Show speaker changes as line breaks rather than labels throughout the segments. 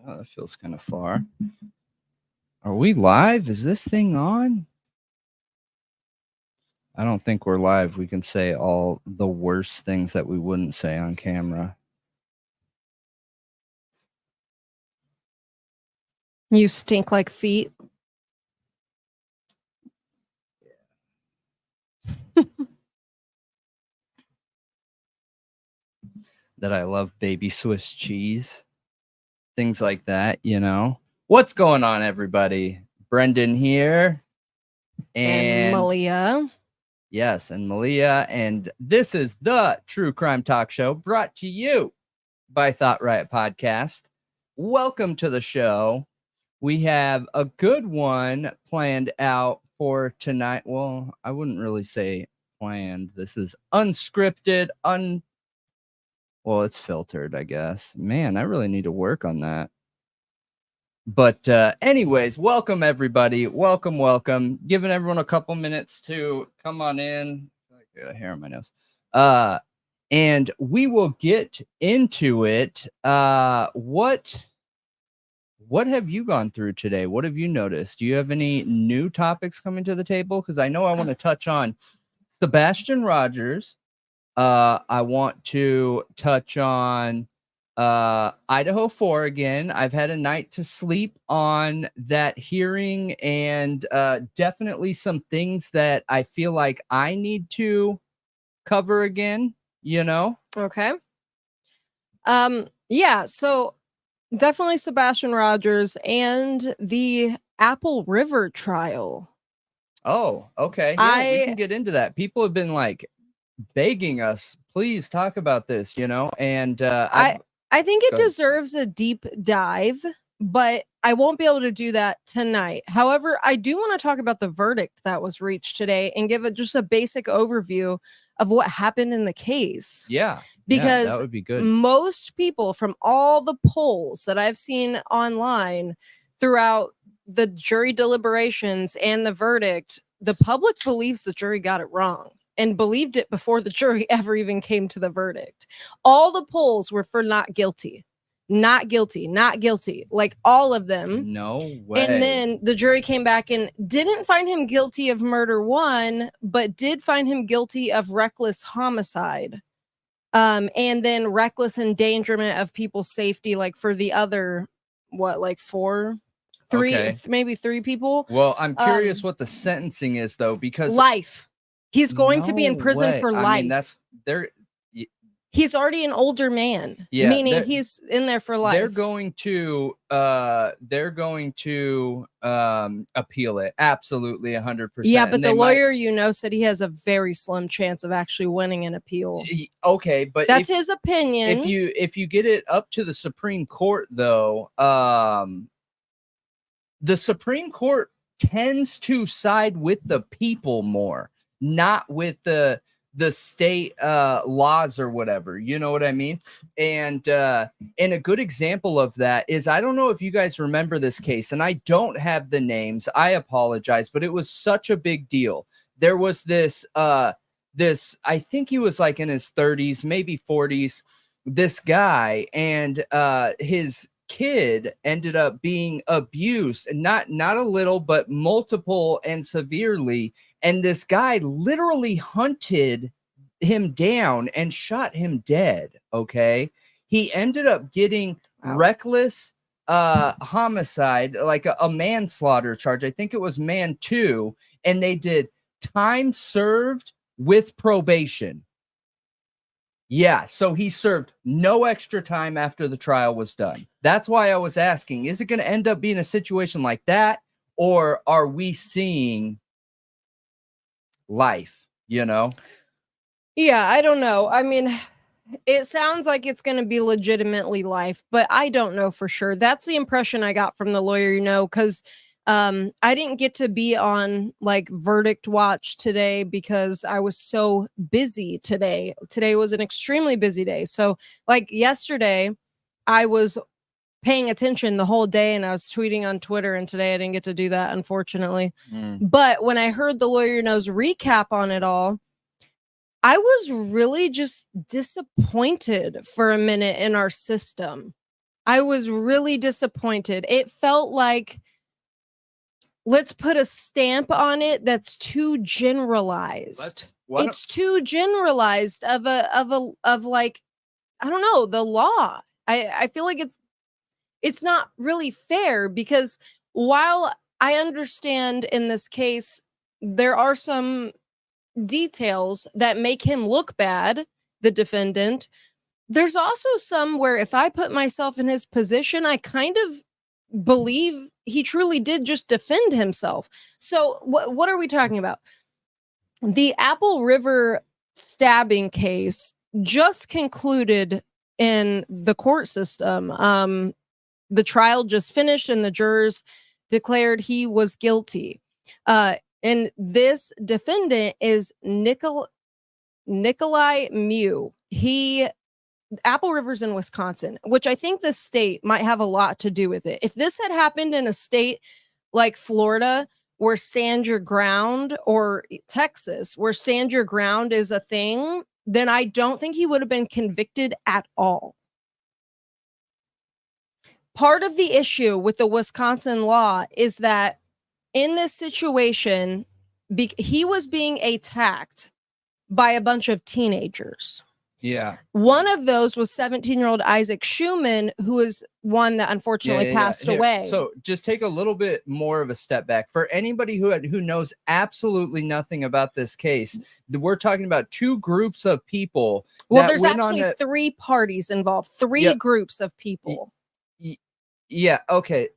Oh, that feels kind of far. Are we live? Is this thing on? I don't think we're live. We can say all the worst things that we wouldn't say on camera.
You stink like feet.
That I love baby Swiss cheese. Things like that, you know. What's going on, everybody? Brendan here.
And Malia.
Yes, and Malia. And this is the True Crime Talk Show brought to you by Thought Riot Podcast. Welcome to the show. We have a good one planned out for tonight. Well, I wouldn't really say planned. This is unscripted, well, it's filtered, I guess. Man, I really need to work on that. But anyways, welcome everybody. Welcome. Giving everyone a couple minutes to come on in. I got hair on my nose. And we will get into it. What have you gone through today? What have you noticed? Do you have any new topics coming to the table? Because I know I want to touch on Sebastian Rogers. I want to touch on Idaho 4 again. I've had a night to sleep on that hearing, and definitely some things that I feel like I need to cover again, you know?
Okay. Yeah, so definitely Sebastian Rogers and the Apple River trial.
Oh, okay. Yeah, we can get into that. People have been like begging us, please talk about this, you know, and
I think it deserves a deep dive, but I won't be able to do that tonight. However, I do want to talk about the verdict that was reached today and give just a basic overview of what happened in the case.
Yeah,
because
that would be good.
Most people from all the polls that I've seen online throughout the jury deliberations and the verdict, the public believes the jury got it wrong. And believed it before the jury ever even came to the verdict. All the polls were for not guilty, not guilty, not guilty, like all of them.
No way.
And then the jury came back and didn't find him guilty of murder 1, but did find him guilty of reckless homicide. And then reckless endangerment of people's safety, like for the other, maybe 3 people.
Well, I'm curious what the sentencing is, though, because
life. He's going to be in prison for life.
I mean,
he's already an older man, meaning he's in there for life.
They're going to appeal it. Absolutely, 100%.
Yeah, but the lawyer, said he has a very slim chance of actually winning an appeal.
Okay, but
that's his opinion.
If you get it up to the Supreme Court, though, the Supreme Court tends to side with the people more. Not with the state laws or whatever, you know what I mean? And a good example of that is, I don't know if you guys remember this case, and I don't have the names, I apologize, but it was such a big deal. There was this I think he was like in his 30s, maybe 40s, this guy, and his kid ended up being abused, not a little, but multiple and severely. And this guy literally hunted him down and shot him dead. Okay. He ended up getting reckless homicide, like a manslaughter charge. I think it was man 2. And they did time served with probation. Yeah, so he served no extra time after the trial was done. That's why I was asking, is it going to end up being a situation like that? Or are we seeing life, you know?
Yeah, I don't know. I mean, it sounds like it's going to be legitimately life, but I don't know for sure. That's the impression I got from the lawyer, because I didn't get to be on like verdict watch today because I was so busy today. Today was an extremely busy day. So like yesterday, I was paying attention the whole day and I was tweeting on Twitter, and today I didn't get to do that, unfortunately. But when I heard the lawyer knows recap on it all, I was really just disappointed for a minute in our system. I was really disappointed. It felt like, let's put a stamp on it that's too generalized. It's too generalized of like, I don't know, the law. I feel like it's not really fair, because while I understand in this case there are some details that make him look bad, the defendant, there's also some where if I put myself in his position, I kind of believe he truly did just defend himself. So what are we talking about? The Apple River stabbing case just concluded in the court system. The trial just finished and the jurors declared he was guilty. And this defendant is Nikolai Mew. Apple River's in Wisconsin, which I think the state might have a lot to do with it. If this had happened in a state like Florida, where stand your ground, or Texas, where stand your ground is a thing, then I don't think he would have been convicted at all. Part of the issue with the Wisconsin law is that in this situation, he was being attacked by a bunch of teenagers.
Yeah.
One of those was 17-year-old Isaac Schumann, who is one that unfortunately passed away.
So just take a little bit more of a step back. For anybody who knows absolutely nothing about this case, we're talking about two groups of people.
Well, there's actually three parties involved, three groups of people.
Yeah, okay.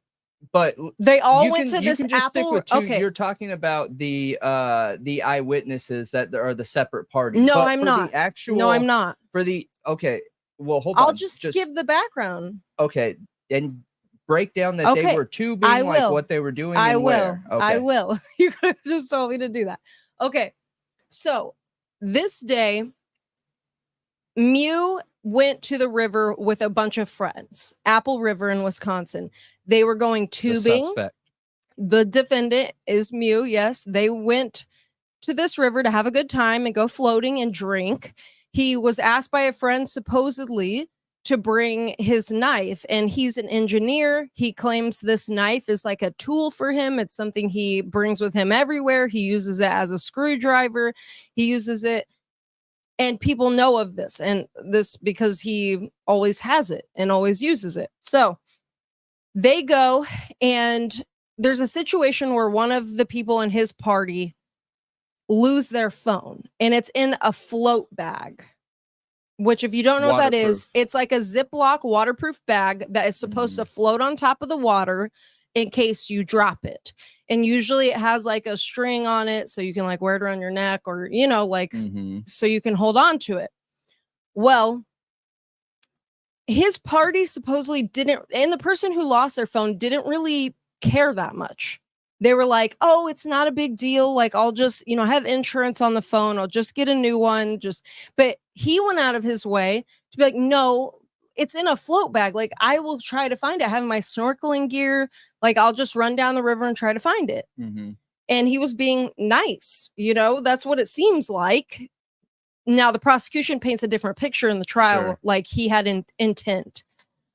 But
they all went to this Apple.
Okay, you're talking about the eyewitnesses that are the separate parties.
No,
but
I'm not. No, I'm not.
For the well, hold on.
I'll just give the background.
Okay, and break down that they were tubing, like what they were doing.
I will.
Where. Okay.
I will. You could have just told me to do that. Okay, so this day, Mew went to the river with a bunch of friends. Apple River in Wisconsin. They were going tubing. The defendant is Mew. Yes, they went to this river to have a good time and go floating and drink. He was asked by a friend supposedly to bring his knife, and he's an engineer. He claims this knife is like a tool for him. It's something he brings with him everywhere. He uses it as a screwdriver. He uses it, and people know of this, and this because he always has it and always uses it. So they go, and there's a situation where one of the people in his party lose their phone, and it's in a float bag, which, if you don't know what that is, it's like a Ziploc waterproof bag that is supposed to float on top of the water in case you drop it. And usually it has like a string on it so you can like wear it around your neck, or, you know, like so you can hold on to it. Well, his party supposedly didn't, and the person who lost their phone didn't really care that much. They were like, oh, it's not a big deal. Like, I'll just, you know, have insurance on the phone. I'll just get a new one. But he went out of his way to be like, no, it's in a float bag. Like, I will try to find it. I have my snorkeling gear. Like, I'll just run down the river and try to find it. And he was being nice. You know, that's what it seems like. Now, the prosecution paints a different picture in the trial. Like, he had intent.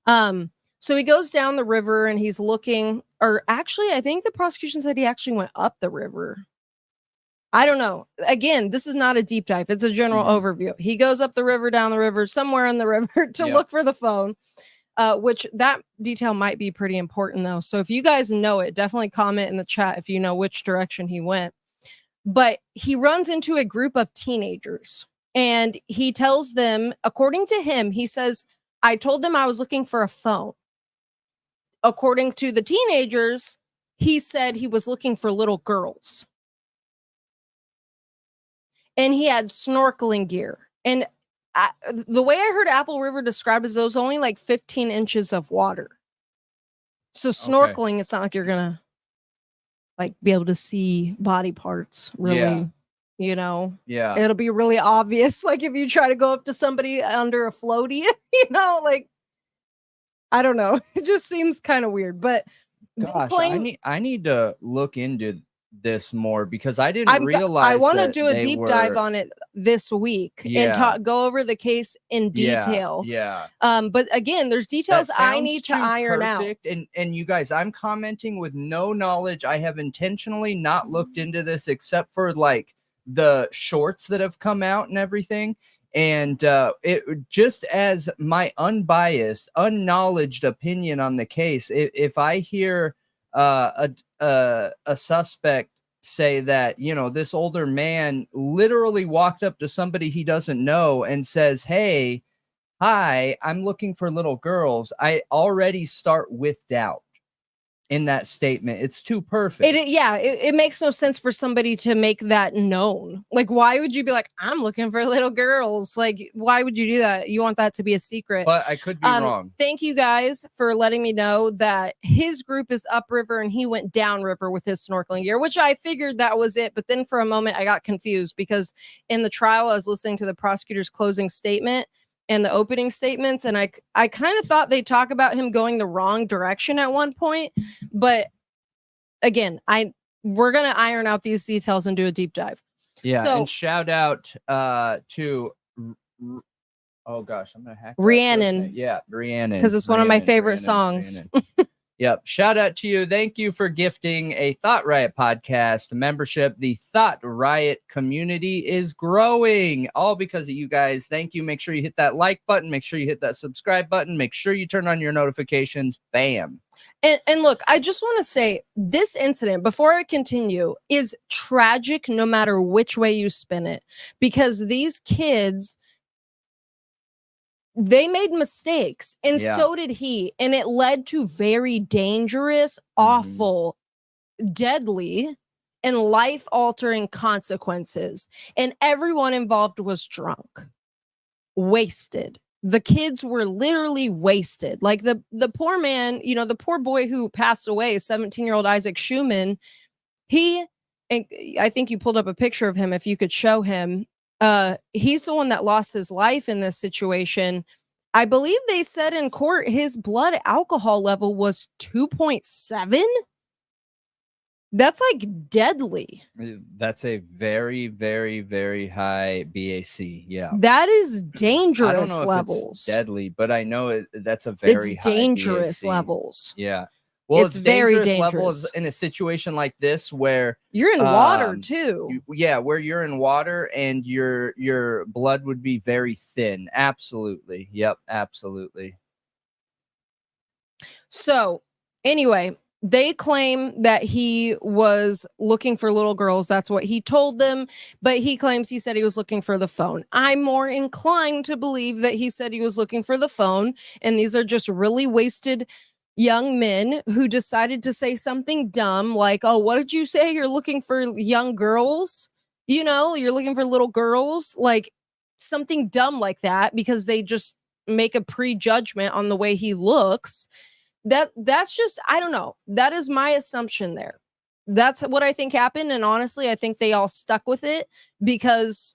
So he goes down the river and he's looking, or actually, I think the prosecution said he actually went up the river. I don't know. Again, this is not a deep dive. It's a general overview. He goes up the river, down the river, somewhere in the river to look for the phone, which that detail might be pretty important, though. So if you guys know it, definitely comment in the chat if you know which direction he went. But he runs into a group of teenagers and he tells them, according to him, he says, I told them I was looking for a phone. According to the teenagers, he said he was looking for little girls. And he had snorkeling gear. And the way I heard Apple River described is there was only like 15 inches of water. So snorkeling, it's not like you're going to like be able to see body parts really, you know?
Yeah.
It'll be really obvious. Like if you try to go up to somebody under a floaty, you know, like, I don't know. It just seems kind of weird, but
gosh, I need to look into this more because I didn't
I
realize
want to
that
do a
they
deep
were,
dive on it this week and
Yeah.
go over the case in detail.
Yeah.
But again, there's
That
details I
sounds
need to
too
iron out.
perfect. And you guys, I'm commenting with no knowledge. I have intentionally not looked into this except for like the shorts that have come out and everything. And it just as my unbiased, unknowledged opinion on the case, if I hear a suspect say that, you know, this older man literally walked up to somebody he doesn't know and says, "Hey, hi, I'm looking for little girls," I already start with doubt in that statement. It's too perfect.
It makes no sense for somebody to make that known. Like, why would you be like, I'm looking for little girls? Like, why would you do that? You want that to be a secret.
But I could be wrong.
Thank you guys for letting me know that his group is upriver and he went downriver with his snorkeling gear, which I figured that was it. But then for a moment, I got confused because in the trial, I was listening to the prosecutor's closing statement and the opening statements, and I kind of thought they talk about him going the wrong direction at one point, but again, we're gonna iron out these details and do a deep dive.
Yeah,
So,
and shout out to oh gosh, I'm gonna hack that
Rhiannon.
first name. Yeah, Rhiannon,
because it's one of my favorite songs.
Yep. Shout out to you. Thank you for gifting a Thought Riot podcast membership. The Thought Riot community is growing, all because of you guys. Thank you. Make sure you hit that like button. Make sure you hit that subscribe button. Make sure you turn on your notifications. Bam.
And look, I just want to say this incident, before I continue, is tragic no matter which way you spin it, because these kids, they made mistakes, and so did he, and it led to very dangerous, awful, deadly, and life-altering consequences. And everyone involved was drunk, wasted. The kids were literally wasted. Like the poor man, you know, the poor boy who passed away, 17-year-old Isaac Schumann, and I think you pulled up a picture of him, if you could show him. He's the one that lost his life in this situation. I believe they said in court his blood alcohol level was 2.7. That's like deadly.
That's a very, very, very high BAC. Yeah.
That is dangerous
I don't know
levels.
if it's deadly, but I know that's a very high
dangerous
BAC.
Levels.
Yeah. Well, it's
very
dangerous
dangerous
levels in a situation like this where
you're in water too.
Where you're in water and your blood would be very thin. Absolutely. Yep. Absolutely.
So anyway, they claim that he was looking for little girls. That's what he told them. But he claims he said he was looking for the phone. I'm more inclined to believe that he said he was looking for the phone. And these are just really wasted young men who decided to say something dumb like, oh, what did you say? You're looking for young girls? You know, you're looking for little girls? Like something dumb like that, because they just make a prejudgment on the way he looks. That's just, I don't know. That is my assumption there. That's what I think happened. And honestly, I think they all stuck with it because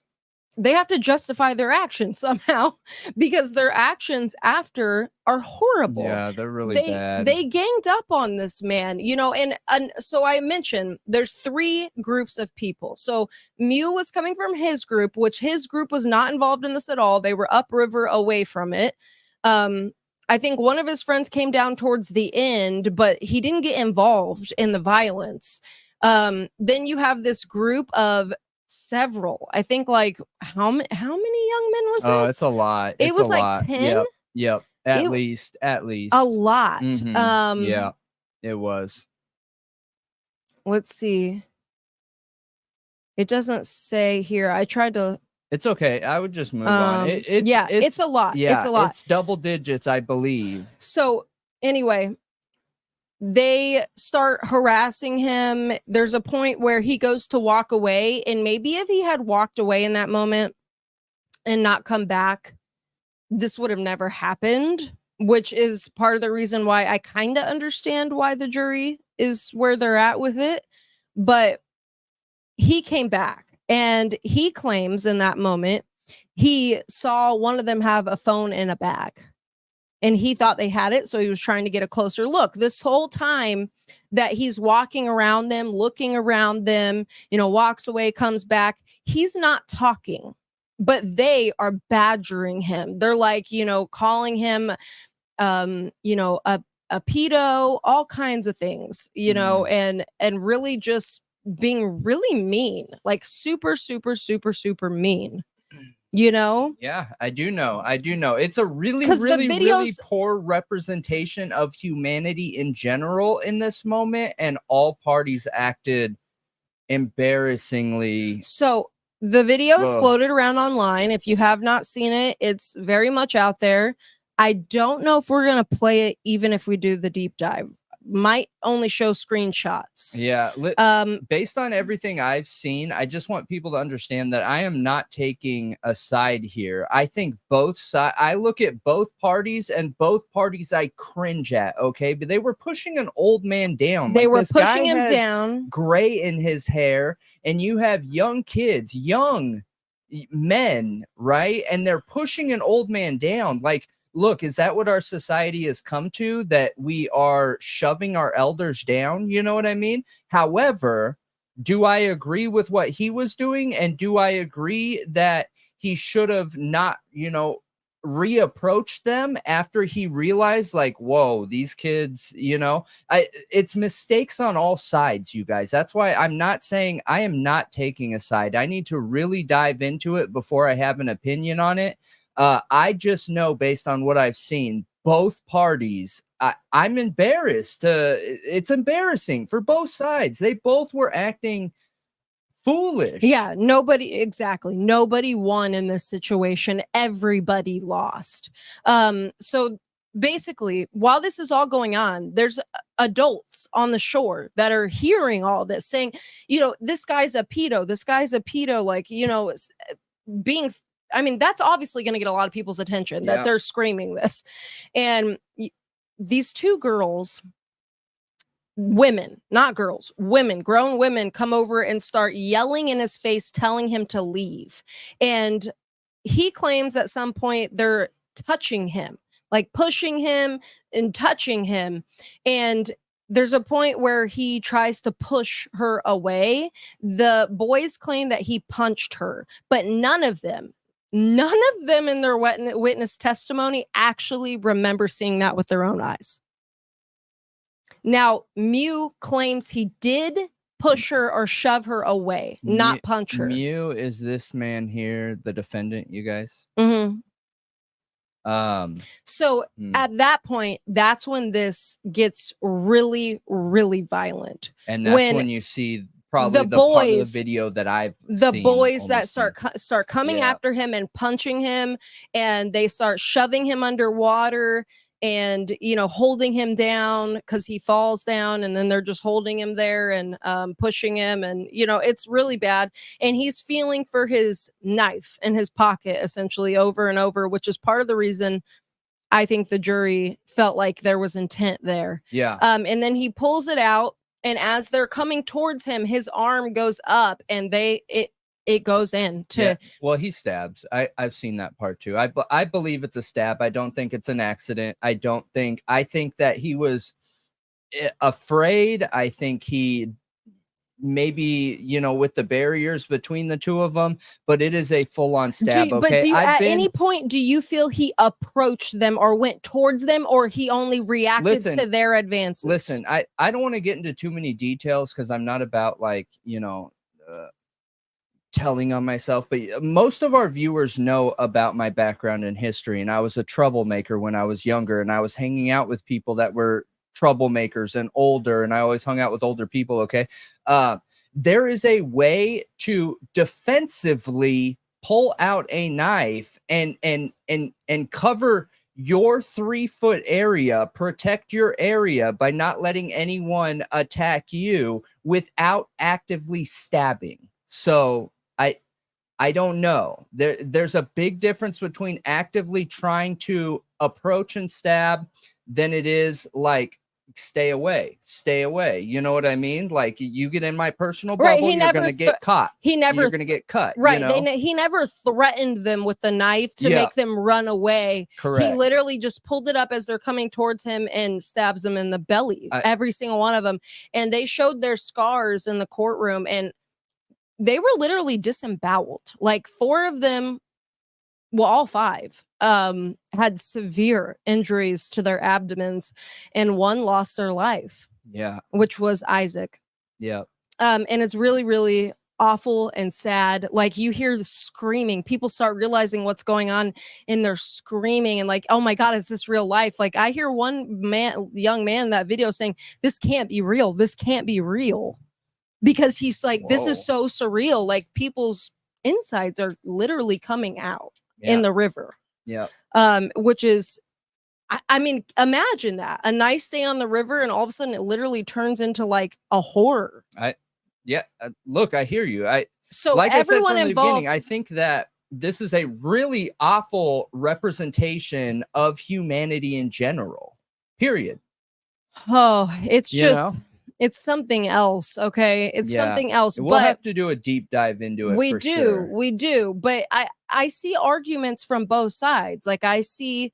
they have to justify their actions somehow, because their actions after are horrible.
Yeah, they're really bad.
They ganged up on this man, you know, and so I mentioned there's 3 groups of people. So Mew was coming from his group, which his group was not involved in this at all. They were upriver away from it. I think one of his friends came down towards the end, but he didn't get involved in the violence. Then you have this group of several. I think like how many young men was this?
Oh, it's a lot.
It was like 10.
Yep. At least
a lot.
Yeah, it was.
Let's see. It doesn't say here. I tried to.
It's okay. I would just move on.
It's a lot.
Yeah,
it's a lot.
It's double digits, I believe.
So anyway, they start harassing him. There's a point where he goes to walk away, and maybe if he had walked away in that moment and not come back, this would have never happened, which is part of the reason why I kind of understand why the jury is where they're at with it. But he came back, and he claims in that moment he saw one of them have a phone in a bag. and he thought they had it, so he was trying to get a closer look. This whole time that he's walking around them, looking around them, walks away, comes back, he's not talking, but they are badgering him. They're like, calling him, a pedo, all kinds of things, and really just being really mean, like super, super, super, super mean.
Yeah, I do know. It's a really, really poor representation of humanity in general in this moment, and all parties acted embarrassingly.
So the videos floated around online. If you have not seen it, it's very much out there. I don't know if we're going to play it, even if we do the deep dive. Might only show screenshots.
Yeah. Based on everything I've seen, I just want people to understand that I am not taking a side here. I think both sides, I look at both parties, and both parties I cringe at. Okay. But they were pushing an old man down.
They were pushing him down.
Gray in his hair. And you have young kids, young men, right? And they're pushing an old man down. Like, look, is that what our society has come to? That we are shoving our elders down? You know what I mean? However, do I agree with what he was doing? And do I agree that he should have not, reapproached them after he realized, like, whoa, these kids, it's mistakes on all sides, you guys. That's why I'm not saying I am not taking a side. I need to really dive into it before I have an opinion on it. I just know, based on what I've seen, both parties, I'm embarrassed. It's embarrassing for both sides. They both were acting foolish.
Yeah, nobody won in this situation. Everybody lost. So basically, while this is all going on, there's adults on the shore that are hearing all this, saying, this guy's a pedo. This guy's a pedo. Like, being. I mean, that's obviously going to get a lot of people's attention, that they're screaming this. And these two girls, women, not girls, women, grown women, come over and start yelling in his face, telling him to leave. And he claims at some point they're touching him, like pushing him and touching him. And there's a point where he tries to push her away. The boys claim that he punched her, but none of them in their witness testimony actually remember seeing that with their own eyes. Now, Mew claims he did push her or shove her away, not punch her.
Mew is this man here, the defendant, you guys?
Mm-hmm. So at that point, that's when this gets really, really violent.
And that's when you see probably the part of the video that I've seen.
Boys that start coming after him and punching him, and they start shoving him underwater and holding him down because he falls down, and then they're just holding him there and pushing him, and it's really bad. And he's feeling for his knife in his pocket essentially over and over, which is part of the reason I think the jury felt like there was intent there.
Yeah.
And then he pulls it out, and as they're coming towards him, his arm goes up, and it goes in to.
Yeah. Well, he stabs. I've seen that part too. I believe it's a stab. I don't think it's an accident. I think that he was afraid. I think he maybe with the barriers between the two of them, but it is a full-on stab.
But at any point do you feel he approached them or went towards them, or he only reacted to their advances?
Listen, I don't want to get into too many details because I'm not about telling on myself, but most of our viewers know about my background in history, and I was a troublemaker when I was younger, and I was hanging out with people that were troublemakers and older, and I always hung out with older people. Okay. There is a way to defensively pull out a knife and cover your 3-foot area, protect your area by not letting anyone attack you without actively stabbing. So I don't know. There's a big difference between actively trying to approach and stab than it is like stay away. You know what I mean? Like, you get in my personal
Right,
bubble, you're gonna get caught. You're gonna get cut.
Right.
You know?
He never threatened them with the knife to make them run away.
Correct.
He literally just pulled it up as they're coming towards him and stabs them in the belly, every single one of them. And they showed their scars in the courtroom, and they were literally disemboweled. Like 4 of them, well, all 5 had severe injuries to their abdomens, and 1 lost their life.
Yeah.
Which was Isaac.
Yeah.
And it's really, really awful and sad. Like, you hear the screaming, people start realizing what's going on, and they're screaming and like, oh my God, is this real life? Like, I hear one young man in that video saying, this can't be real. This can't be real. Because he's like, this is so surreal. Like, people's insides are literally coming out in the river.
Yeah.
Which is, I mean, imagine that, a nice day on the river, and all of a sudden it literally turns into like a horror.
Look, I hear you.
So
like
everyone
I said from
involved,
the beginning, I think that this is a really awful representation of humanity in general. Period.
Oh, it's just, it's something else. Okay, it's something else.
We'll have to do a deep dive into it.
We do. But I see arguments from both sides. Like, I see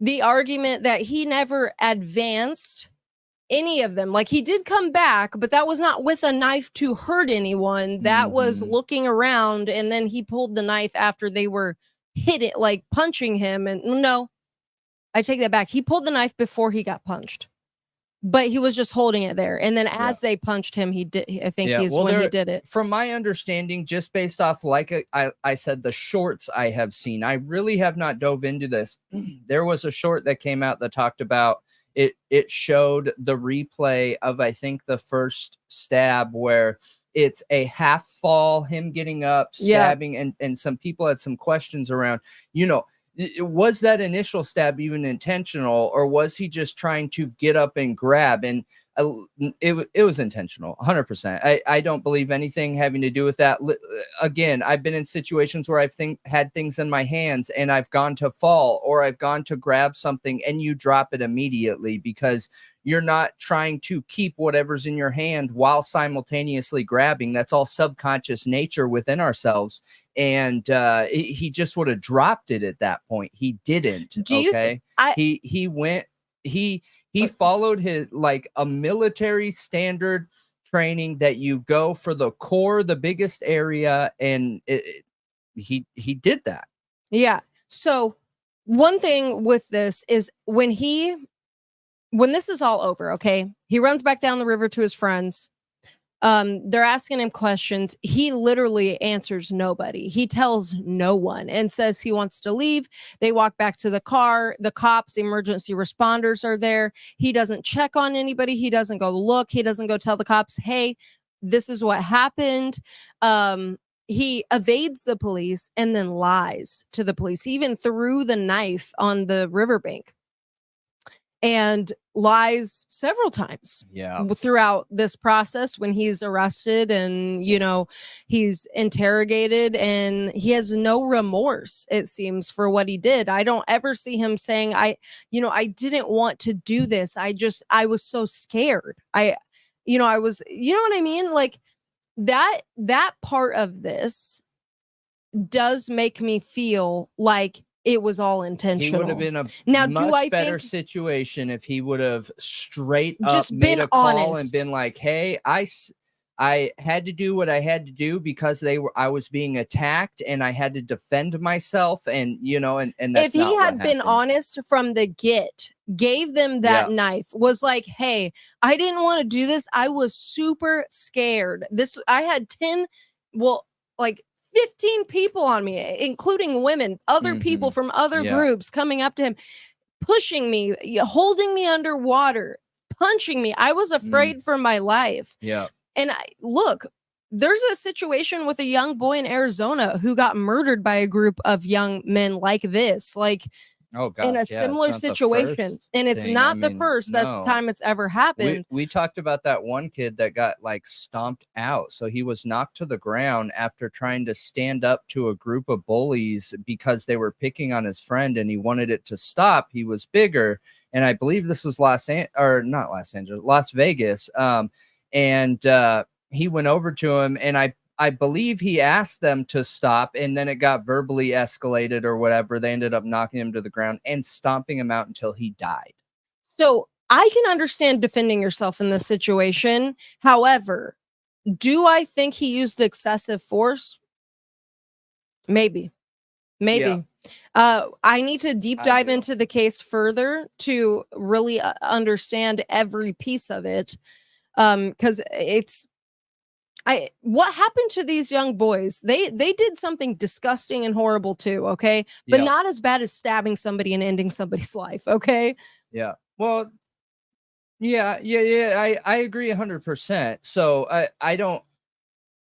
the argument that he never advanced any of them. Like, he did come back, but that was not with a knife to hurt anyone. That was looking around, and then he pulled the knife after they were like punching him. And no, I take that back. He pulled the knife before he got punched, but he was just holding it there. And then as they punched him, he did. I think he did it.
From my understanding, just based off, like I said, the shorts I have seen, I really have not dove into this. There was a short that came out that talked about it. It showed the replay of, I think, the first stab, where it's a half fall, him getting up, stabbing, and some people had some questions around, was that initial stab even intentional, or was he just trying to get up and grab? And it was intentional, 100%. I don't believe anything having to do with that. Again, I've been in situations where I've had things in my hands, and I've gone to fall, or I've gone to grab something, and you drop it immediately because you're not trying to keep whatever's in your hand while simultaneously grabbing. That's all subconscious nature within ourselves. And he just would have dropped it at that point. He didn't. He followed his, like, a military standard training that you go for the core, the biggest area. And he did that.
Yeah. So one thing with this is when this is all over, okay, he runs back down the river to his friends. They're asking him questions. He literally answers nobody. He tells no one and says he wants to leave. They walk back to the car. The cops, emergency responders are there. He doesn't check on anybody. He doesn't go look. He doesn't go tell the cops, hey, this is what happened. He evades the police and then lies to the police. He even threw the knife on the riverbank and lies several times throughout this process when he's arrested and, he's interrogated, and he has no remorse, it seems, for what he did. I don't ever see him saying, I didn't want to do this. I was so scared. I was, you know what I mean? Like, that part of this does make me feel like it was all intentional.
He would have been a much better situation if he would have straight up
just
made a call
honest
and been like, hey, I had to do what I had to do because I was being attacked and I had to defend myself. And, and that's
if he had been honest from the gave them that knife, was like, hey, I didn't want to do this. I was super scared. I had 15 people on me, including women, other people from other groups coming up to him, pushing me, holding me underwater, punching me. I was afraid for my life.
Yeah.
And look, there's a situation with a young boy in Arizona who got murdered by a group of young men like this. Like,
Oh
in
gosh,
a
yeah, it's
similar
not the
situation,
first
and it's
thing. I
not the
mean,
first
no.
time it's ever happened.
We talked about that one kid that got like stomped out. So he was knocked to the ground after trying to stand up to a group of bullies because they were picking on his friend and he wanted it to stop. He was bigger, and I believe this was Las Vegas. He went over to him, and I believe he asked them to stop, and then it got verbally escalated or whatever. They ended up knocking him to the ground and stomping him out until he died.
So I can understand defending yourself in this situation. However, do I think he used excessive force? Maybe.
Yeah.
I need to deep
I
dive
do.
into the case further to really understand every piece of it. Because what happened to these young boys? They did something disgusting and horrible too, okay? But
Yeah.
not as bad as stabbing somebody and ending somebody's life, okay?
Yeah. Well, yeah. I agree 100%. So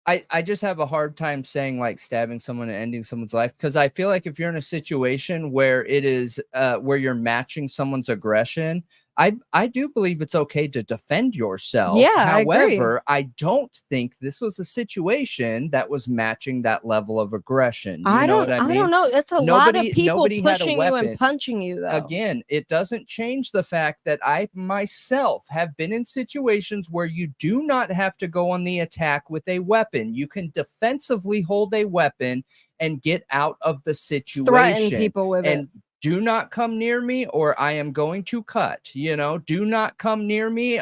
I just have a hard time saying like stabbing someone and ending someone's life, because I feel like if you're in a situation where it is where you're matching someone's aggression, I do believe it's okay to defend yourself.
Yeah, I agree.
However, I don't think this was a situation that was matching that level of aggression. You know what I mean?
I don't know. It's a lot of people
Nobody had a
pushing you
weapon.
and punching you, though.
Again, it doesn't change the fact that I myself have been in situations where you do not have to go on the attack with a weapon. You can defensively hold a weapon and get out of the situation.
Threaten people with it.
Do not come near me or I am going to cut. Do not come near me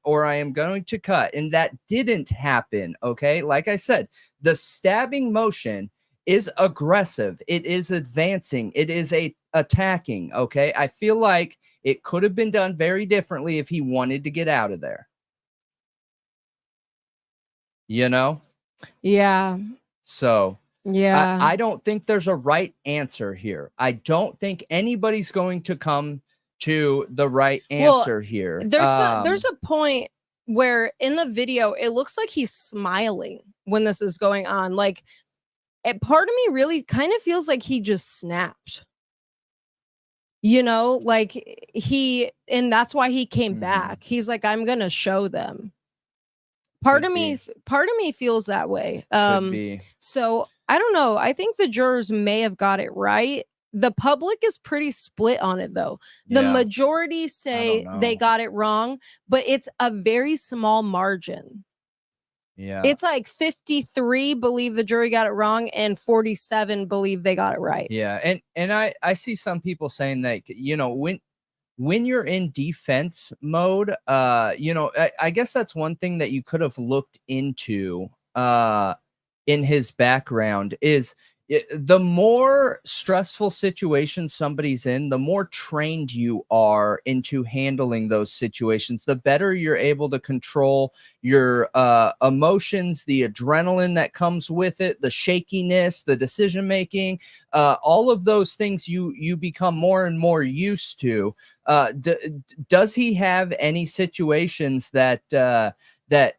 or I am going to cut. And that didn't happen. Okay. Like I said, the stabbing motion is aggressive. It is advancing. It is attacking. Okay. I feel like it could have been done very differently if he wanted to get out of there.
Yeah.
So
yeah,
I don't think there's a right answer here. I don't think anybody's going to come to the right answer here.
There's a point where in the video it looks like he's smiling when this is going on. Like, part of me really kind of feels like he just snapped. Like and that's why he came back. He's like, I'm gonna show them. Part of me feels that way.
Could be.
So I don't know. I think the jurors may have got it right. The public is pretty split on it, though. The majority say they got it wrong, but it's a very small margin.
Yeah.
It's like 53 believe the jury got it wrong and 47 believe they got it right.
Yeah. And I see some people saying that, when you're in defense mode, I guess that's one thing that you could have looked into in his background is the more stressful situation somebody's in, the more trained you are into handling those situations, the better you're able to control your emotions, the adrenaline that comes with it, the shakiness, the decision making, all of those things you become more and more used to. Does he have any situations that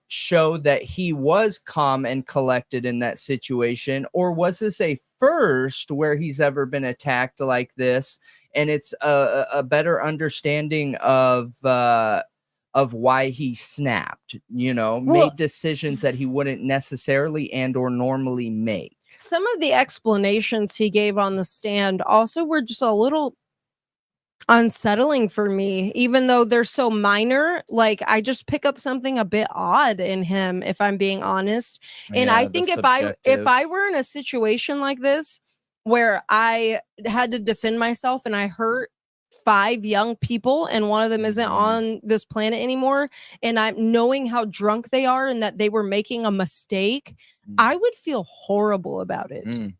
showed that he was calm and collected in that situation, or was this a first where he's ever been attacked like this, and it's a better understanding of why he snapped, made decisions that he wouldn't necessarily and or normally make?
Some of the explanations he gave on the stand also were just a little unsettling for me, even though they're so minor. Like, I just pick up something a bit odd in him, if I'm being honest. And I think if I were in a situation like this where I had to defend myself and I hurt 5 young people and one of them isn't on this planet anymore, and I'm knowing how drunk they are and that they were making a mistake, I would feel horrible about it.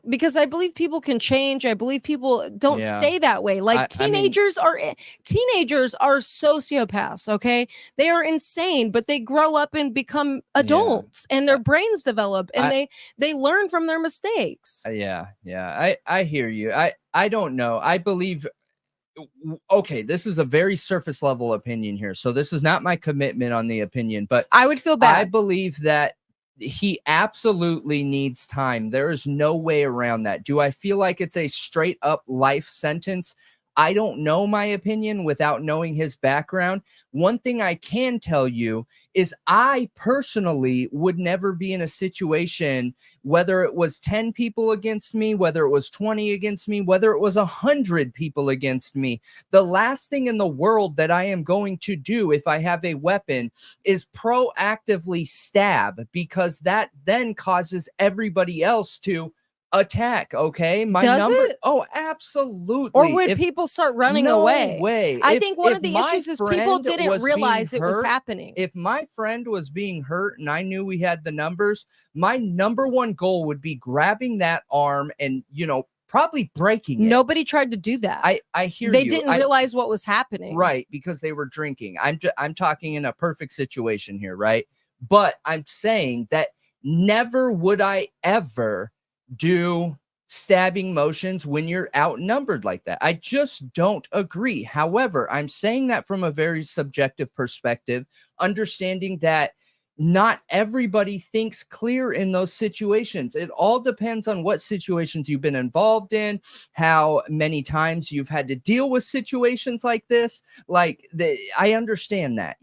Because I believe people can change. I believe people don't stay that way. Like, teenagers are sociopaths, okay? They are insane, but they grow up and become adults and their brains develop and they learn from their mistakes.
Yeah. I hear you. I don't know. I believe, okay, this is a very surface level opinion here. So this is not my commitment on the opinion, but
I would feel bad.
I believe that he absolutely needs time. There is no way around that. Do I feel like it's a straight up life sentence? I don't know my opinion without knowing his background. One thing I can tell you is I personally would never be in a situation, whether it was 10 people against me, whether it was 20 against me, whether it was 100 people against me. The last thing in the world that I am going to do if I have a weapon is proactively stab, because that then causes everybody else to attack. Okay, my
Does
number.
it?
Oh, absolutely.
Or would people start running
no
away?
way.
I
If-
think one
if
of the
my
issues is people
friend
didn't
was being
realize it was
hurt,
happening.
If my friend was being hurt and I knew we had the numbers, my number one goal would be grabbing that arm and, probably breaking it.
Nobody tried to do that.
I hear
they
you.
didn't realize what was happening.
Right, because they were drinking. I'm talking in a perfect situation here, right? But I'm saying that never would I ever do stabbing motions when you're outnumbered like that. I just don't agree. However, I'm saying that from a very subjective perspective, understanding that not everybody thinks clear in those situations. It all depends on what situations you've been involved in, how many times you've had to deal with situations like this. I understand that,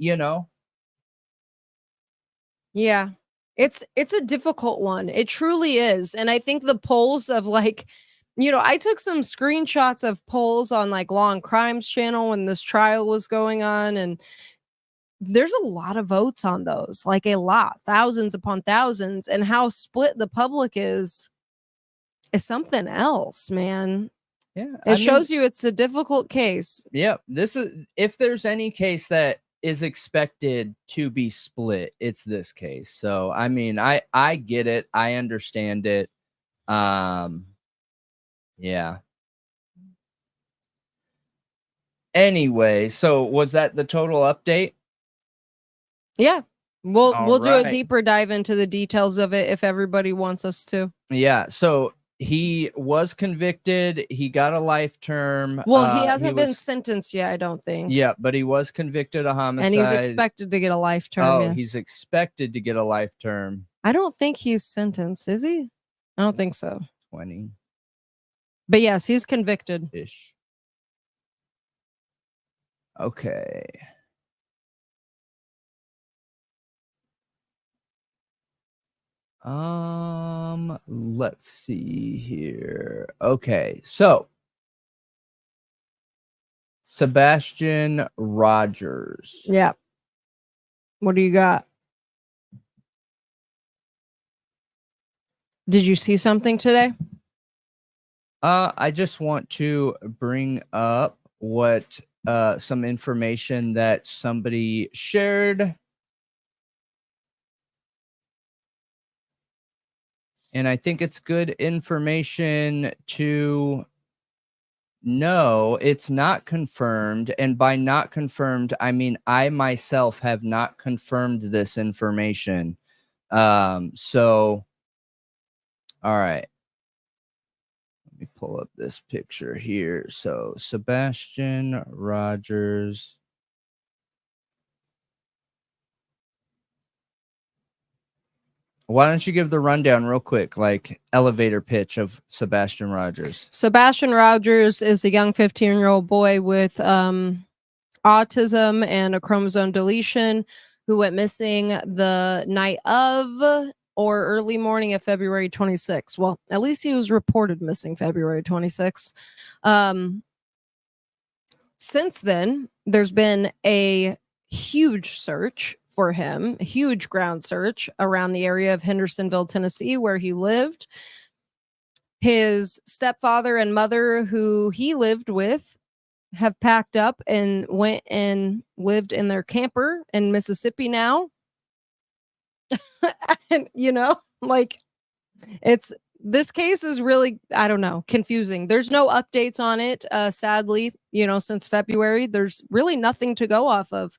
Yeah. It's a difficult one. It truly is. And I think the polls of I took some screenshots of polls on Law and Crimes channel when this trial was going on, and there's a lot of votes on those, a lot, thousands upon thousands, and how split the public is something else, man.
Yeah.
It shows you it's a difficult case.
Yeah. This is, if there's any case that is expected to be split, it's this case. So, I mean, I get it. I understand it. Yeah. Anyway, so was that the total update?
Yeah. We'll do a
right.
deeper dive into the details of it if everybody wants us to.
Yeah. So he was convicted. He got a life term.
Well, he hasn't been sentenced yet, I don't think.
Yeah, but he was convicted of homicide.
And he's expected to get a life term.
Oh,
yes.
He's expected to get a life term.
I don't think he's sentenced, is he? I don't think so.
20.
But yes, he's convicted.
Ish. Okay. Let's see here. Okay, so Sebastian Rogers.
Yeah. What do you got? Did you see something today?
I just want to bring up what some information that somebody shared. And I think it's good information to know. It's not confirmed. And by not confirmed, I mean, I myself have not confirmed this information. So, all right. Let me pull up this picture here. So, Sebastian Rogers. Why don't you give the rundown real quick, elevator pitch of Sebastian Rogers?
Sebastian Rogers is a young 15-year-old boy with autism and a chromosome deletion who went missing the night of or early morning of February 26th. Well, at least he was reported missing February 26th. Since then, there's been a huge search for him, a huge ground search around the area of Hendersonville, Tennessee, where he lived. His stepfather and mother, who he lived with, have packed up and went and lived in their camper in Mississippi now. And, this case is really, I don't know, confusing. There's no updates on it, sadly, since February. There's really nothing to go off of.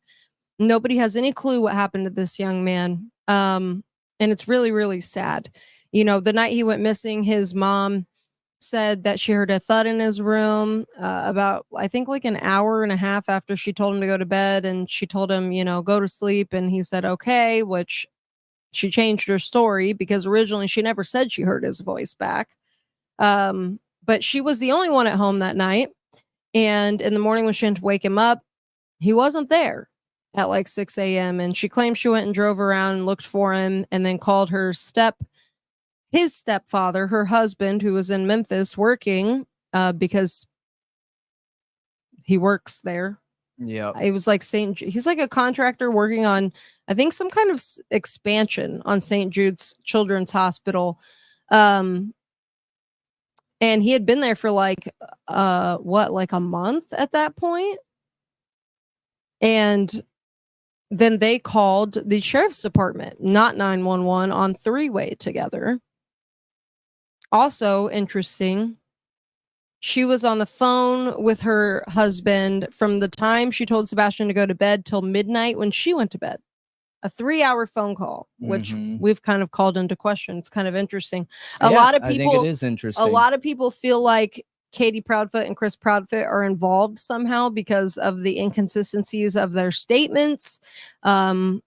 Nobody has any clue what happened to this young man. And it's really, really sad. The night he went missing, his mom said that she heard a thud in his room about, I think, an hour and a half after she told him to go to bed. And she told him, go to sleep. And he said, okay, which she changed her story because originally she never said she heard his voice back. But she was the only one at home that night. And in the morning when she went to wake him up, he wasn't there at like 6 a.m. And she claimed she went and drove around and looked for him and then called his stepfather, her husband, who was in Memphis working because he works there.
Yeah.
It was like he's like a contractor working on, I think, some kind of expansion on St. Jude's Children's Hospital. And he had been there for like a month at that point. And then they called the sheriff's department, not 911, on three-way together. Also interesting, she was on the phone with her husband from the time she told Sebastian to go to bed till midnight when she went to bed. A 3-hour phone call, which we've kind of called into question. It's kind of interesting. A lot of people,
I think it is interesting.
A lot of people feel like Katie Proudfoot and Chris Proudfoot are involved somehow because of the inconsistencies of their statements. There's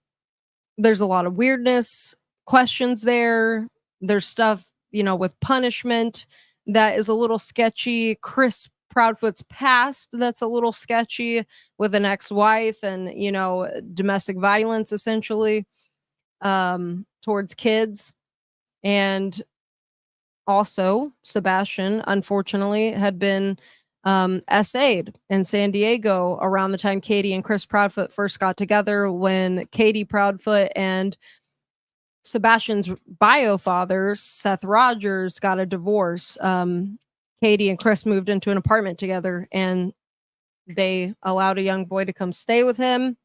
a lot of weirdness, questions there. There's stuff, with punishment that is a little sketchy. Chris Proudfoot's past that's a little sketchy with an ex-wife and, domestic violence essentially towards kids. And also, Sebastian, unfortunately, had been SA'd in San Diego around the time Katie and Chris Proudfoot first got together, when Katie Proudfoot and Sebastian's bio father, Seth Rogers, got a divorce. Katie and Chris moved into an apartment together, and they allowed a young boy to come stay with him.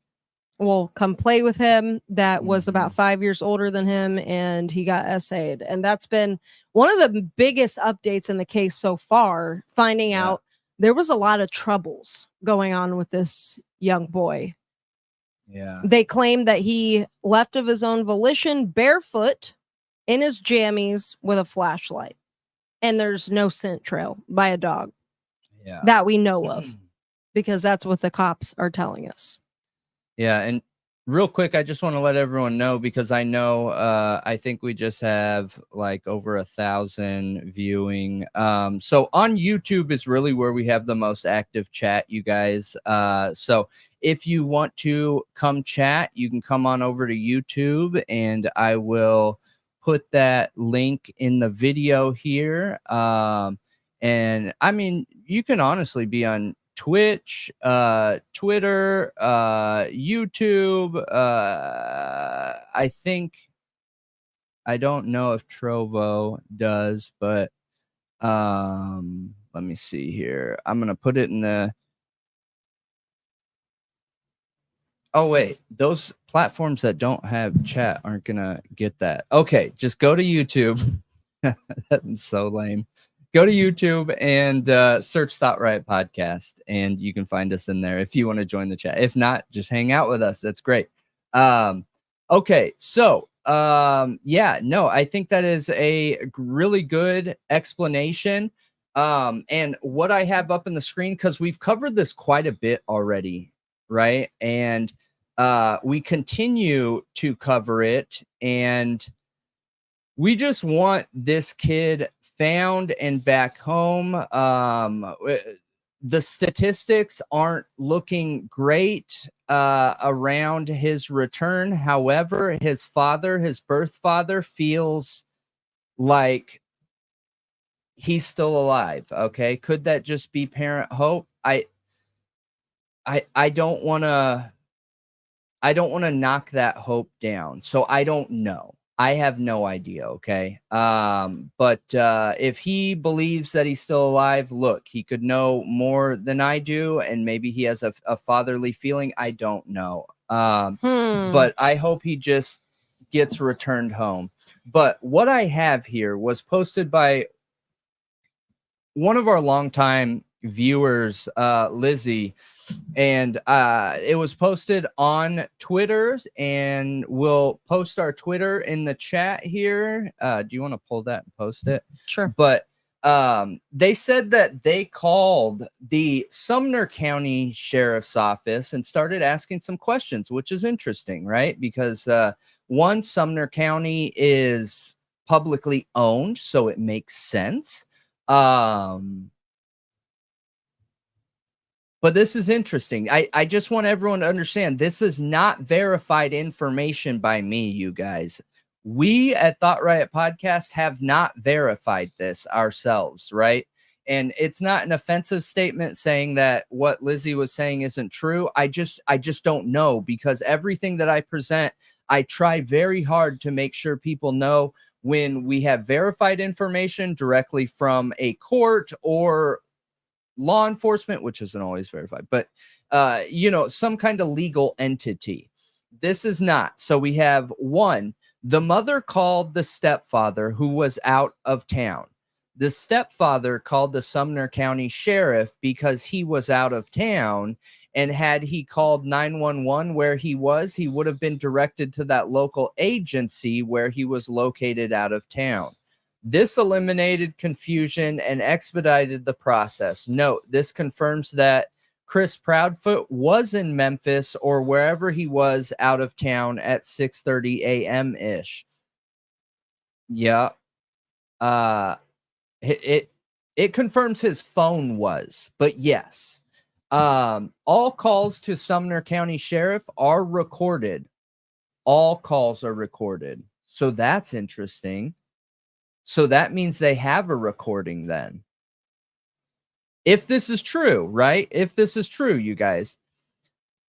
Well, come play with him. That was about 5 years older than him, and he got SA'd. And that's been one of the biggest updates in the case so far, finding out there was a lot of troubles going on with this young boy.
Yeah.
They claim that he left of his own volition, barefoot, in his jammies with a flashlight. And there's no scent trail by a dog that we know of, because that's what the cops are telling us.
Yeah. And real quick, I just want to let everyone know, because I know I think we just have like over 1,000 viewing. So on YouTube is really where we have the most active chat, you guys. So if you want to come chat, you can come on over to YouTube, and I will put that link in the video here. And I mean, you can honestly be on Twitch, Twitter, YouTube. I don't know if Trovo does, but let me see here. I'm gonna put it in the. Oh wait, those platforms that don't have chat aren't gonna get that. Okay, just go to YouTube. That's so lame. Go to YouTube and search Thought Riot Podcast, and you can find us in there if you want to join the chat. If not, just hang out with us. That's great. Okay, so I think that is a really good explanation. And what I have up in the screen, because we've covered this quite a bit already, right? And we continue to cover it, and we just want this kid found and back home. The statistics aren't looking great around his return. However, his birth father, feels like he's still alive. Okay, could that just be parent hope? I don't want to knock that hope down. So I don't know. I have no idea. Okay. But if he believes that he's still alive, look, he could know more than I do. And maybe he has a fatherly feeling. I don't know. But I hope he just gets returned home. But what I have here was posted by one of our longtime viewers, Lizzie. And it was posted on Twitter, and we'll post our Twitter in the chat here. Do you want to pull that and post it?
Sure.
But They said that they called the Sumner County Sheriff's Office and started asking some questions, which is interesting, right? Because one, Sumner County is publicly owned, so it makes sense. But this is interesting. I just want everyone to understand this is not verified information by me, you guys. We at Thought Riot Podcast have not verified this ourselves, right? And it's not an offensive statement saying that what Lizzie was saying isn't true. I just don't know, because everything that I present, I try very hard to make sure people know when we have verified information directly from a court or law enforcement, which isn't always verified, but some kind of legal entity. This is not. So we have one, the mother called the stepfather who was out of town. The stepfather called the Sumner County Sheriff because he was out of town, and had he called 911 where he would have been directed to that local agency where he was located out of town. This eliminated confusion and expedited the process. Note, this confirms that Chris Proudfoot was in Memphis or wherever he was out of town at 6:30 a.m. ish. Yeah. It confirms his phone was, but yes. All calls to Sumner County Sheriff are recorded. All calls are recorded. So that's interesting. So that means they have a recording then. If this is true, right? If this is true, you guys.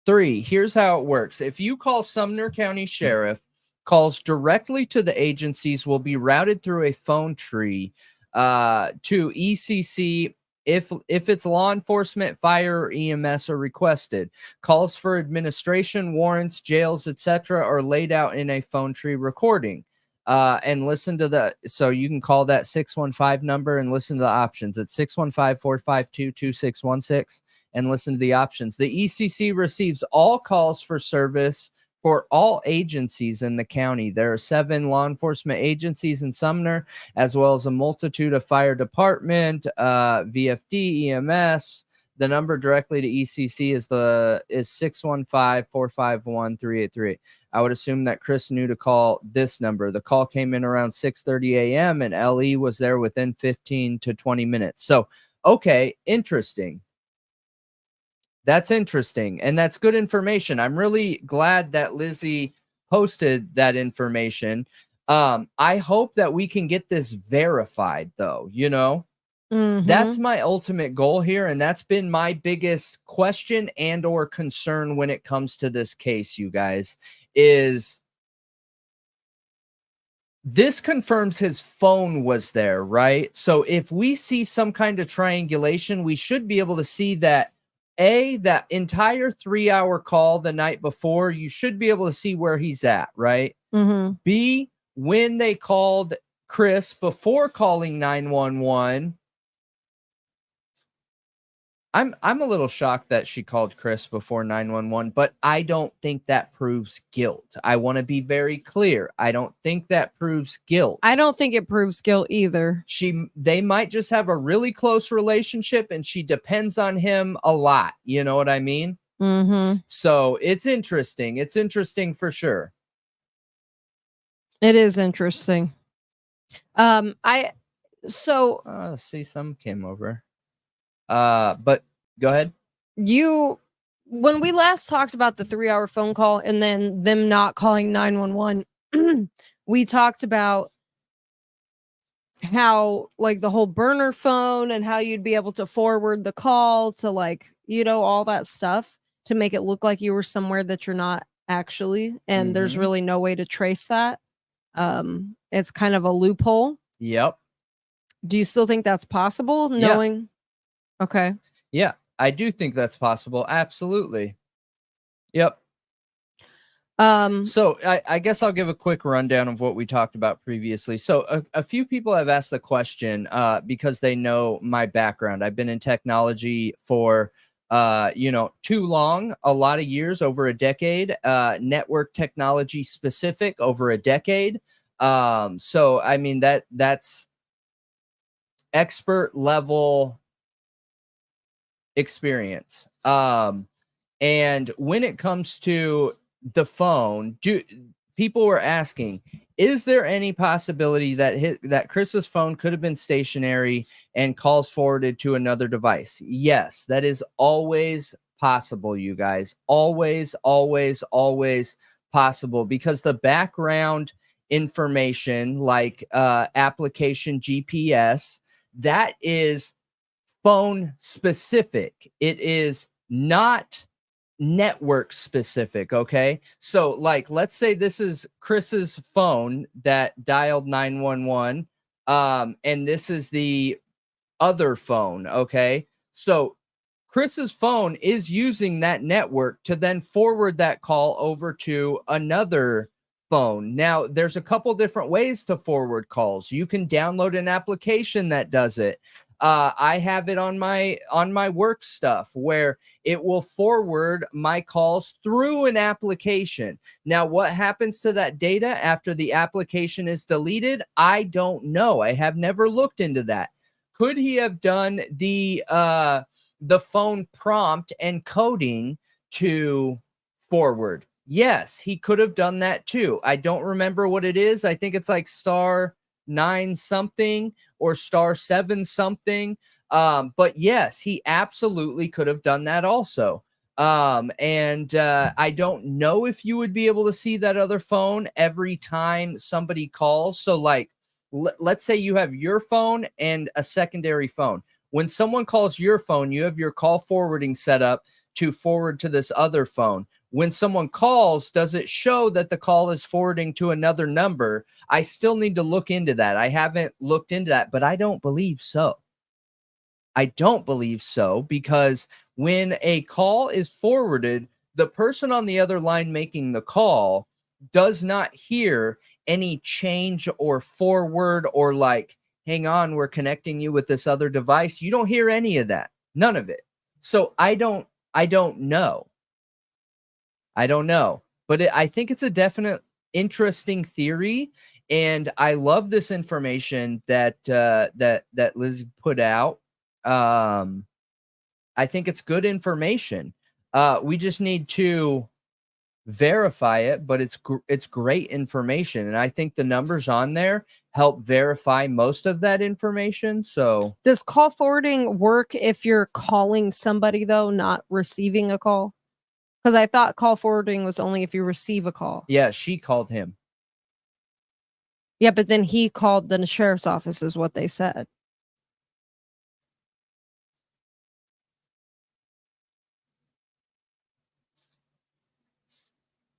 3, here's how it works. If you call Sumner County Sheriff, calls directly to the agencies will be routed through a phone tree to ECC if it's law enforcement, fire, or EMS are requested. Calls for administration, warrants, jails, etc. are laid out in a phone tree recording. And listen to so you can call that 615 number and listen to the options. It's 615-452-2616 and listen to the options. The ECC receives all calls for service for all agencies in the county. There are 7 law enforcement agencies in Sumner, as well as a multitude of fire department, VFD, EMS. The number directly to ECC is 615-451-3838. I would assume that Chris knew to call this number. The call came in around 6:30 a.m. and LE was there within 15 to 20 minutes. So, okay, interesting. That's interesting. And that's good information. I'm really glad that Lizzie posted that information. I hope that we can get this verified, though, That's my ultimate goal here, and that's been my biggest question and or concern when it comes to this case, you guys, is this confirms his phone was there, right? So if we see some kind of triangulation, we should be able to see that that entire 3-hour call the night before, you should be able to see where he's at, right? B, when they called Chris before calling 911, I'm a little shocked that she called Chris before 911, but I don't think that proves guilt. I want to be very clear. I don't think that proves guilt.
I don't think it proves guilt either.
They might just have a really close relationship and she depends on him a lot. You know what I mean? So it's interesting. It's interesting for sure.
It is interesting. See,
some came over. But go ahead.
When we last talked about the 3-hour phone call and then them not calling 911, we talked about how the whole burner phone and how you'd be able to forward the call to all that stuff to make it look like you were somewhere that you're not actually, and there's really no way to trace that. It's kind of a loophole.
Yep.
Do you still think that's possible, knowing?
Yeah.
Okay.
Yeah, I do think that's possible. Absolutely. Yep. So I guess I'll give a quick rundown of what we talked about previously. So a few people have asked the question because they know my background. I've been in technology for too long, a lot of years, over a decade, network technology specific over a decade. So I mean that's expert level experience. And when it comes to the phone, people were asking, is there any possibility that Chris's phone could have been stationary and calls forwarded to another device? Yes, that is always possible, you guys. Always, always, always possible, because the background information like application GPS, that is phone specific. It is not network specific. Okay, so like, let's say this is Chris's phone that dialed 911, and this is the other phone. Okay, so Chris's phone is using that network to then forward that call over to another phone. Now, there's a couple different ways to forward calls. You can download an application that does it. I have it on my work stuff where it will forward my calls through an application. Now, what happens to that data after the application is deleted? I don't know. I have never looked into that. Could he have done the phone prompt and coding to forward? Yes, he could have done that too. I don't remember what it is. I think it's like *9 something or *7 something. But yes, he absolutely could have done that also. I don't know if you would be able to see that other phone every time somebody calls. So like, let's say you have your phone and a secondary phone. When someone calls your phone, you have your call forwarding set up to forward to this other phone. When someone calls, does it show that the call is forwarding to another number? I still need to look into that. I haven't looked into that, but I don't believe so. I don't believe so, because when a call is forwarded, the person on the other line making the call does not hear any change or forward or like, hang on, we're connecting you with this other device. You don't hear any of that. None of it. So I don't know. I don't know. But I think it's a definite interesting theory. And I love this information that Liz put out. I think it's good information. We just need to verify it, but it's great information, and I think the numbers on there help verify most of that information. So
does call forwarding work if you're calling somebody though, not receiving a call? Because I thought call forwarding was only if you receive a call.
Yeah, she called him.
Yeah, but then he called the sheriff's office is what they said.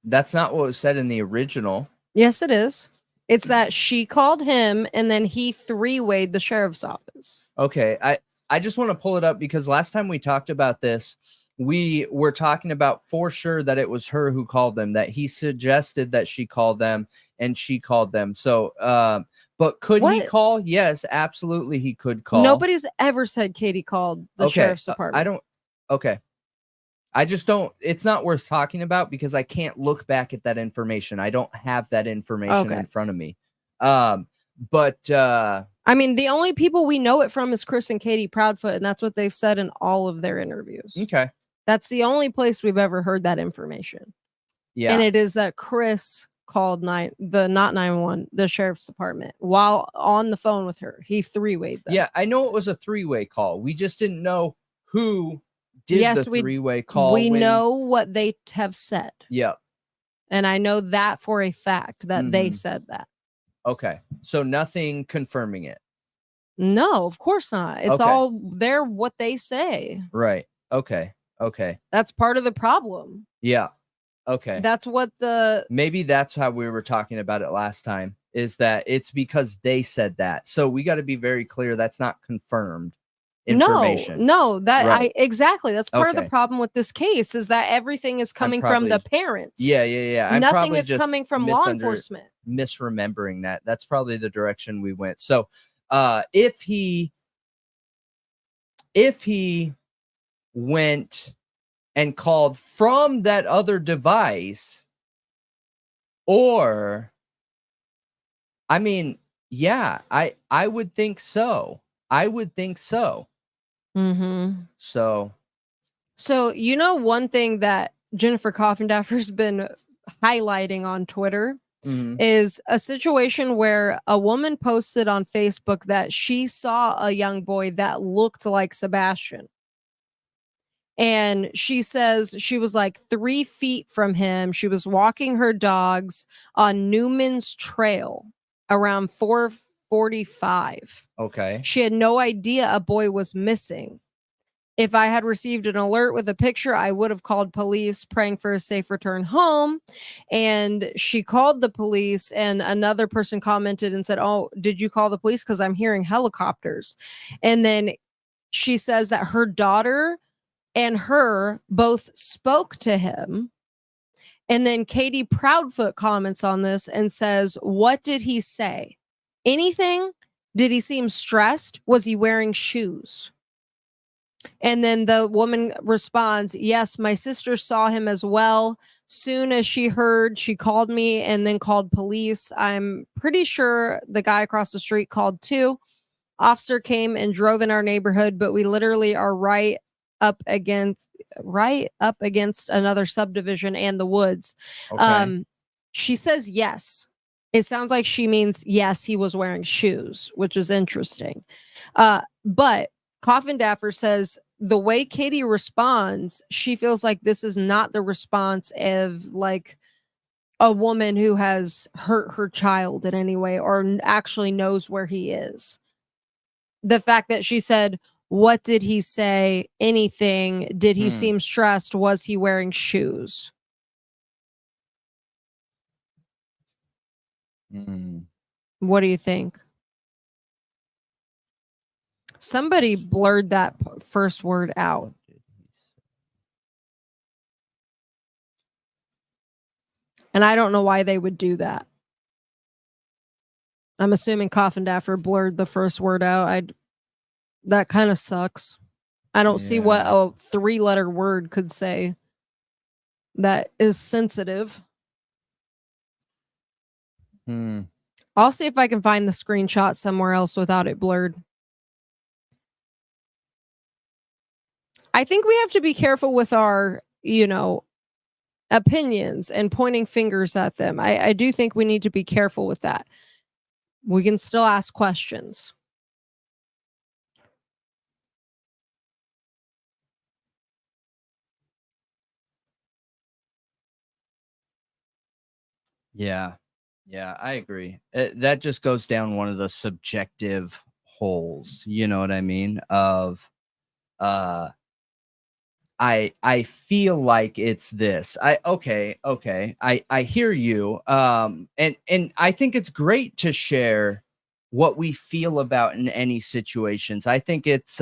That's not what was said in the original.
Yes, it is. It's that she called him and then he three-wayed the sheriff's office.
Okay, I just want to pull it up because last time we talked about this, we were talking about for sure that it was her who called them, that he suggested that she called them and she called them. So, but could he call? Yes, absolutely he could call.
Nobody's ever said Katie called the sheriff's department.
Okay. I just don't, it's not worth talking about because I can't look back at that information. I don't have that information in front of me. I
mean, the only people we know it from is Chris and Katie Proudfoot, and that's what they've said in all of their interviews.
Okay.
That's the only place we've ever heard that information.
Yeah.
And it is that Chris called not 911, the sheriff's department, while on the phone with her. He three-wayed them.
Yeah, I know it was a three-way call. We just didn't know who did the three-way call.
We know what they have said.
Yeah.
And I know that for a fact that they said that.
Okay. So nothing confirming it.
No, of course not. It's all there what they say.
Right. Okay.
That's part of the problem.
Yeah. Okay.
That's what
maybe that's how we were talking about it last time, is that it's because they said that. So we got to be very clear that's not confirmed information.
No, exactly. That's part of the problem with this case, is that everything is coming from the parents.
Yeah.
Nothing is coming from law enforcement.
Misremembering that. That's probably the direction we went. So if he went and called from that other device, or I mean, yeah, I would think so. I would think so.
Mm-hmm.
So,
you know, one thing that Jennifer Coffindaffer's been highlighting on Twitter is a situation where a woman posted on Facebook that she saw a young boy that looked like Sebastian. And she says she was like 3 feet from him. She was walking her dogs on Newman's Trail around 4:45.
okay.
She had no idea a boy was missing. If I had received an alert with a picture, I would have called police, praying for a safe return home. And she called the police, and another person commented and said, "Oh, did you call the police? Because I'm hearing helicopters." And then she says that her daughter and her both spoke to him. And then Katie Proudfoot comments on this and says, "What did he say? Anything? Did he seem stressed? Was he wearing shoes?" And then the woman responds, "Yes, my sister saw him as well. Soon as she heard, she called me and then called police. I'm pretty sure the guy across the street called too. Officer came and drove in our neighborhood, but we literally are right up against another subdivision and the woods."
Okay.
She says yes. It sounds like she means yes, he was wearing shoes, which is interesting. But Coffindaffer says the way Katie responds, she feels like this is not the response of like a woman who has hurt her child in any way or actually knows where he is. The fact that she said, "What did he say? Anything? Did he seem stressed? Was he wearing shoes?" What do you think? Somebody blurred that first word out. And I don't know why they would do that. I'm assuming Coffindaffer blurred the first word out. That kind of sucks. I don't see what a 3-letter word could say that is sensitive. I'll see if I can find the screenshot somewhere else without it blurred. I think we have to be careful with our, opinions and pointing fingers at them. I do think we need to be careful with that. We can still ask questions.
Yeah. Yeah, I agree. That just goes down one of the subjective holes, you know what I mean? Of I feel like it's this. Okay. I hear you. And I think it's great to share what we feel about in any situations. I think it's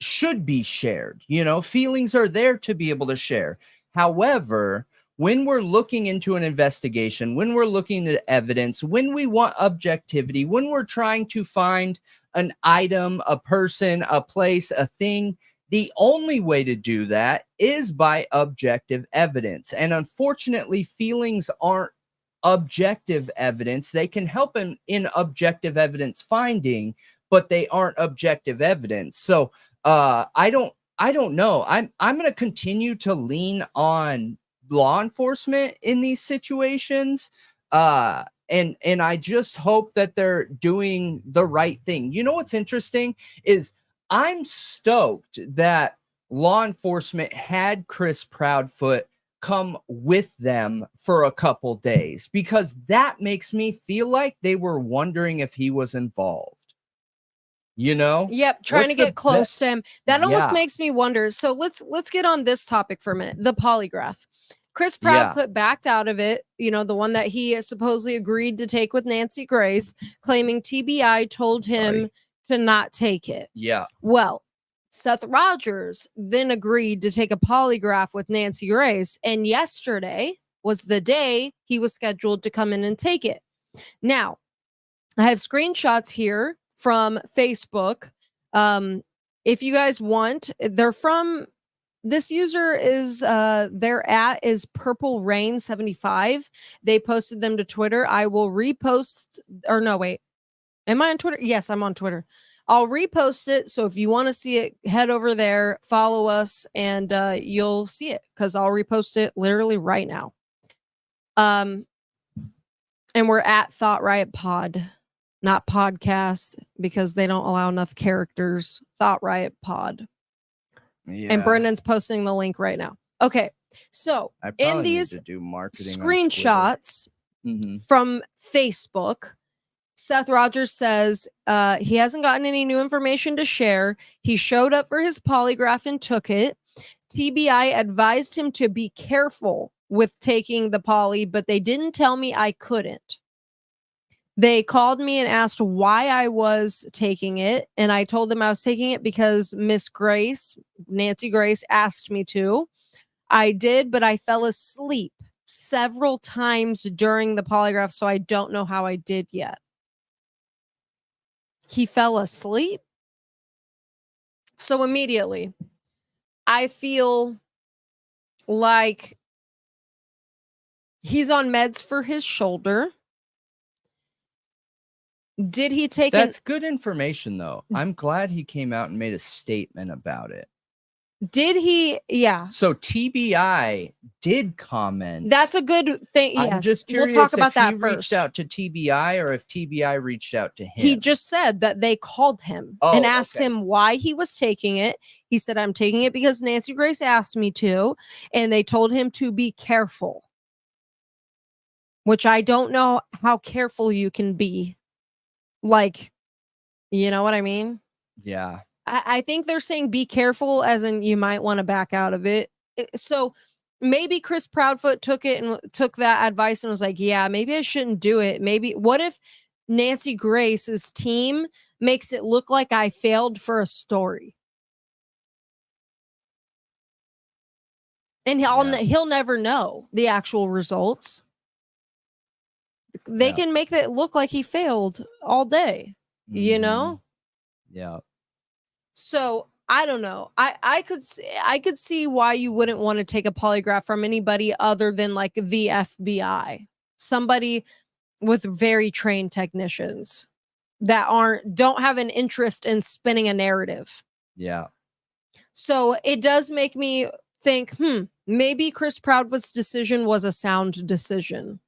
should be shared. Feelings are there to be able to share. However, when we're looking into an investigation, when we're looking at evidence, when we want objectivity, when we're trying to find an item, a person, a place, a thing, the only way to do that is by objective evidence. And unfortunately, feelings aren't objective evidence. They can help in objective evidence finding, but they aren't objective evidence. So I don't know. I'm going to continue to lean on law enforcement in these situations. And I just hope that they're doing the right thing. You know what's interesting is I'm stoked that law enforcement had Chris Proudfoot come with them for a couple days, because that makes me feel like they were wondering if he was involved.
Yep, trying to get close to him. That almost makes me wonder. So let's get on this topic for a minute. The polygraph. Chris Proudfoot backed out of it, the one that he supposedly agreed to take with Nancy Grace, claiming TBI told him to not take it.
Yeah.
Well, Seth Rogers then agreed to take a polygraph with Nancy Grace, and yesterday was the day he was scheduled to come in and take it. Now, I have screenshots here from Facebook. If you guys want, they're from this user is their at is Purple Rain 75. They posted them to Twitter. I will repost, or no, wait. Am I on Twitter? Yes, I'm on Twitter. I'll repost it. So if you want to see it, head over there, follow us, and you'll see it because I'll repost it literally right now. And we're at Thought Riot Pod, not podcast, because they don't allow enough characters. Thought Riot Pod.
Yeah.
And Brendan's posting the link right now. Okay. So in these screenshots from Facebook, Seth Rogers says he hasn't gotten any new information to share. He showed up for his polygraph and took it. TBI advised him to be careful with taking the poly, but they didn't tell me I couldn't. They called me and asked why I was taking it, and I told them I was taking it because Miss Grace, Nancy Grace, asked me to. I did, but I fell asleep several times during the polygraph, so I don't know how I did yet. He fell asleep? So immediately, I feel like he's on meds for his shoulder. Did he take
That's good information, though. I'm glad he came out and made a statement about it.
Did he? Yeah.
So TBI did comment.
That's a good thing. Yes.
I'm just curious
we'll talk about
if
that
he
first.
reached out to TBI or if TBI reached out to him.
He just said that they called him and asked him why he was taking it. He said, I'm taking it because Nancy Grace asked me to, and they told him to be careful. Which I don't know how careful you can be. Like, you know what I mean?
Yeah.
I think they're saying be careful as in you might want to back out of it. So maybe Chris Proudfoot took it and took that advice and was like, yeah, maybe I shouldn't do it. Maybe what if Nancy Grace's team makes it look like I failed for a story? And he'll never know the actual results. They can make it look like he failed all day, you know?
Yeah.
So I don't know. I could see why you wouldn't want to take a polygraph from anybody other than like the FBI, somebody with very trained technicians that don't have an interest in spinning a narrative.
Yeah.
So it does make me think, maybe Chris Proudfoot's decision was a sound decision.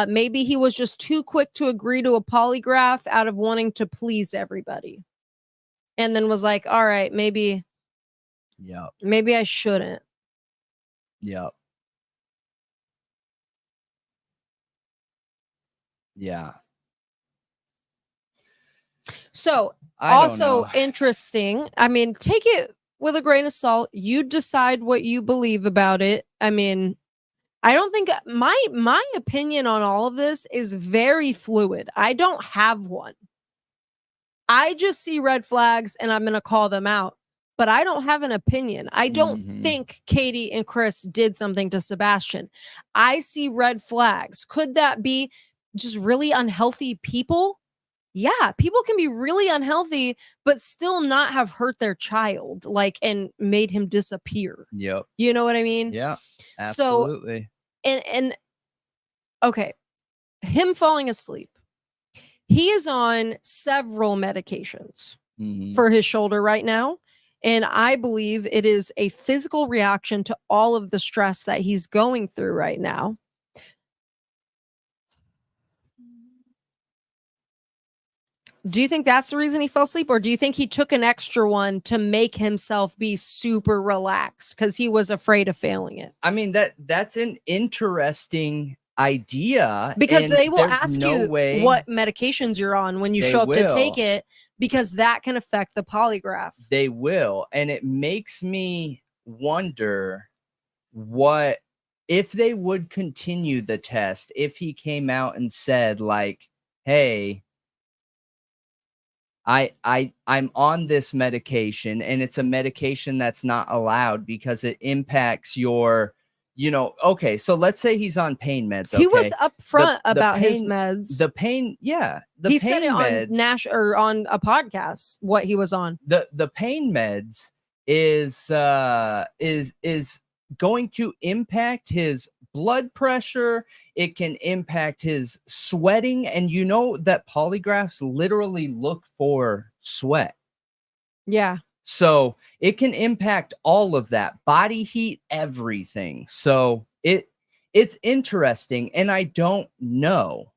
Maybe he was just too quick to agree to a polygraph out of wanting to please everybody. And then was like, all right, maybe I shouldn't.
Yeah. Yeah.
So also interesting. I mean, take it with a grain of salt. You decide what you believe about it. I mean, I don't think my opinion on all of this is very fluid. I don't have one. I just see red flags and I'm going to call them out, but I don't have an opinion. I don't think Katie and Chris did something to Sebastian. I see red flags. Could that be just really unhealthy people? Yeah, people can be really unhealthy, but still not have hurt their child, like, and made him disappear.
Yep.
You know what I mean?
Yeah, absolutely.
So, and okay, him falling asleep. He is on several medications for his shoulder right now. And I believe it is a physical reaction to all of the stress that he's going through right now. Do you think that's the reason he fell asleep? Or do you think he took an extra one to make himself be super relaxed because he was afraid of failing it?
I mean, that's an interesting idea,
because they will ask you what medications you're on when you show up to take it, because that can affect the polygraph.
They will. And it makes me wonder what if they would continue the test if he came out and said like, hey, I'm on this medication and it's a medication that's not allowed because it impacts your, you know, okay, so let's say he's on pain meds. Okay?
He was upfront about his meds.
The pain, yeah.
He said it on Nash or on a podcast what he was on.
The pain meds is going to impact his blood pressure. It can impact his sweating. And you know that polygraphs literally look for sweat.
Yeah.
So it can impact all of that, body heat, everything. So it's interesting. And I don't know.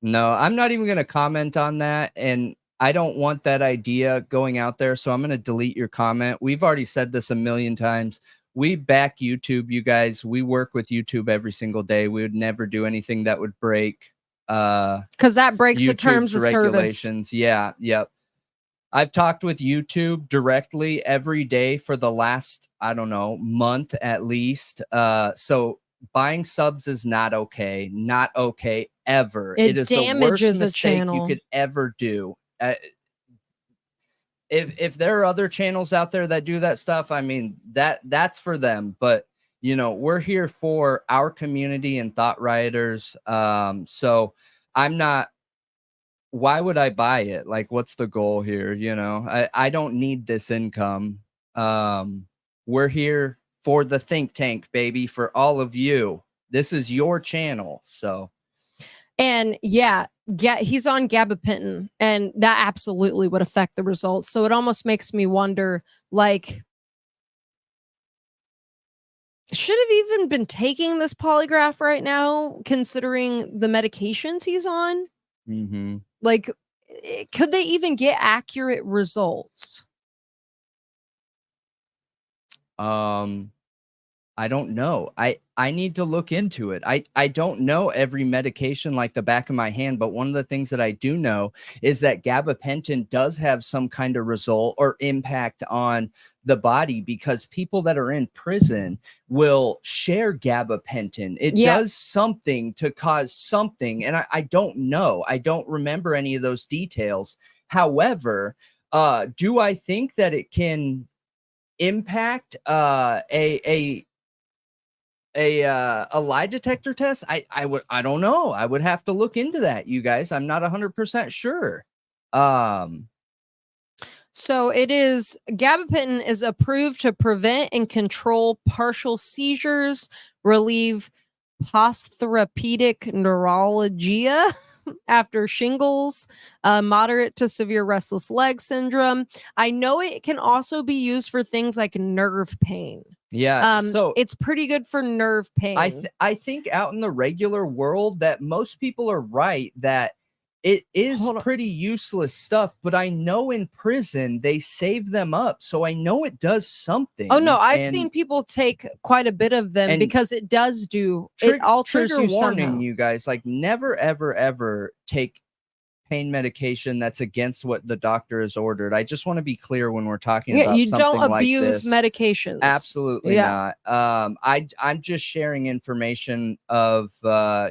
No, I'm not even going to comment on that. And I don't want that idea going out there. So I'm going to delete your comment. We've already said this a million times. We back YouTube, you guys. We work with YouTube every single day. We would never do anything that would break
because that breaks the terms of
regulations.
Service.
Yeah. Yep. I've talked with YouTube directly every day for the last, I don't know, month at least. So buying subs is not okay. Not okay ever. It is the worst mistake you could ever do. If there are other channels out there that do that stuff, I mean, that's for them. But you know, we're here for our community and thought rioters. So I'm not. Why would I buy it? Like, what's the goal here? You know, I don't need this income. We're here for the think tank, baby, for all of you. This is your channel. So,
and yeah, he's on gabapentin, and that absolutely would affect the results. So it almost makes me wonder, like, should have even been taking this polygraph right now, considering the medications he's on.
Mm-hmm.
Like, could they even get accurate results?
I don't know. I need to look into it. I don't know every medication like the back of my hand, but one of the things that I do know is that gabapentin does have some kind of result or impact on the body, because people that are in prison will share gabapentin. It does something to cause something. And I don't know. I don't remember any of those details. However, do I think that it can impact a lie detector test? I don't know. I would have to look into that, you guys. I'm not 100% sure.
So it is, gabapentin is approved to prevent and control partial seizures, relieve postherapeutic neuralgia after shingles, moderate to severe restless leg syndrome. I know it can also be used for things like nerve pain.
Yeah, so
it's pretty good for nerve pain.
I think out in the regular world that most people are right that it is pretty useless stuff, but I know in prison they save them up, so I know it does something.
Oh no, I've seen people take quite a bit of them because it does do, it alters you
warning
somehow.
You guys, like, never ever take pain medication that's against what the doctor has ordered. I just want to be clear when we're talking about
you
something
don't
like
abuse
this.
medications.
Absolutely not. I'm just sharing information of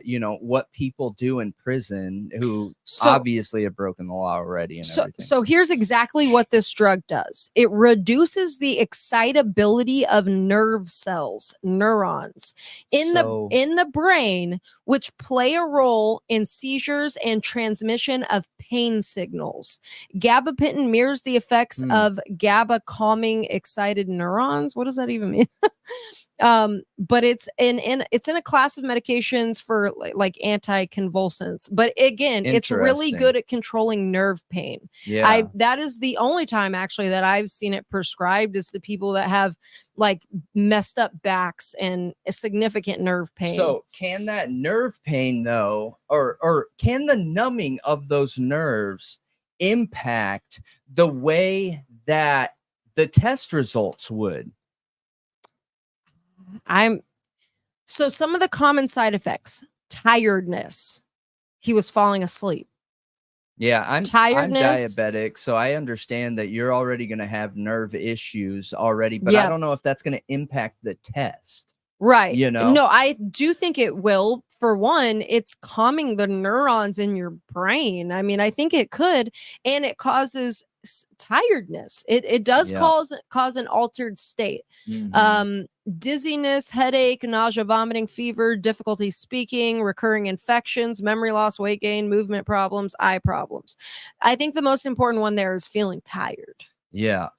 you know, what people do in prison who obviously have broken the law already and everything.
So here's exactly what this drug does. It reduces the excitability of nerve cells, neurons in the brain, which play a role in seizures and transmission of pain signals. Gabapentin mirrors the effects of GABA calming excited neurons. What does that even mean? But it's in a class of medications for like anticonvulsants. But again, it's really good at controlling nerve pain.
Yeah,
that is the only time actually that I've seen it prescribed, is the people that have like messed up backs and a significant nerve pain.
So can that nerve pain though, or can the numbing of those nerves impact the way that the test results would?
So some of the common side effects: tiredness. He was falling asleep.
Yeah, I'm diabetic, so I understand that you're already going to have nerve issues already, but I don't know if that's going to impact the test.
Right.
You know?
No, I do think it will. For one, it's calming the neurons in your brain. I mean, I think it could, and it causes tiredness. It does cause an altered state. Dizziness, headache, nausea, vomiting, fever, difficulty speaking, recurring infections, memory loss, weight gain, movement problems, eye problems. I think the most important one there is feeling tired.
Yeah.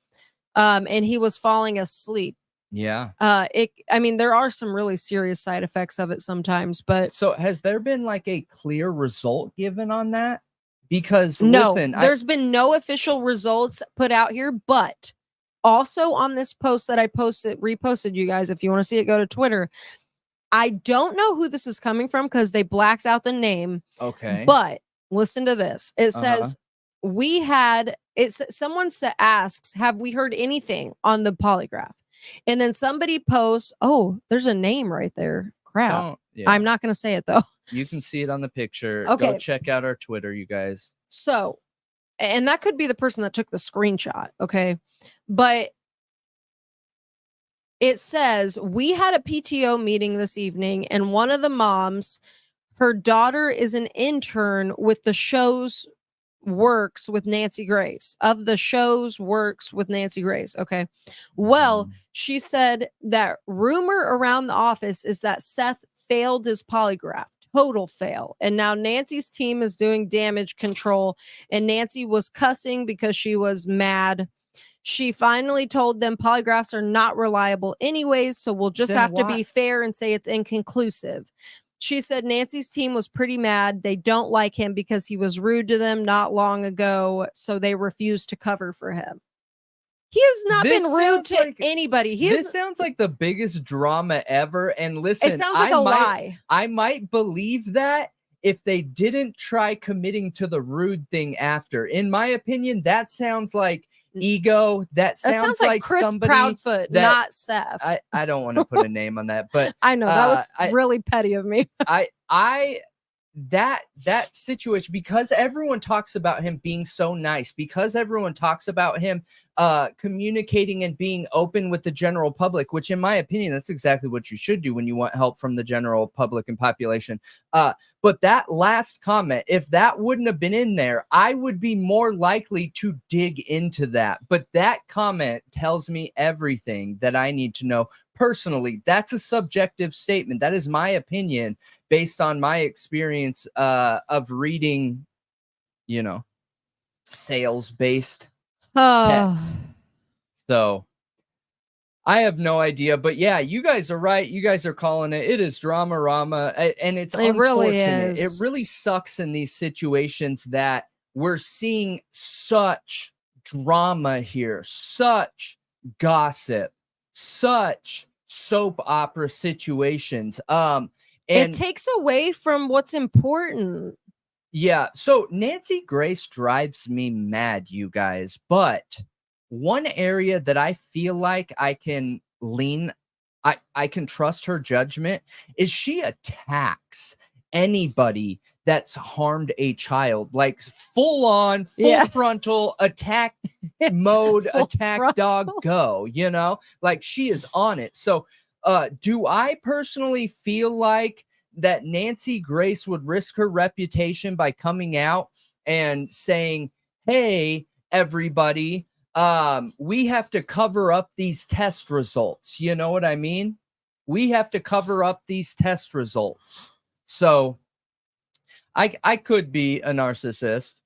And he was falling asleep.
Yeah.
I mean, there are some really serious side effects of it sometimes, but
So has there been like a clear result given on that? Because
no,
listen,
there's been no official results put out here, but also on this post that I reposted you guys, if you want to see it, go to Twitter. I don't know who this is coming from because they blacked out the name.
okay.
But listen to this. It
Uh-huh.
says someone asks, have we heard anything on the polygraph? And then somebody posts, oh, there's a name right there. Crap. I'm not going to say it though.
You can see it on the picture.
Okay.
Go check out our Twitter, you guys.
So, and that could be the person that took the screenshot. Okay. But it says, we had a PTO meeting this evening, and one of the moms, her daughter is an intern with the show's works with Nancy Grace. Okay. Well, she said that rumor around the office is that Seth failed his polygraph. Total fail. And now Nancy's team is doing damage control, and Nancy was cussing because she was mad. She finally told them polygraphs are not reliable anyways, so we'll just have to be fair and say it's inconclusive. She said Nancy's team was pretty mad. They don't like him because he was rude to them not long ago, so they refused to cover for him. He has not been rude to anybody.
This sounds like the biggest drama ever. And listen,
it sounds like a lie.
I might believe that if they didn't try committing to the rude thing after. In my opinion, that sounds like ego. That sounds like
Chris
somebody
Proudfoot, not Seth.
I don't want to put a name on that, but
I know that was really petty of me.
That situation, because everyone talks about him being so nice, because everyone talks about him communicating and being open with the general public, which in my opinion, that's exactly what you should do when you want help from the general public and population. But that last comment, if that wouldn't have been in there, I would be more likely to dig into that. But that comment tells me everything that I need to know. Personally, that's a subjective statement. That is my opinion based on my experience of reading, sales-based text. So I have no idea, but yeah, you guys are right. You guys are calling it. It is drama-rama, and it's unfortunate.
Really is.
It really sucks in these situations that we're seeing such drama here, such gossip, such soap opera situations. And
it takes away from what's important.
Yeah. So Nancy Grace drives me mad, you guys. But one area that I feel like I can lean, I can trust her judgment is she attacks anybody that's harmed a child, like full frontal attack mode, attack dog go, like she is on it. So do I personally feel like that Nancy Grace would risk her reputation by coming out and saying, hey, everybody, we have to cover up these test results. You know what I mean? We have to cover up these test results. So I could be a narcissist.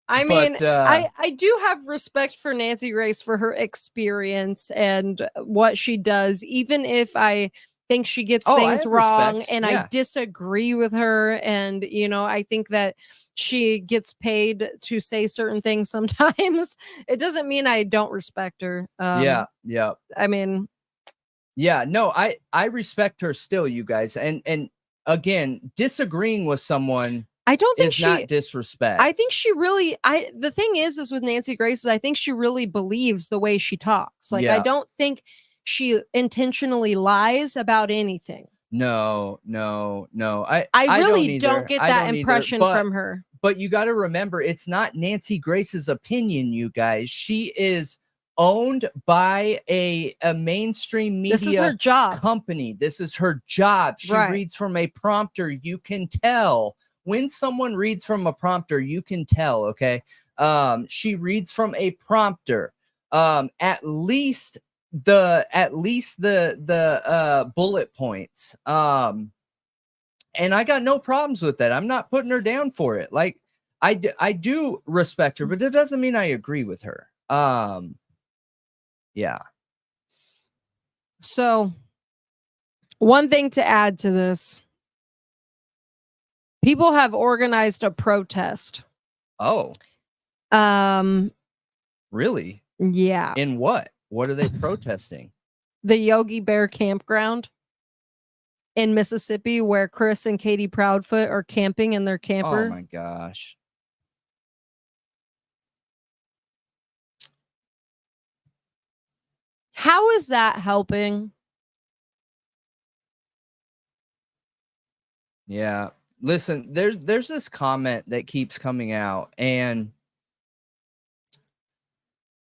I mean, I do have respect for Nancy Grace for her experience and what she does, even if I think she gets things wrong and I disagree with her. And, I think that she gets paid to say certain things sometimes. It doesn't mean I don't respect her.
Yeah.
I mean,
yeah, no, I respect her still, you guys. And again, disagreeing with someone
I don't think
is not disrespect.
I think she really, the thing is with Nancy Grace is I think she really believes the way she talks. Like, I don't think she intentionally lies about anything.
No. I
really don't get that impression from her.
But you got to remember, it's not Nancy Grace's opinion, you guys. She is owned by a mainstream media
this is her job.
Company. This is her job. She reads from a prompter. You can tell when someone reads from a prompter, you can tell, okay? She reads from a prompter. At least the bullet points. And I got no problems with that. I'm not putting her down for it. Like I do respect her, but that doesn't mean I agree with her. Yeah.
So, one thing to add to this, people have organized a protest.
Oh, really?
Yeah.
In what? What are they protesting?
The Yogi Bear campground in Mississippi, where Chris and Katie Proudfoot are camping in their camper.
Oh my gosh.
How is that helping?
Yeah. Listen, there's this comment that keeps coming out, and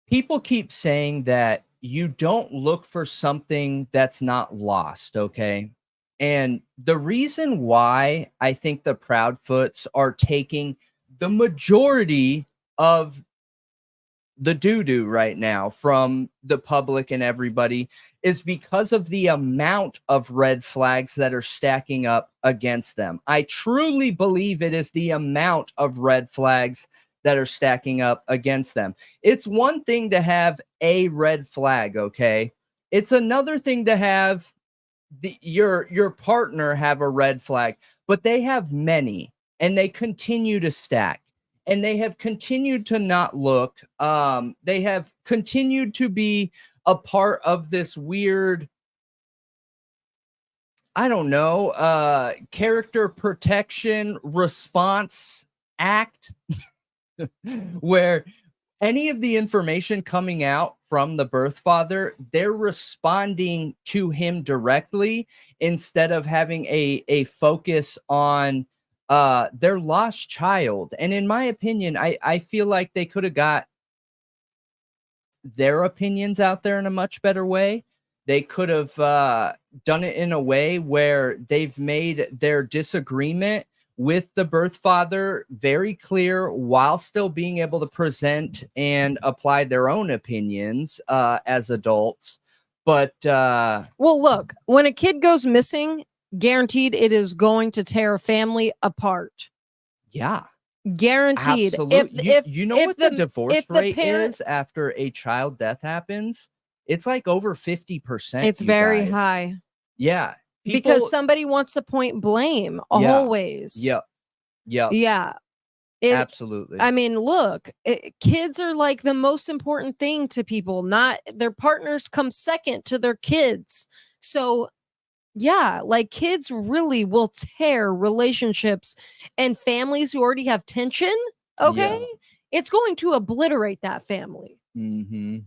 people keep saying that you don't look for something that's not lost, okay? And the reason why I think the Proudfoots are taking the majority of the doo-doo right now from the public and everybody is because of the amount of red flags that are stacking up against them. I truly believe it is the amount of red flags that are stacking up against them. It's one thing to have a red flag, okay? It's another thing to have your partner have a red flag, but they have many, and they continue to stack. And they have continued to not look. They have continued to be a part of this weird, I don't know, character protection response act where any of the information coming out from the birth father, they're responding to him directly instead of having a focus on their lost child. And in my opinion, I feel like they could have got their opinions out there in a much better way. They could have done it in a way where they've made their disagreement with the birth father very clear while still being able to present and apply their own opinions as adults. But
well, look, when a kid goes missing, guaranteed it is going to tear a family apart.
Yeah.
Guaranteed.
Absolutely. You know what the divorce rate
parent
is after a child death happens? It's like over 50%.
It's very high.
Yeah.
Because somebody wants to point blame always.
Yep.
Yeah.
Absolutely.
I mean, look, kids are like the most important thing to people. Not their partners come second to their kids. So yeah, like kids really will tear relationships and families who already have tension. Okay. Yeah. It's going to obliterate that family.
Mm-hmm.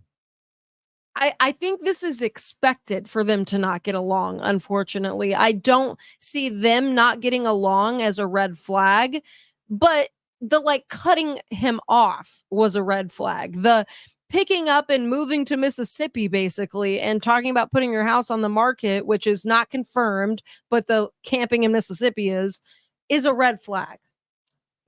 I think this is expected for them to not get along, unfortunately. I don't see them not getting along as a red flag, but the like cutting him off was a red flag. The picking up and moving to Mississippi, basically, and talking about putting your house on the market, which is not confirmed, but the camping in Mississippi is a red flag.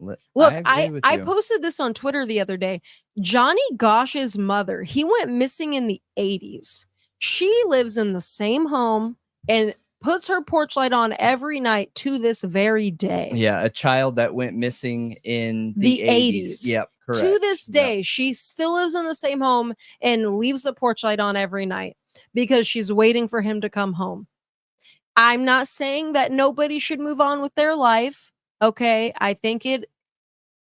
Look, I posted this on Twitter the other day. Johnny Gosh's mother, he went missing in the 80s. She lives in the same home and puts her porch light on every night to this very day.
Yeah, a child that went missing in the 80s. Yep, correct.
To this day, she still lives in the same home and leaves the porch light on every night because she's waiting for him to come home. I'm not saying that nobody should move on with their life. Okay, I think if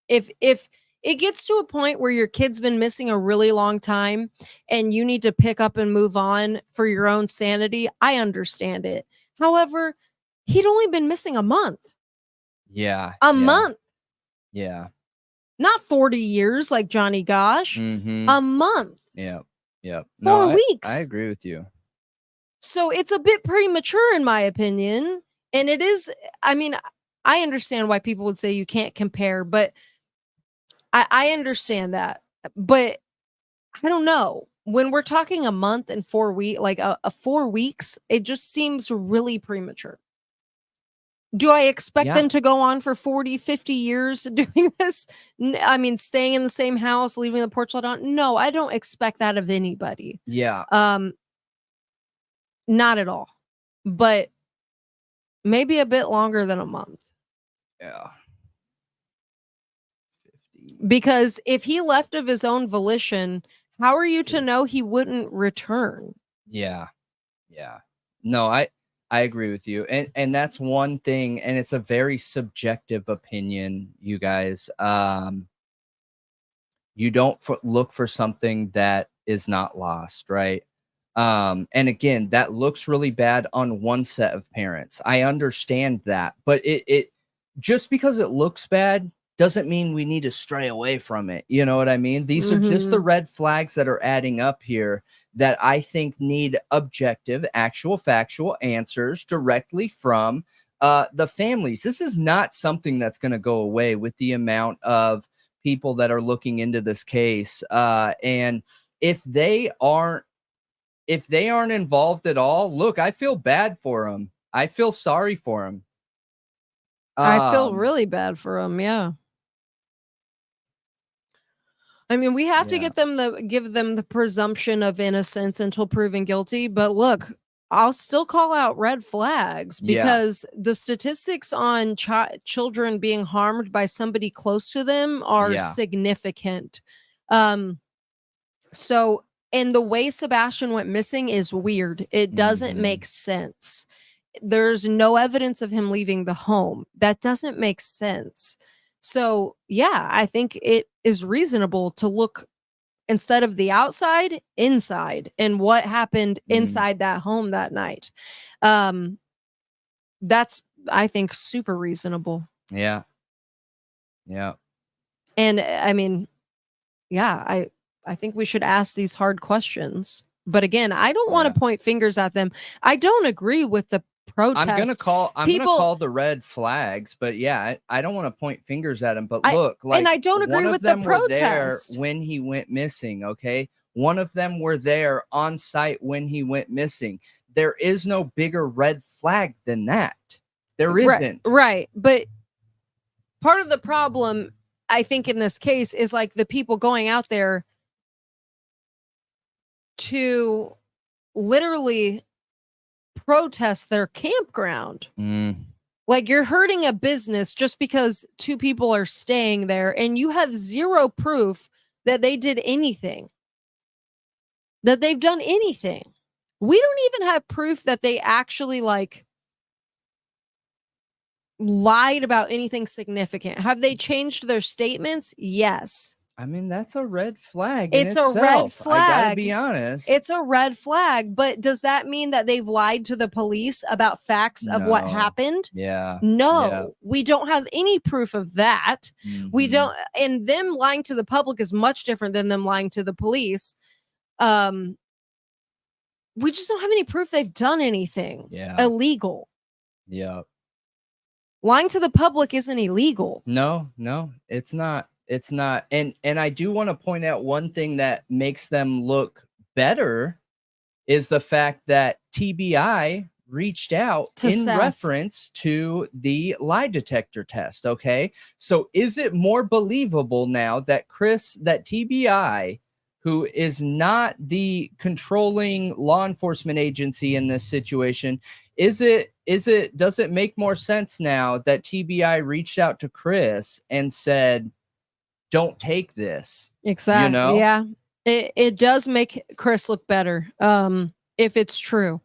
it gets to a point where your kid's been missing a really long time and you need to pick up and move on for your own sanity, I understand it. However, he'd only been missing a month.
Yeah.
A month.
Yeah.
Not 40 years like Johnny Gosh.
Mm-hmm.
A month.
Yep.
4 weeks.
I agree with you.
So it's a bit premature in my opinion. And it is, I mean, I understand why people would say you can't compare, but I understand that. But I don't know. When we're talking a month and 4 weeks, like a 4 weeks, it just seems really premature. Do I expect them to go on for 40, 50 years doing this? I mean, staying in the same house, leaving the porch light on? No, I don't expect that of anybody.
Yeah.
Not at all. But maybe a bit longer than a month.
Yeah.
50. Because if he left of his own volition, How are you to know he wouldn't return?
Yeah. No, I agree with you. And that's one thing, and it's a very subjective opinion, you guys. You don't look for something that is not lost, right? And again, that looks really bad on one set of parents. I understand that, but it just because it looks bad doesn't mean we need to stray away from it. You know what I mean? These are just the red flags that are adding up here that I think need objective, actual, factual answers directly from the families. This is not something that's going to go away with the amount of people that are looking into this case. And if they aren't involved at all, look, I feel bad for them. I feel sorry for them.
I feel really bad for them. Yeah. I mean, we have to give them the presumption of innocence until proven guilty. But look, I'll still call out red flags because the statistics on children being harmed by somebody close to them are significant. So, and the way Sebastian went missing is weird. It doesn't make sense. There's no evidence of him leaving the home. That doesn't make sense. So, yeah, I think it is reasonable to look instead of the outside, inside, and what happened inside that home that night. That's, I think, super reasonable.
Yeah.
And I mean, I think we should ask these hard questions. But again, I don't want to point fingers at them. I don't agree with the protest.
I'm gonna call the red flags, but I don't want to point fingers at him. But look,
and I don't agree with the protest.
Were there when he went missing. Okay, one of them were there on site when he went missing. There is no bigger red flag than that. There isn't.
Right. But part of the problem, I think, in this case is like the people going out there to literally protest their campground. Like, you're hurting a business just because two people are staying there and you have zero proof that they did anything, that they've done anything. We don't even have proof that they actually like lied about anything significant. Have they changed their statements? Yes.
I mean, that's a red flag.
It's a red flag.
I gotta be honest.
It's a red flag. But does that mean that they've lied to the police about facts of what happened?
Yeah.
No, we don't have any proof of that. We don't. And them lying to the public is much different than them lying to the police. We just don't have any proof they've done anything illegal.
Yeah.
Lying to the public isn't illegal.
No, it's not. It's not. And I do want to point out one thing that makes them look better is the fact that TBI reached out in reference to the lie detector test. Okay. So is it more believable now that TBI, who is not the controlling law enforcement agency in this situation, does it make more sense now that TBI reached out to Chris and said, don't take this?
Exactly. You know? Yeah. It does make Chris look better. If it's true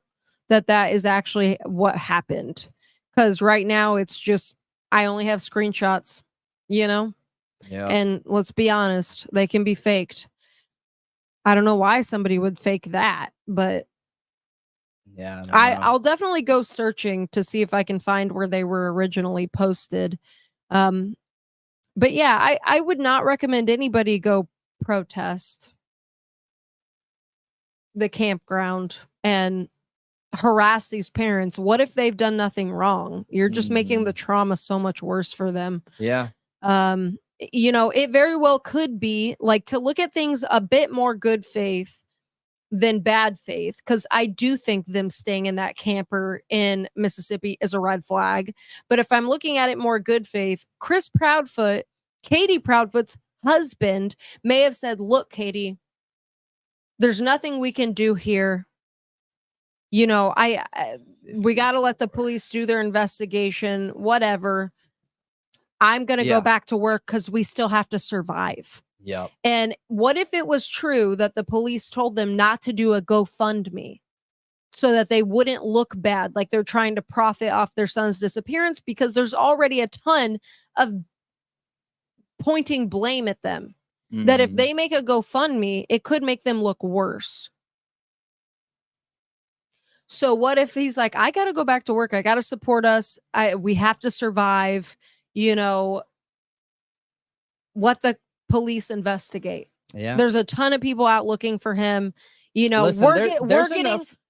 that is actually what happened. Because right now it's just, I only have screenshots, you know?
Yeah.
And let's be honest, they can be faked. I don't know why somebody would fake that, but
yeah,
I'll definitely go searching to see if I can find where they were originally posted. But yeah, I would not recommend anybody go protest the campground and harass these parents. What if they've done nothing wrong? You're just making the trauma so much worse for them.
Yeah.
You know, it very well could be like to look at things a bit more good faith than bad faith, because I do think them staying in that camper in Mississippi is a red flag. But if I'm looking at it more good faith, Chris Proudfoot, Katie Proudfoot's husband, may have said, look, Katie, there's nothing we can do here. You know, we got to let the police do their investigation, whatever. I'm going to go back to work because we still have to survive.
Yep.
And what if it was true that the police told them not to do a GoFundMe so that they wouldn't look bad, like they're trying to profit off their son's disappearance, because there's already a ton of pointing blame at them. That if
Mhm.
they make a GoFundMe, it could make them look worse. So what if he's like, I got to go back to work. I got to support us. We have to survive. You know, what the police investigate.
Yeah.
There's a ton of people out looking for him. You know,
Listen,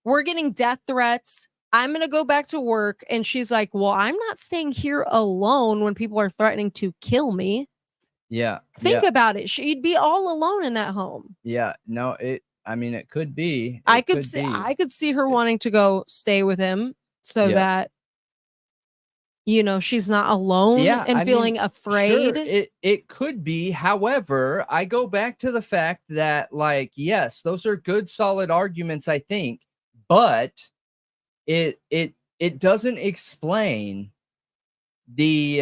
we're getting death threats. I'm going to go back to work. And she's like, well, I'm not staying here alone when people are threatening to kill me.
Yeah.
Think about it. She'd be all alone in that home.
Yeah. No, I mean, it could be.
I could see her wanting to go stay with him so that, you know, she's not alone and feeling afraid.
Sure, it could be. However, I go back to the fact that, like, yes, those are good, solid arguments, I think, but it doesn't explain the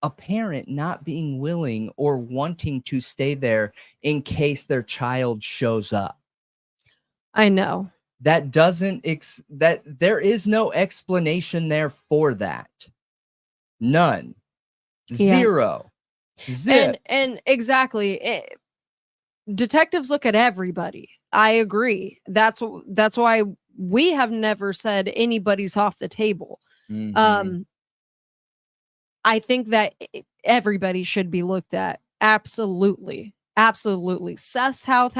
a parent not being willing or wanting to stay there in case their child shows up.
I know.
That doesn't that there is no explanation there for that. None. Zero. Zip.
And exactly. Detectives look at everybody. I agree. That's why we have never said anybody's off the table.
Mhm.
I think that everybody should be looked at. Absolutely. Absolutely. Seth's house,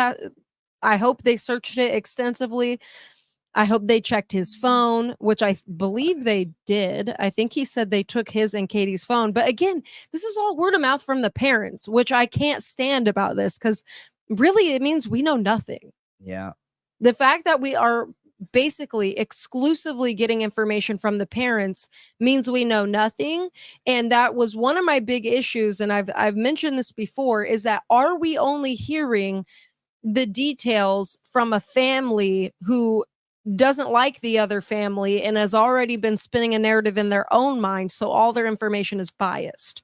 I hope they searched it extensively. I hope they checked his phone, which I believe they did. I think he said they took his and Katie's phone. But again, this is all word of mouth from the parents, which I can't stand about this, because really it means we know nothing.
Yeah.
The fact that we are basically exclusively getting information from the parents means we know nothing. And that was one of my big issues, and I've mentioned this before, is that are we only hearing the details from a family who doesn't like the other family and has already been spinning a narrative in their own mind, so all their information is biased?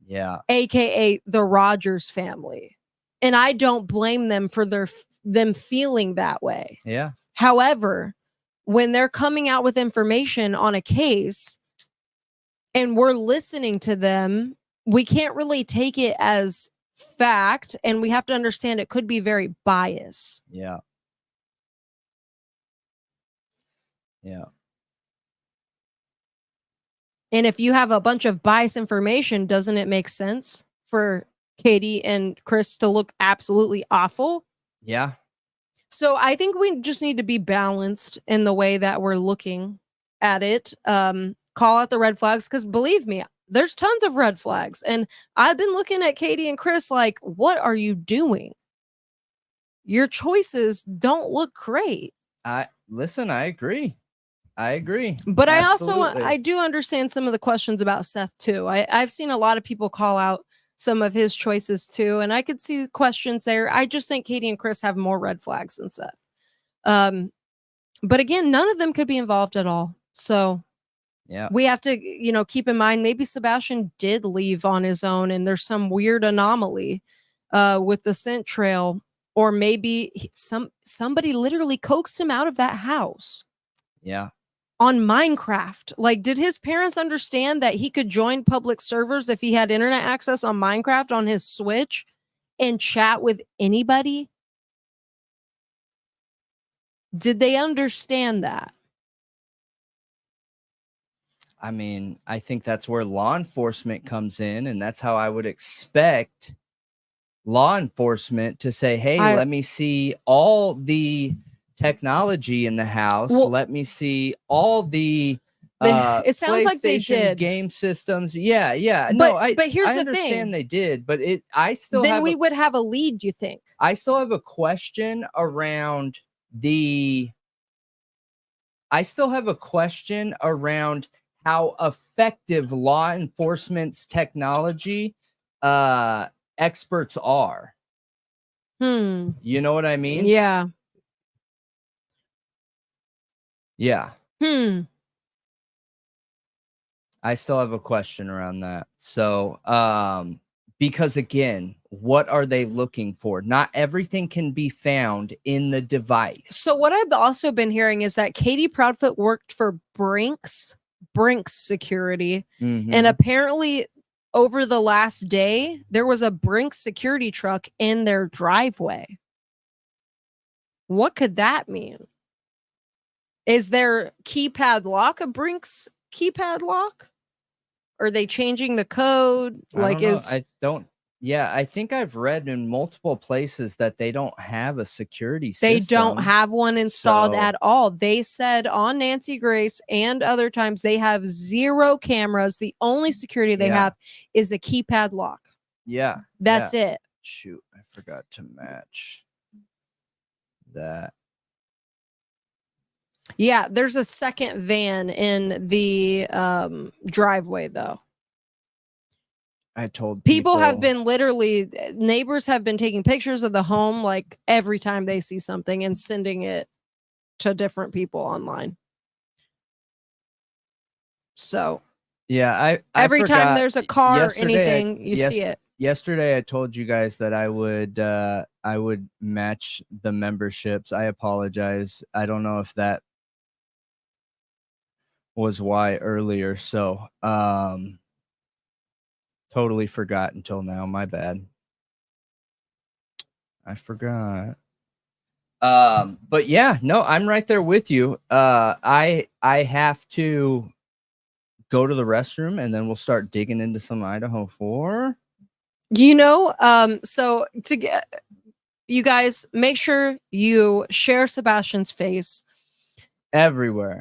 Yeah.
AKA the Rogers family. And I don't blame them for them feeling that way.
Yeah.
However, when they're coming out with information on a case and we're listening to them, we can't really take it as fact, and we have to understand it could be very biased.
Yeah. Yeah.
And if you have a bunch of biased information, doesn't it make sense for Katie and Chris to look absolutely awful?
Yeah.
So I think we just need to be balanced in the way that we're looking at it. Call out the red flags, because believe me, there's tons of red flags. And I've been looking at Katie and Chris like, what are you doing? Your choices don't look great.
Listen, I agree.
But
Absolutely.
I do understand some of the questions about Seth too. I've seen a lot of people call out some of his choices too, and I could see questions there. I just think Katie and Chris have more red flags than Seth. But again, none of them could be involved at all. So
yeah,
we have to, you know, keep in mind maybe Sebastian did leave on his own and there's some weird anomaly with the scent trail, or maybe somebody literally coaxed him out of that house.
Yeah.
On Minecraft. Like, did his parents understand that he could join public servers if he had internet access on Minecraft on his Switch and chat with anybody? Did they understand that?
I mean, I think that's where law enforcement comes in, and that's how I would expect law enforcement to say, hey, let me see all the technology in the house.
Well,
let me see all the
it sounds like they did
game systems. Yeah.
But here's
I
the
understand
thing.
they did, but
we would have a lead, you think?
I still have a question around how effective law enforcement's technology experts are. You know what I mean?
Yeah.
Yeah. I still have a question around that. So, Because again, what are they looking for? Not everything can be found in the device.
So what I've also been hearing is that Katie Proudfoot worked for Brinks security. And apparently over the last day, there was a Brinks security truck in their driveway. What could that mean? Is their keypad lock a Brinks keypad lock? Are they changing the code?
I think I've read in multiple places that they don't have a security system.
They don't have one installed at all. They said on Nancy Grace and other times they have 0 cameras. The only security they have is a keypad lock.
Yeah.
That's it.
Shoot, I forgot to match that.
Yeah, there's a second van in the driveway, though.
I told
people have been neighbors have been taking pictures of the home like every time they see something and sending it to different people online. So,
yeah,
every time there's a car or anything, you see it.
Yesterday, I told you guys that I would match the memberships. I apologize. I don't know if that was why earlier. So, totally forgot until now. My bad. I forgot. But yeah, no, I'm right there with you. I have to go to the restroom and then we'll start digging into some Idaho 4.
So to get you guys, make sure you share Sebastian's face
everywhere,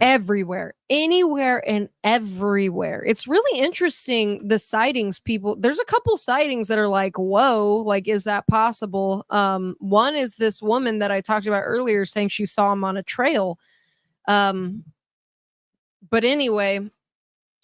anywhere and everywhere. It's really interesting, the sightings. There's a couple sightings that are like, whoa, like, is that possible? One is this woman that I talked about earlier saying she saw him on a trail. But anyway,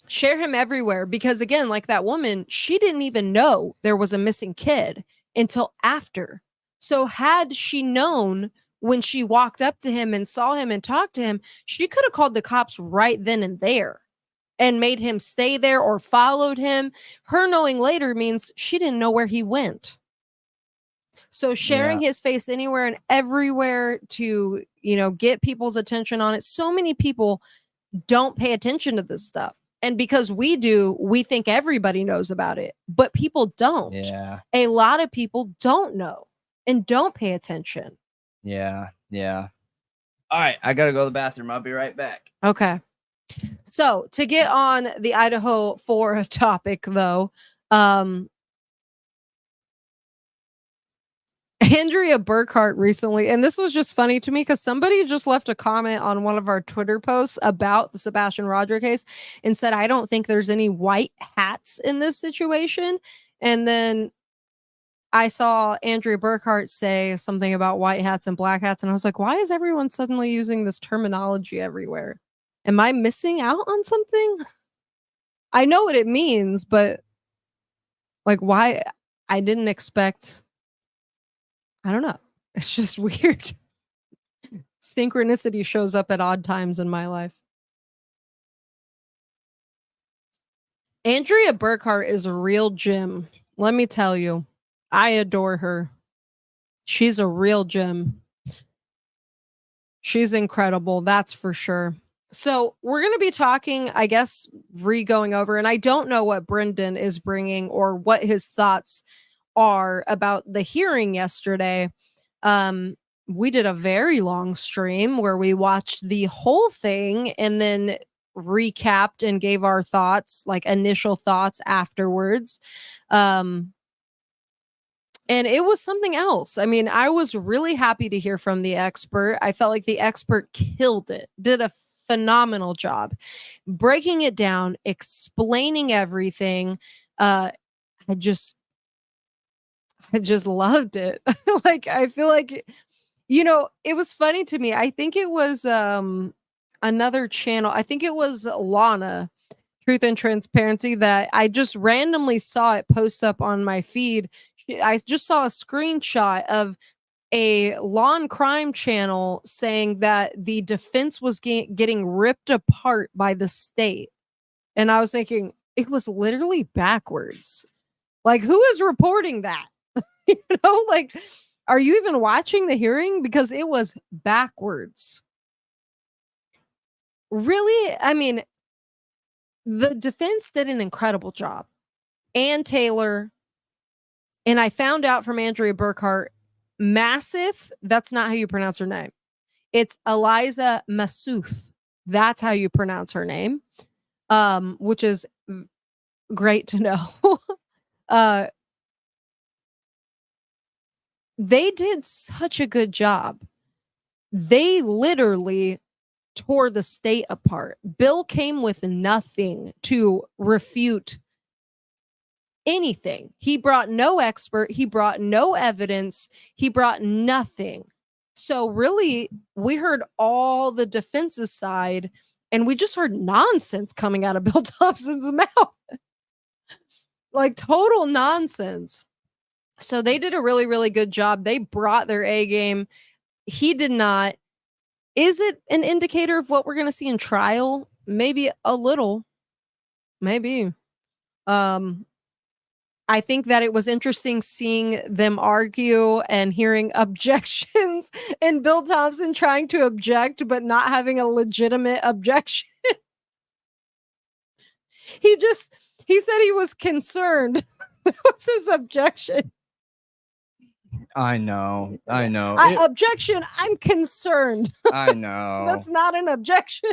share him everywhere, because again, like that woman, she didn't even know there was a missing kid until after. So had she known when she walked up to him and saw him and talked to him, she could have called the cops right then and there and made him stay there or followed him. Her knowing later means she didn't know where he went. So sharing his face anywhere and everywhere to, get people's attention on it. So many people don't pay attention to this stuff. And because we do, we think everybody knows about it, but people don't.
Yeah.
A lot of people don't know and don't pay attention.
Yeah. All right, I gotta go to the bathroom. I'll be right back.
Okay. So to get on the Idaho 4 topic, though, Andrea Burkhart recently, and this was just funny to me because somebody just left a comment on one of our Twitter posts about the Sebastian Rogers case and said, I don't think there's any white hats in this situation. And then I saw Andrea Burkhart say something about white hats and black hats. And I was like, why is everyone suddenly using this terminology everywhere? Am I missing out on something? I know what it means, but like, why? I didn't expect. I don't know. It's just weird. Synchronicity shows up at odd times in my life. Andrea Burkhart is a real gem. Let me tell you, I adore her. She's a real gem. She's incredible. That's for sure. So we're going to be talking, I guess, going over, and I don't know what Brendan is bringing or what his thoughts are about the hearing yesterday. We did a very long stream where we watched the whole thing and then recapped and gave our thoughts, like initial thoughts afterwards. And it was something else. I mean, I was really happy to hear from the expert. I felt like the expert killed it, did a phenomenal job breaking it down, explaining everything. I just loved it. Like, I feel like, it was funny to me. I think it was another channel. I think it was Lana, Truth and Transparency, that I just randomly saw it post up on my feed. I just saw a screenshot of a law and crime channel saying that the defense was getting ripped apart by the state. And I was thinking, it was literally backwards. Like, who is reporting that? You know, like, are you even watching the hearing? Because it was backwards. Really? I mean, the defense did an incredible job. Ann Taylor, and I found out from Andrea Burkhart, Massith, that's not how you pronounce her name. It's Eliza Massuth. That's how you pronounce her name, which is great to know. They did such a good job. They literally tore the state apart. Bill came with nothing to refute anything. He brought no expert. He brought no evidence. He brought nothing. So really, we heard all the defense's side, and we just heard nonsense coming out of Bill Thompson's mouth. Like total nonsense. So they did a really, really good job. They brought their A game. He did not. Is it an indicator of what we're going to see in trial? Maybe a little. Maybe. I think that it was interesting seeing them argue and hearing objections and Bill Thompson trying to object but not having a legitimate objection. He said he was concerned. That was his objection.
I know.
Objection, I'm concerned.
I know.
That's not an objection.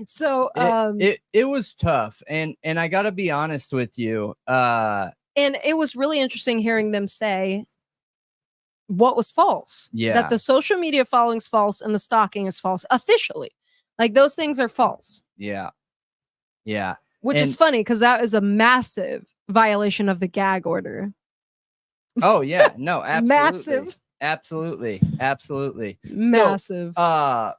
So
it was tough, and I gotta be honest with you.
And it was really interesting hearing them say what was false.
Yeah.
That the social media following's false and the stalking is false officially. Like those things are false.
Yeah. Yeah.
Which is funny because that is a massive violation of the gag order.
Oh yeah, no, absolutely.
Massive.
Absolutely.
Massive.
So,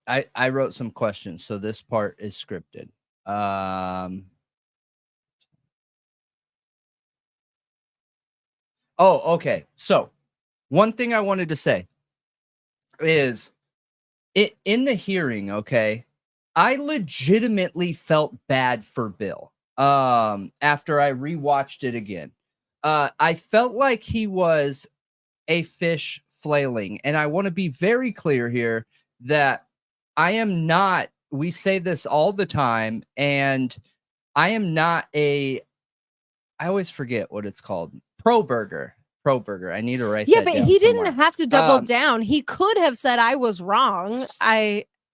I wrote some questions, so this part is scripted. Okay. So one thing I wanted to say is in the hearing, okay, I legitimately felt bad for Bill after I rewatched it again. I felt like he was a fish flailing, and I want to be very clear here that I am not, we say this all the time, and I am not I always forget what it's called. Kohberger. I need to write that down.
Yeah, but he
somewhere.
didn't have to double down. He could have said, I was wrong.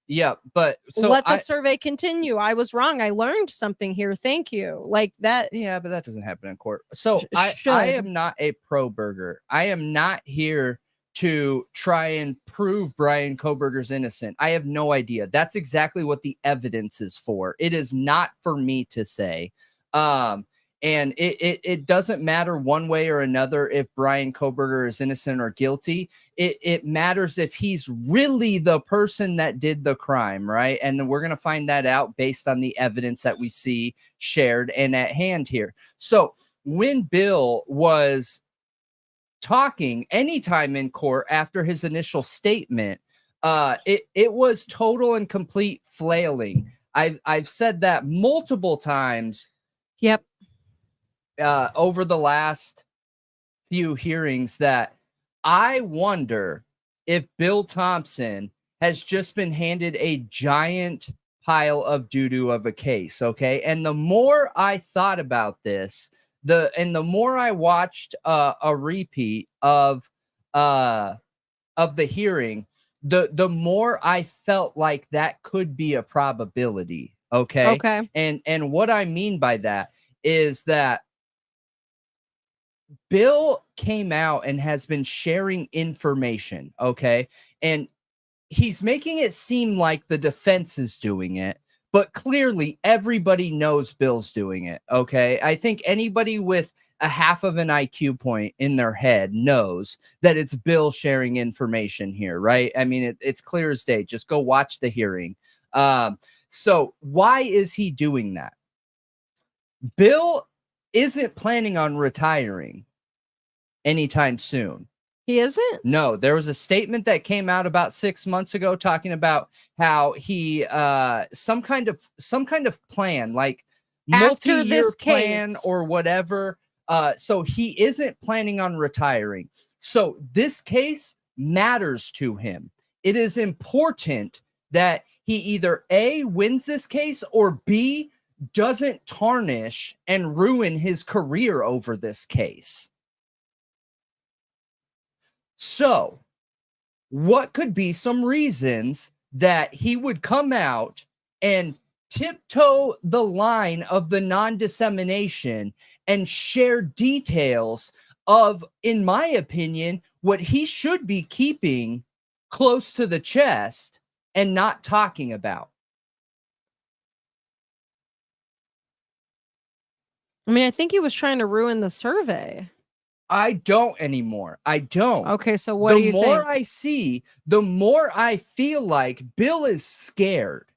Yeah, but so
let the survey continue. I was wrong. I learned something here. Thank you. Like that.
Yeah, but that doesn't happen in court. So I am not a Kohberger. I am not here to try and prove Bryan Kohberger's innocent. I have no idea. That's exactly what the evidence is for. It is not for me to say. And it doesn't matter one way or another if Bryan Kohberger is innocent or guilty. It matters if he's really the person that did the crime, right? And then we're going to find that out based on the evidence that we see shared and at hand here. So when Bill was talking anytime in court after his initial statement, it was total and complete flailing. I've said that multiple times.
Yep.
Over the last few hearings that I wonder if Bill Thompson has just been handed a giant pile of doo-doo of a case, okay? And the more I thought about this, the more I watched a repeat of the hearing, the more I felt like that could be a probability, okay?
Okay.
And what I mean by that is that Bill came out and has been sharing information, okay? And he's making it seem like the defense is doing it, but clearly everybody knows Bill's doing it, okay? I think anybody with a half of an IQ point in their head knows that it's Bill sharing information here, right? I mean, it's clear as day. Just go watch the hearing. So why is he doing that? Bill isn't planning on retiring anytime soon.
He isn't?
No, there was a statement that came out about 6 months ago talking about how he some kind of plan, like
After
multi-year
this
plan
case.
or whatever. So he isn't planning on retiring. So this case matters to him. It is important that he either A, wins this case, or B, doesn't tarnish and ruin his career over this case. So, what could be some reasons that he would come out and tiptoe the line of the non-dissemination and share details of, in my opinion, what he should be keeping close to the chest and not talking about?
I mean, I think he was trying to ruin the survey.
I don't anymore. I don't.
Okay, so what do you think?
The more I see, the more I feel like Bill is scared.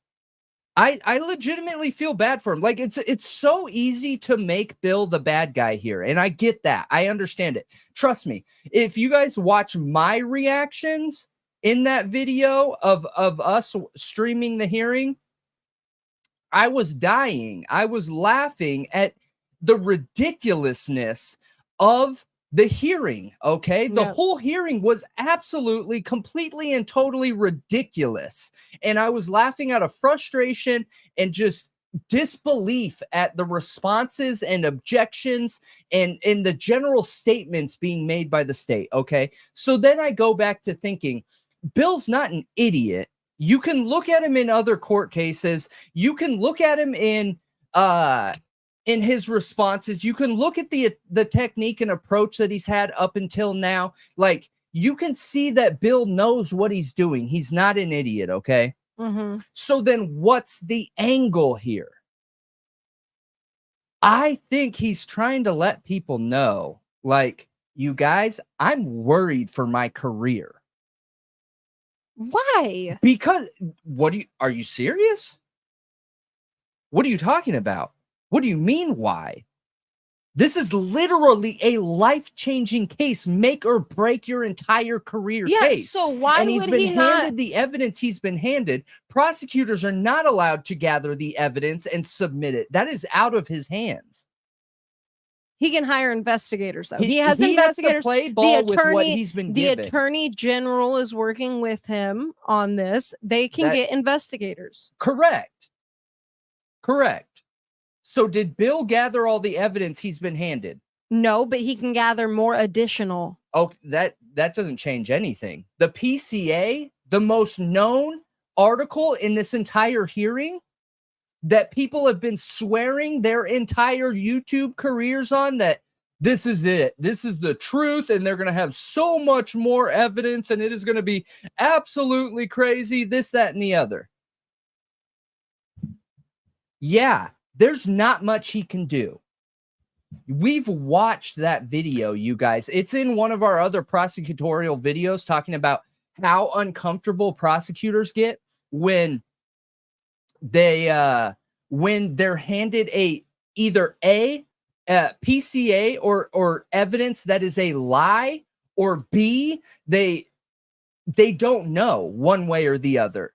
I legitimately feel bad for him. Like, it's so easy to make Bill the bad guy here, and I get that. I understand it. Trust me. If you guys watch my reactions in that video of us streaming the hearing, I was dying. I was laughing at the ridiculousness of the hearing. Okay. The whole hearing was absolutely, completely, and totally ridiculous. And I was laughing out of frustration and just disbelief at the responses and objections and the general statements being made by the state. Okay. So then I go back to thinking, Bill's not an idiot. You can look at him in other court cases. You can look at him in his responses. You can look at the technique and approach that he's had up until now. Like, you can see that Bill knows what he's doing. He's not an idiot, okay?
Mm-hmm.
So then what's the angle here? I think he's trying to let people know, like, you guys, I'm worried for my career.
Why?
Because are you serious? What are you talking about? What do you mean, why? This is literally a life-changing case, make or break your entire career case.
So why
and he's
would
been
he
handed
not?
the evidence he's been handed. Prosecutors are not allowed to gather the evidence and submit it. That is out of his hands.
He can hire investigators, though.
He
has investigators.
Has to play ball with what he's been given.
The attorney general is working with him on this. They can get investigators.
Correct. So did Bill gather all the evidence he's been handed?
No, but he can gather more additional.
Oh, that doesn't change anything. The PCA, the most known article in this entire hearing that people have been swearing their entire YouTube careers on, that this is it. This is the truth, and they're going to have so much more evidence, and it is going to be absolutely crazy, this, that, and the other. Yeah. There's not much he can do. We've watched that video, you guys. It's in one of our other prosecutorial videos talking about how uncomfortable prosecutors get when they're handed either a PCA or evidence that is a lie, or B, they don't know one way or the other.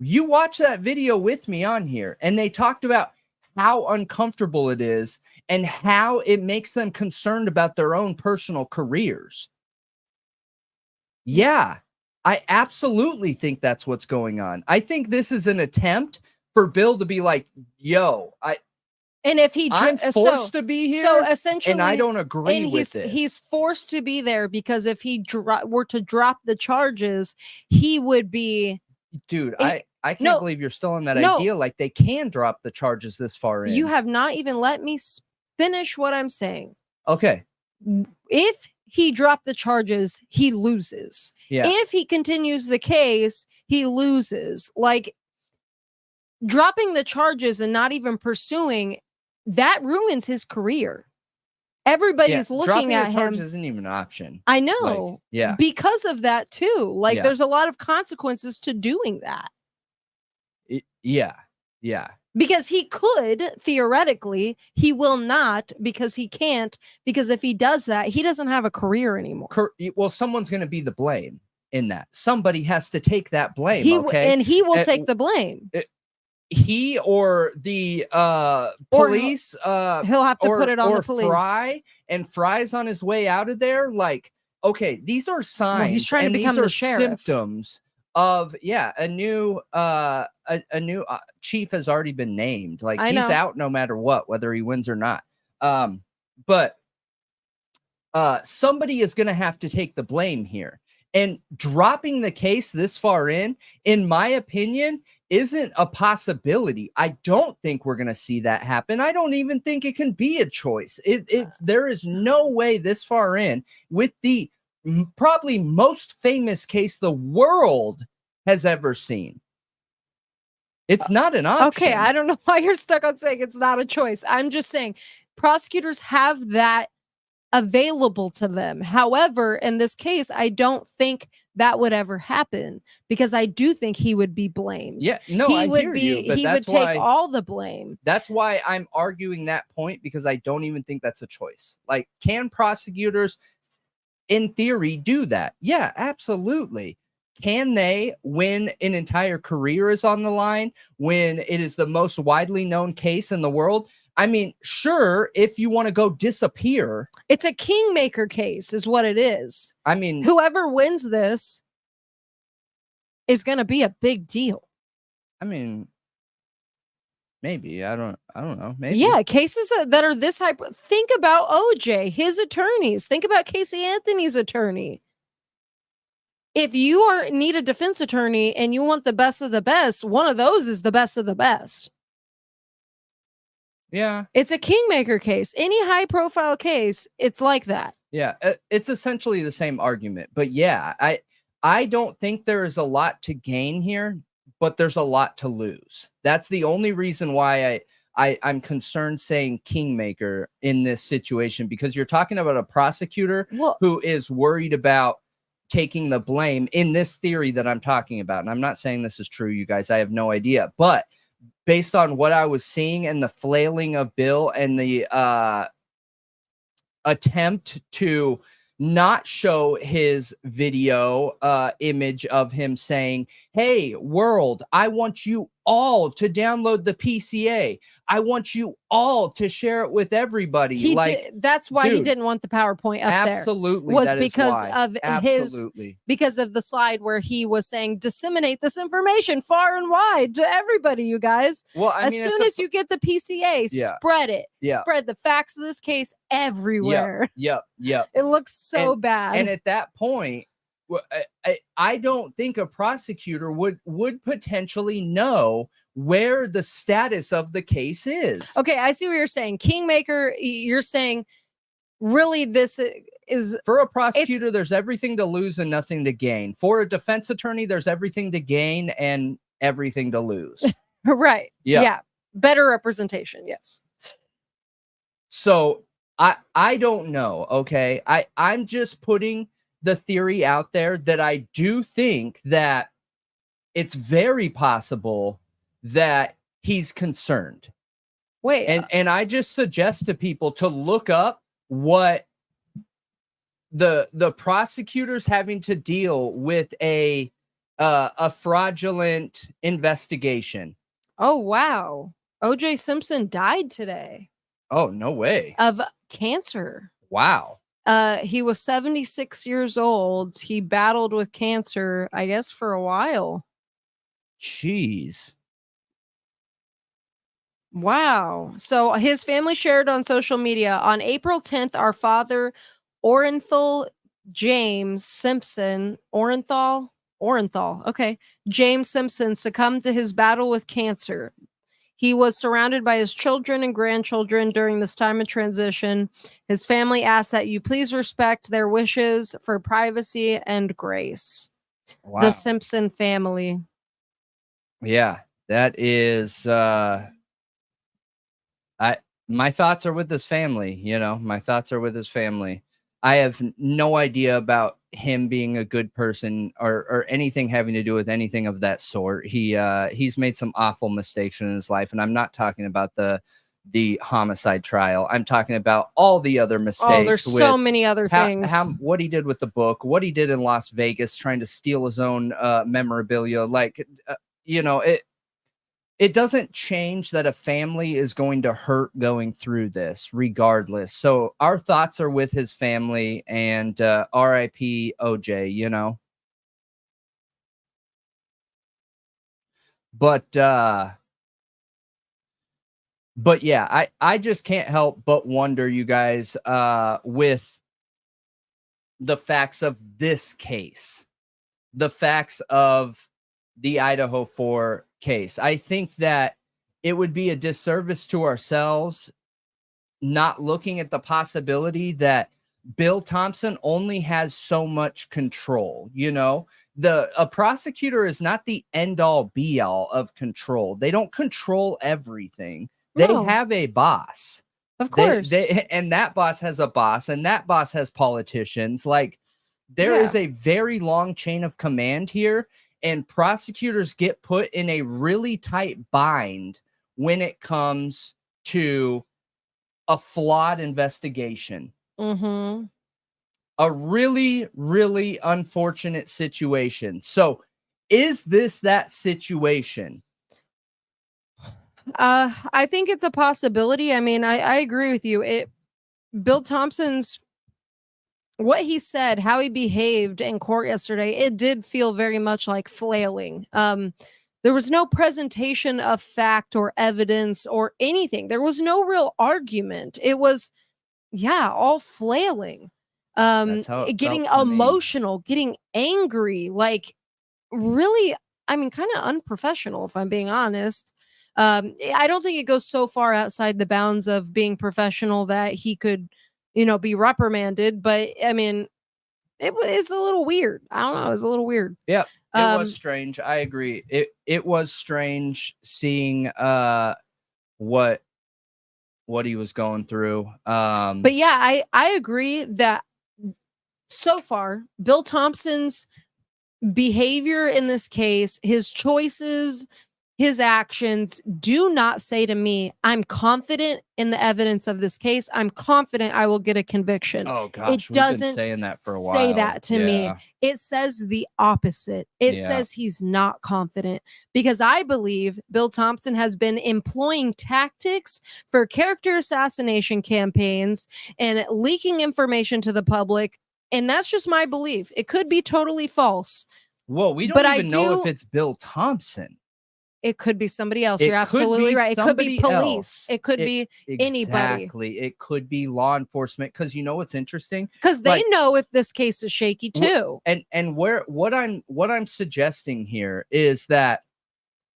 You watch that video with me on here, and they talked about how uncomfortable it is and how it makes them concerned about their own personal careers. Yeah, I absolutely think that's what's going on. I think this is an attempt for Bill to be like, yo,
and if
I'm forced to be here,
so essentially,
and I don't agree with this.
He's forced to be there because if he were to drop the charges, he would be.
Dude, I can't believe you're still in that idea. Like, they can drop the charges this far in.
You have not even let me finish what I'm saying.
Okay.
If he dropped the charges, he loses.
Yeah.
If he continues the case, he loses. Like, dropping the charges and not even pursuing, that ruins his career. Everybody's looking at him.
Charges isn't even an option.
I know.
Yeah.
Because of that too. Like, there's a lot of consequences to doing that.
Yeah.
Because he could, theoretically, he will not, because he can't, because if he does that, he doesn't have a career anymore.
Well, someone's going to be the blame in that. Somebody has to take that blame,
He
okay?
and he will take the blame.
He or the police,
he'll have to put it on the police.
Fry, and Fry's on his way out of there. Like, okay, these are signs.
Well, he's trying to become the sheriff.
Symptoms of a new chief has already been named. Like, he's out no matter what, whether he wins or not. But somebody is going to have to take the blame here, and dropping the case this far in my opinion, isn't a possibility. I don't think we're going to see that happen. I don't even think it can be a choice. There is no way this far in, with the probably most famous case the world has ever seen. It's not an option.
Okay, I don't know why you're stuck on saying it's not a choice. I'm just saying prosecutors have that available to them. However, in this case, I don't think that would ever happen, because I do think he would be blamed.
Yeah, no,
he would take all the blame.
That's why I'm arguing that point, because I don't even think that's a choice. Like, can prosecutors in theory do that? Yeah, absolutely. Can they, when an entire career is on the line, when it is the most widely known case in the world? I mean, sure, if you want to go disappear.
It's a kingmaker case is what it is.
I mean,
whoever wins this is going to be a big deal.
I mean, maybe. I don't know. Maybe.
Yeah, cases that are this high. Think about OJ, his attorneys. Think about Casey Anthony's attorney. If you need a defense attorney and you want the best of the best, one of those is the best of the best.
Yeah.
It's a kingmaker case. Any high profile case, it's like that.
Yeah, it's essentially the same argument. But yeah, I don't think there is a lot to gain here, but there's a lot to lose. That's the only reason why I'm concerned saying kingmaker in this situation, because you're talking about a prosecutor who is worried about taking the blame in this theory that I'm talking about. And I'm not saying this is true, you guys. I have no idea. But based on what I was seeing and the flailing of Bill and the attempt to not show his video image of him saying, hey, world, I want you all to download the PCA. I want you all to share it with everybody.
That's why he didn't want the PowerPoint up there.
Absolutely.
Was because of the slide where he was saying, disseminate this information far and wide to everybody, you guys.
Well,
as soon as you get the PCA, spread it.
Yeah.
Spread the facts of this case everywhere.
Yep.
It looks so bad.
And at that point, I don't think a prosecutor would potentially know where the status of the case is.
Okay, I see what you're saying. Kingmaker, you're saying really this is...
For a prosecutor, there's everything to lose and nothing to gain. For a defense attorney, there's everything to gain and everything to lose.
Right. Yeah. Better representation, yes.
So I don't know, okay? I'm just putting the theory out there that I do think that it's very possible that he's concerned.
Wait.
And I just suggest to people to look up what the prosecutors having to deal with a fraudulent investigation.
Oh, wow. O.J. Simpson died today.
Oh, no way.
Of cancer.
Wow.
He was 76 years old. He battled with cancer, I guess, for a while.
Jeez.
Wow. So his family shared on social media on April 10th, our father, Orenthal James Simpson, Orenthal. Okay. James Simpson succumbed to his battle with cancer. He was surrounded by his children and grandchildren during this time of transition. His family asked that you please respect their wishes for privacy and grace.
Wow.
The Simpson family.
Yeah, that is my thoughts are with this family, my thoughts are with his family. I have no idea about him being a good person or anything having to do with anything of that sort. He's made some awful mistakes in his life, and I'm not talking about the homicide trial. I'm talking about all the other mistakes.
Oh, there's so many other things.
What he did with the book, what he did in Las Vegas, trying to steal his own memorabilia. Like, it doesn't change that a family is going to hurt going through this regardless. So our thoughts are with his family, and RIP OJ, you know. But yeah, I just can't help but wonder, you guys, with the facts of this case, the facts of the Idaho 4 case. I think that it would be a disservice to ourselves not looking at the possibility that Bill Thompson only has so much control. You know, a prosecutor is not the end all be all of control. They don't control everything. They have a boss.
Of course.
And that boss has a boss, and that boss has politicians. Like, there is a very long chain of command here. And prosecutors get put in a really tight bind when it comes to a flawed investigation.
Mm-hmm.
A really, really unfortunate situation. So, is this that situation?
I think it's a possibility. I mean, I agree with you. Bill Thompson's, what he said, how he behaved in court yesterday, it did feel very much like flailing. There was no presentation of fact or evidence or anything. There was no real argument. It was, all flailing. Getting emotional, getting angry, like really, I mean, kind of unprofessional, if I'm being honest. I don't think it goes so far outside the bounds of being professional that he could, be reprimanded. But I mean, it's a little weird. I don't know. It's a little weird.
Yeah, it was strange. I agree. It was strange seeing what he was going through.
But yeah, I agree that so far Bill Thompson's behavior in this case, his choices, his actions do not say to me, I'm confident in the evidence of this case. I'm confident I will get a conviction.
Oh gosh,
it doesn't
we've been saying that for a while.
Say that to me. It says the opposite. It says he's not confident, because I believe Bill Thompson has been employing tactics for character assassination campaigns and leaking information to the public. And that's just my belief. It could be totally false.
Well, we don't even know if it's Bill Thompson.
It could be somebody else. You're absolutely right. It could be police. It could be anybody.
Exactly. It could be law enforcement. Because you know what's interesting?
Because they know if this case is shaky too.
And what I'm suggesting here is that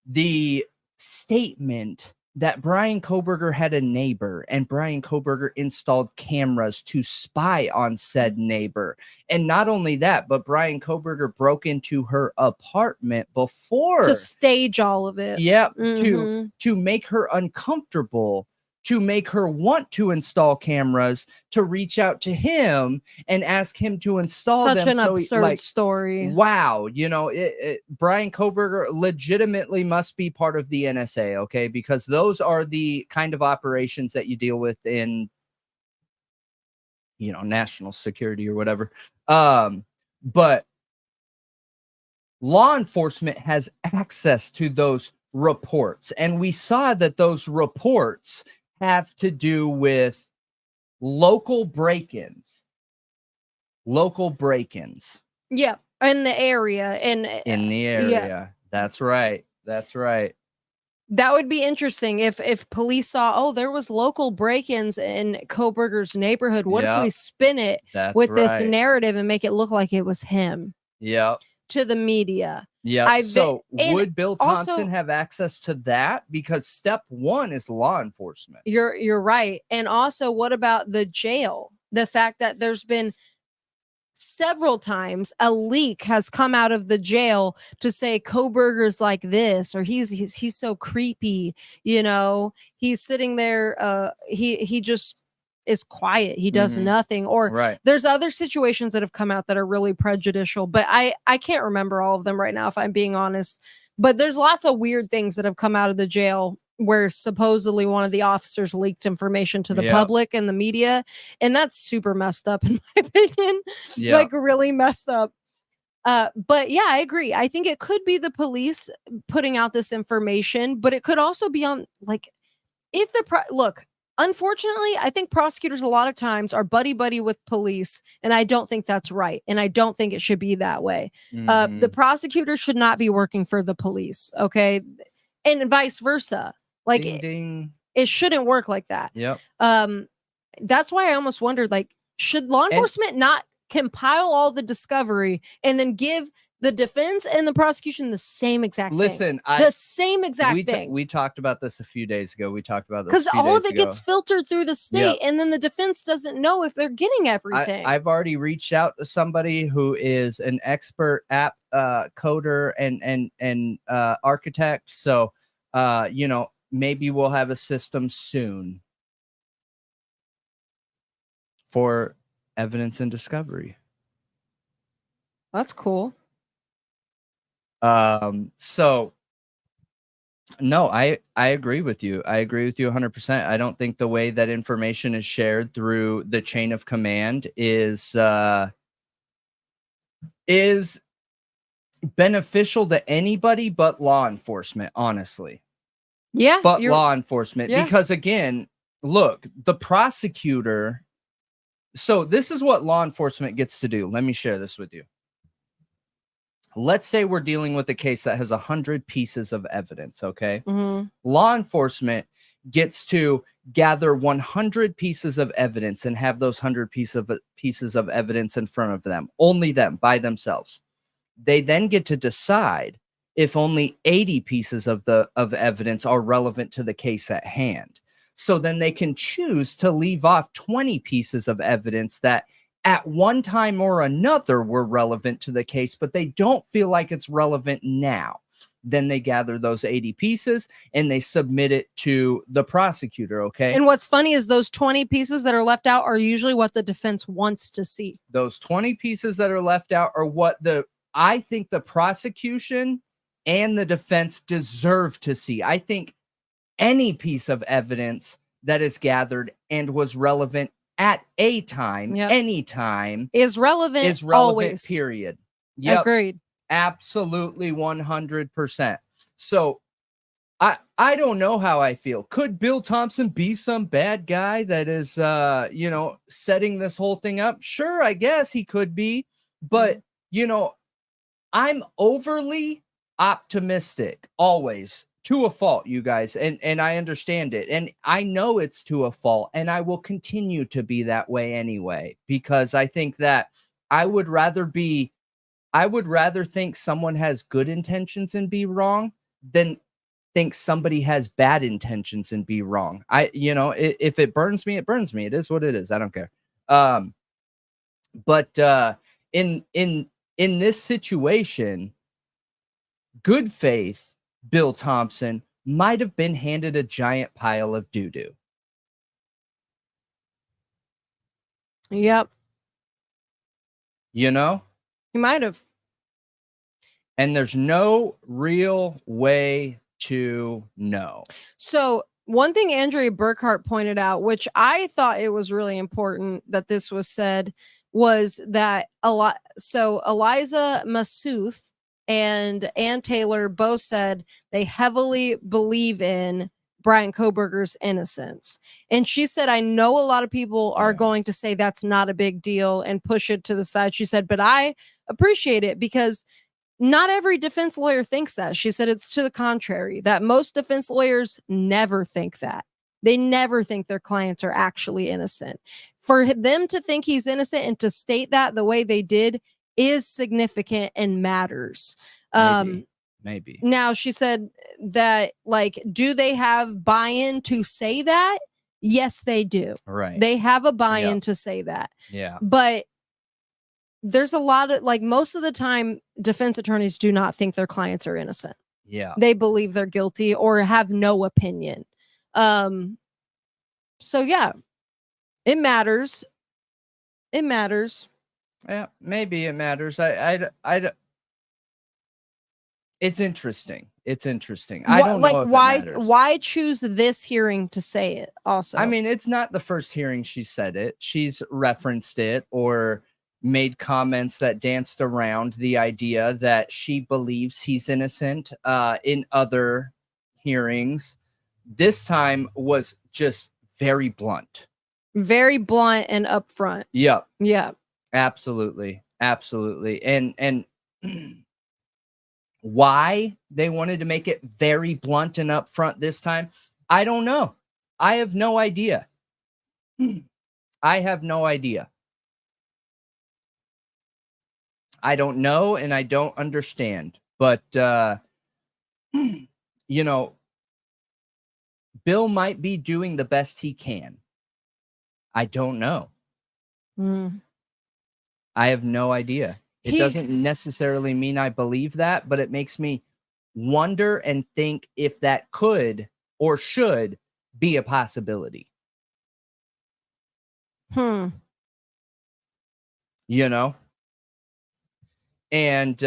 the statement that Bryan Kohberger had a neighbor and Bryan Kohberger installed cameras to spy on said neighbor. And not only that, but Bryan Kohberger broke into her apartment before
to stage all of it.
Yep. To make her uncomfortable, to make her want to install cameras, to reach out to him and ask him to install them.
Such an absurd story.
Wow. Bryan Kohberger legitimately must be part of the NSA, okay? Because those are the kind of operations that you deal with in, national security or whatever. But law enforcement has access to those reports. And we saw that those reports have to do with local break-ins.
Yeah, in the area.
In the area. Yeah. That's right.
That would be interesting if police saw, there was local break-ins in Kohberger's neighborhood. What if we spin it with this narrative and make it look like it was him?
Yeah.
To the media.
Yeah. So would Bill Thompson have access to that? Because step one is law enforcement.
You're right. And also, what about the jail? The fact that there's been several times a leak has come out of the jail to say Kohberger's like this, or he's so creepy. He's sitting there. He just is quiet. He does nothing. Or there's other situations that have come out that are really prejudicial, but I can't remember all of them right now, if I'm being honest. But there's lots of weird things that have come out of the jail where supposedly one of the officers leaked information to the public and the media. And that's super messed up, in my opinion. Like, really messed up. But yeah, I agree. I think it could be the police putting out this information, but it could also be on, like, if the look, unfortunately, I think prosecutors a lot of times are buddy with police, and I don't think that's right, and I don't think it should be that way. The prosecutor should not be working for the police, okay, and vice versa. Like,
ding, ding.
It shouldn't work like that. That's why I almost wondered, like, should law enforcement not compile all the discovery and then give the defense and the prosecution the same exact thing. The same exact thing.
We talked about this a few days ago. We talked about this
because all of it gets filtered through the state, and then the defense doesn't know if they're getting everything.
I've already reached out to somebody who is an expert app coder and architect. So, you know, maybe we'll have a system soon for evidence and discovery.
That's cool.
So no, I agree with you. I agree with you 100%. I don't think the way that information is shared through the chain of command is beneficial to anybody but law enforcement, honestly.
Yeah.
But law enforcement, because again, look, the prosecutor. So this is what law enforcement gets to do. Let me share this with you. Let's say we're dealing with a case that has 100 pieces of evidence, okay? Law enforcement gets to gather 100 pieces of evidence and have those 100 pieces of evidence in front of them, only them, by themselves. They then get to decide if only 80 pieces of evidence are relevant to the case at hand. So then they can choose to leave off 20 pieces of evidence that at one time or another were relevant to the case, but they don't feel like it's relevant now. Then they gather those 80 pieces and they submit it to the prosecutor, okay?
And what's funny is those 20 pieces that are left out are usually what the defense wants to see.
Those 20 pieces that are left out are what I think the prosecution and the defense deserve to see. I think any piece of evidence that is gathered and was relevant at a time, any time,
is relevant always.
Period.
Agreed.
Absolutely 100%. So I don't know how I feel. Could Bill Thompson be some bad guy that is you know, setting this whole thing up? Sure, I guess he could be, but you know, I'm overly optimistic always, to a fault, you guys, and I understand it, and I know it's to a fault, and I will continue to be that way anyway, because I think that I would rather think someone has good intentions and be wrong than think somebody has bad intentions and be wrong. You know, if it burns me, it burns me. It is what it is. I don't care. But in this situation, good faith Bill Thompson might have been handed a giant pile of doo-doo.
Yep.
You know?
He might have.
And there's no real way to know.
So one thing Andrea Burkhart pointed out, which I thought it was really important that this was said, was that Eliza Massouf and Ann Taylor both said they heavily believe in Bryan Kohberger's innocence. And she said, I know a lot of people are going to say that's not a big deal and push it to the side. She said, but I appreciate it because not every defense lawyer thinks that. She said it's to the contrary, that most defense lawyers never think that. They never think their clients are actually innocent. For them to think he's innocent and to state that the way they did is significant and matters.
Maybe.
Now, she said that, like, do they have buy-in to say that? Yes, they do.
Right.
They have a buy-in to say that.
Yeah.
But there's a lot of, like, most of the time, defense attorneys do not think their clients are innocent.
Yeah.
They believe they're guilty or have no opinion. So, yeah. It matters. It matters.
Yeah, maybe it matters. It's interesting. It's interesting. I don't know if it matters.
Why choose this hearing to say it also?
I mean, it's not the first hearing she said it. She's referenced it or made comments that danced around the idea that she believes he's innocent in other hearings. This time was just very blunt.
Very blunt and upfront.
Yep.
Yeah.
Absolutely. Absolutely. And why they wanted to make it very blunt and upfront this time, I don't know. I have no idea. I have no idea. I don't know and I don't understand. But, you know, Bill might be doing the best he can. I don't know. I have no idea. It doesn't necessarily mean I believe that, but it makes me wonder and think if that could or should be a possibility. You know? And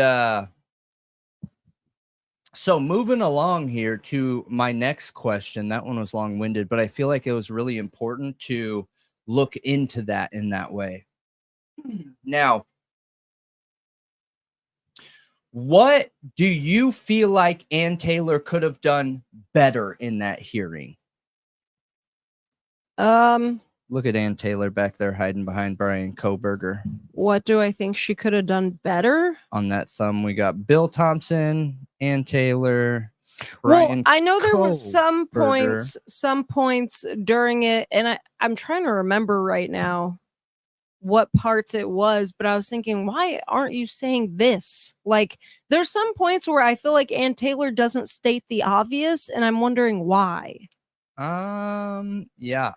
so moving along here to my next question. That one was long-winded, but I feel like it was really important to look into that in that way. Now, what do you feel like Ann Taylor could have done better in that hearing? Look at Ann Taylor back there hiding behind Bryan Kohberger.
What do I think she could have done better?
On that thumb, we got Bill Thompson, Ann Taylor, Bryan
I know there was
Kohberger.
some points during it, and I'm trying to remember right now what parts it was, but I was thinking, why aren't you saying this? Like, there's some points where I feel like Ann Taylor doesn't state the obvious, and I'm wondering why.
Yeah.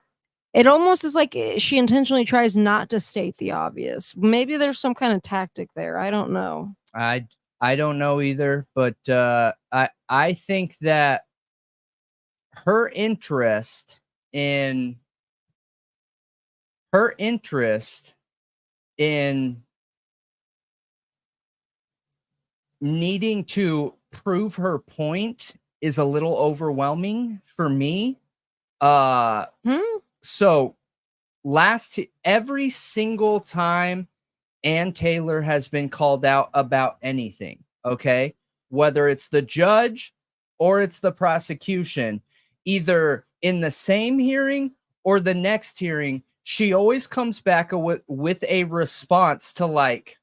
It almost is like she intentionally tries not to state the obvious. Maybe there's some kind of tactic there. I don't know.
I don't know either, but I think that her interest in needing to prove her point is a little overwhelming for me. So every single time Ann Taylor has been called out about anything, okay, whether it's the judge or it's the prosecution, either in the same hearing or the next hearing, she always comes back with a response to, like,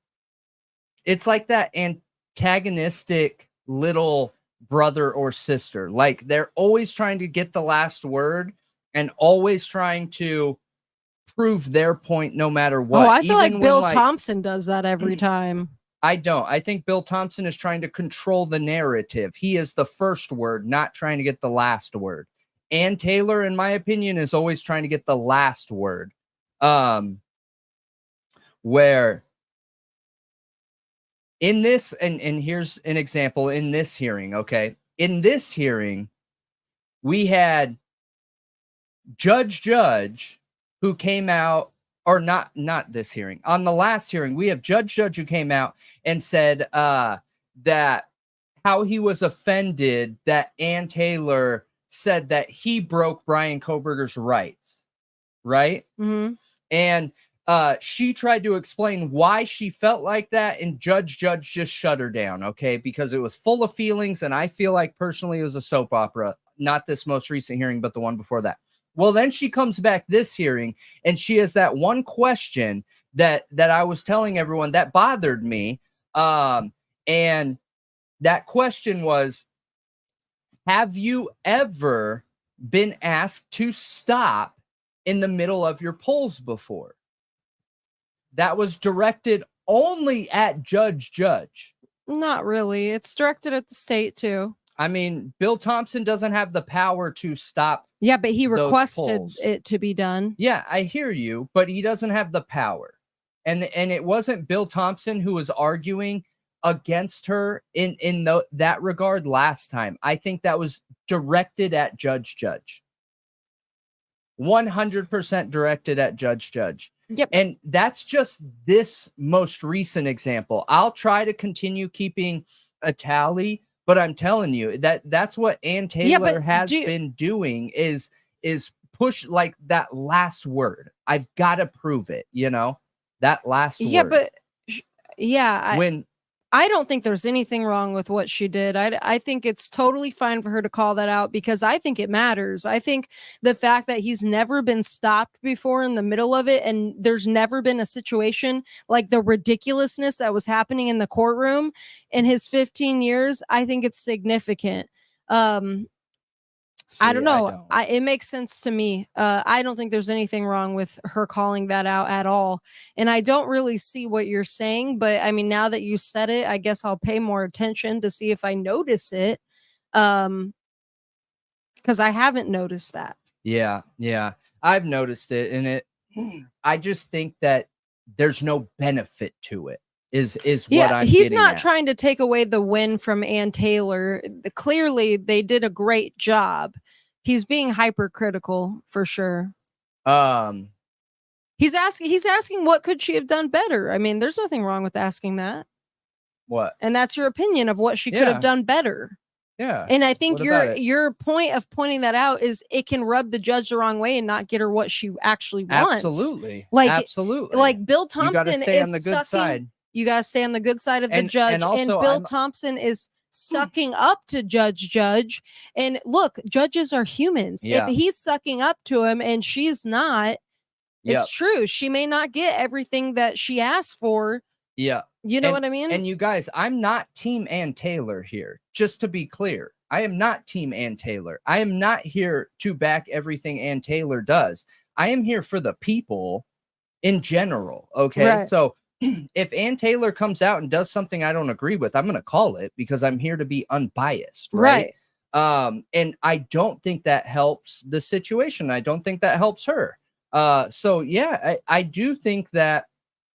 it's like that antagonistic little brother or sister. Like, they're always trying to get the last word and always trying to prove their point no matter what.
Oh, I feel like Bill Thompson does that every time.
I don't. I think Bill Thompson is trying to control the narrative. He is the first word, not trying to get the last word. Ann Taylor, in my opinion, is always trying to get the last word. Where in this, and here's an example in this hearing, okay? In this hearing, we had Judge who came out, or not this hearing. On the last hearing, we have Judge who came out and said that how he was offended that Ann Taylor said that he broke Bryan Kohberger's rights, right? And she tried to explain why she felt like that, and Judge just shut her down, okay? Because it was full of feelings, and I feel like personally it was a soap opera. Not this most recent hearing, but the one before that. Well, then she comes back this hearing, and she has that one question that I was telling everyone that bothered me. And that question was, have you ever been asked to stop in the middle of your polls before? That was directed only at Judge.
Not really. It's directed at the state too.
I mean, Bill Thompson doesn't have the power to stop.
Yeah, but he requested it to be done.
Yeah, I hear you, but he doesn't have the power. And it wasn't Bill Thompson who was arguing against her in that regard last time. I think that was directed at Judge. 100% directed at Judge.
Yep.
And that's just this most recent example. I'll try to continue keeping a tally, but I'm telling you that's what Ann Taylor has been doing is push like that last word. I've got to prove it, you know, that last word.
But I don't think there's anything wrong with what she did. I think it's totally fine for her to call that out because I think it matters. I think the fact that he's never been stopped before in the middle of it and there's never been a situation like the ridiculousness that was happening in the courtroom in his 15 years, I think it's significant. I don't know. It makes sense to me. I don't think there's anything wrong with her calling that out at all. And I don't really see what you're saying. But I mean, now that you said it, I guess I'll pay more attention to see if I notice it. Because I haven't noticed that.
Yeah. I've noticed it. And I just think that there's no benefit to it. Is what I'm
he's
getting
not
at.
trying to take away the win from Ann Taylor. Clearly, they did a great job. He's being hypercritical for sure. He's asking what could she have done better? I mean, there's nothing wrong with asking that.
What?
And that's your opinion of what she could have done better.
Yeah.
And I think your point of pointing that out is it can rub the judge the wrong way and not get her what she actually wants.
Absolutely.
Absolutely. Like Bill Thompson
you gotta stay on the good side.
You got to stay on the good side of the judge. And Bill Thompson is sucking up to Judge. And look, judges are humans.
Yeah.
If he's sucking up to him and she's not, it's true. She may not get everything that she asked for.
Yeah.
You know what I mean?
And you guys, I'm not Team Ann Taylor here. Just to be clear, I am not Team Ann Taylor. I am not here to back everything Ann Taylor does. I am here for the people in general. Okay.
Right.
So if Ann Taylor comes out and does something I don't agree with, I'm going to call it because I'm here to be unbiased. Right. And I don't think that helps the situation. I don't think that helps her. So yeah, I do think that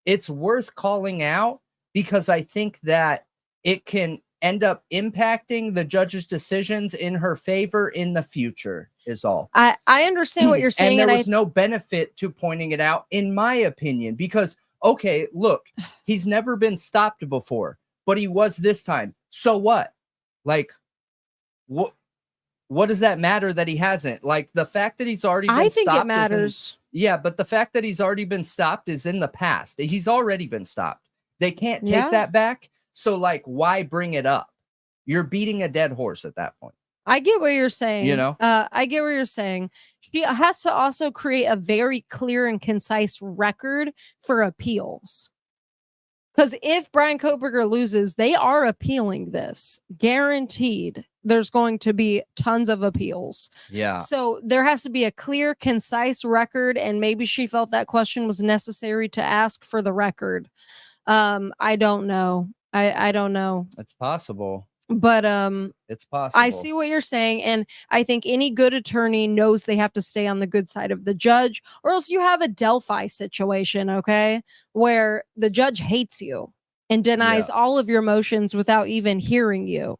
it's worth calling out because I think that it can end up impacting the judge's decisions in her favor in the future is all.
I understand what you're saying.
And there was no benefit to pointing it out, in my opinion, because okay, look, he's never been stopped before, but he was this time. So what? Like, what does that matter that he hasn't? Like, the fact that he's already been stopped. I think it matters. Yeah, but the fact that he's already been stopped is in the past. He's already been stopped. They can't take that back. So, like, why bring it up? You're beating a dead horse at that point.
I get what you're saying.
You know,
I get what you're saying. She has to also create a very clear and concise record for appeals. Because if Bryan Kohberger loses, they are appealing this. Guaranteed. There's going to be tons of appeals.
Yeah.
So there has to be a clear, concise record. And maybe she felt that question was necessary to ask for the record. I don't know. I don't know.
It's possible.
But
it's possible.
I see what you're saying, and I think any good attorney knows they have to stay on the good side of the judge, or else you have a Delphi situation, okay, where the judge hates you and denies all of your motions without even hearing you,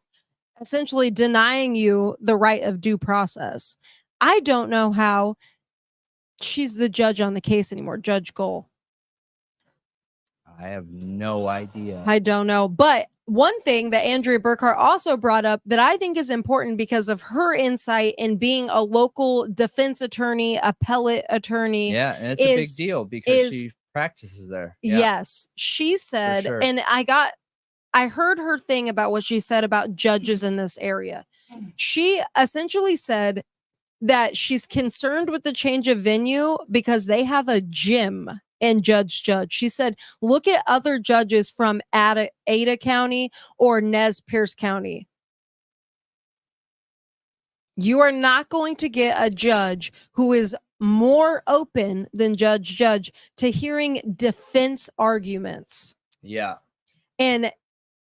essentially denying you the right of due process. I don't know how she's the judge on the case anymore, Judge Gohl.
I have no idea.
I don't know, but one thing that Andrea Burkhart also brought up that I think is important because of her insight in being a local defense attorney, appellate attorney.
Yeah, and it's a big deal because she practices there. Yeah.
Yes, she said, and I heard her thing about what she said about judges in this area. She essentially said that she's concerned with the change of venue because they have a gym and Judge. She said, look at other judges from Ada County or Nez Perce County. You are not going to get a judge who is more open than Judge to hearing defense arguments.
Yeah.
And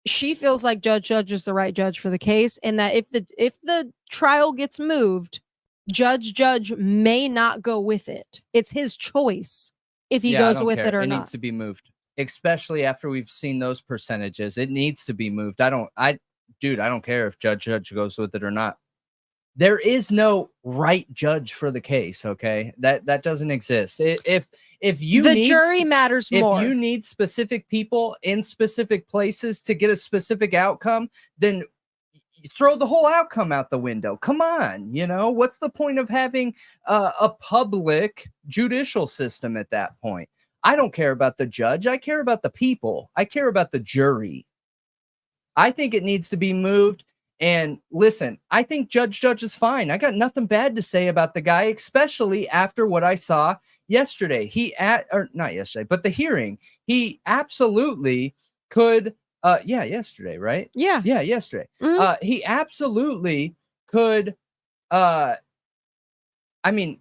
she feels like Judge is the right judge for the case, and that if the trial gets moved, Judge may not go with it. It's his choice if he goes with it or not.
It needs to be moved, especially after we've seen those percentages. It needs to be moved. I don't care if Judge goes with it or not. There is no right judge for the case. Okay, that doesn't exist. If you
the
need,
jury matters more.
If you need specific people in specific places to get a specific outcome, then you throw the whole outcome out the window. Come on, what's the point of having a public judicial system at that point? I don't care about the judge. I care about the people. I care about the jury. I think it needs to be moved. And listen, I think Judge is fine. I got nothing bad to say about the guy, especially after what I saw yesterday. Or not yesterday, but the hearing. He absolutely could. Yesterday, right?
Yeah,
yesterday. He absolutely could. I mean,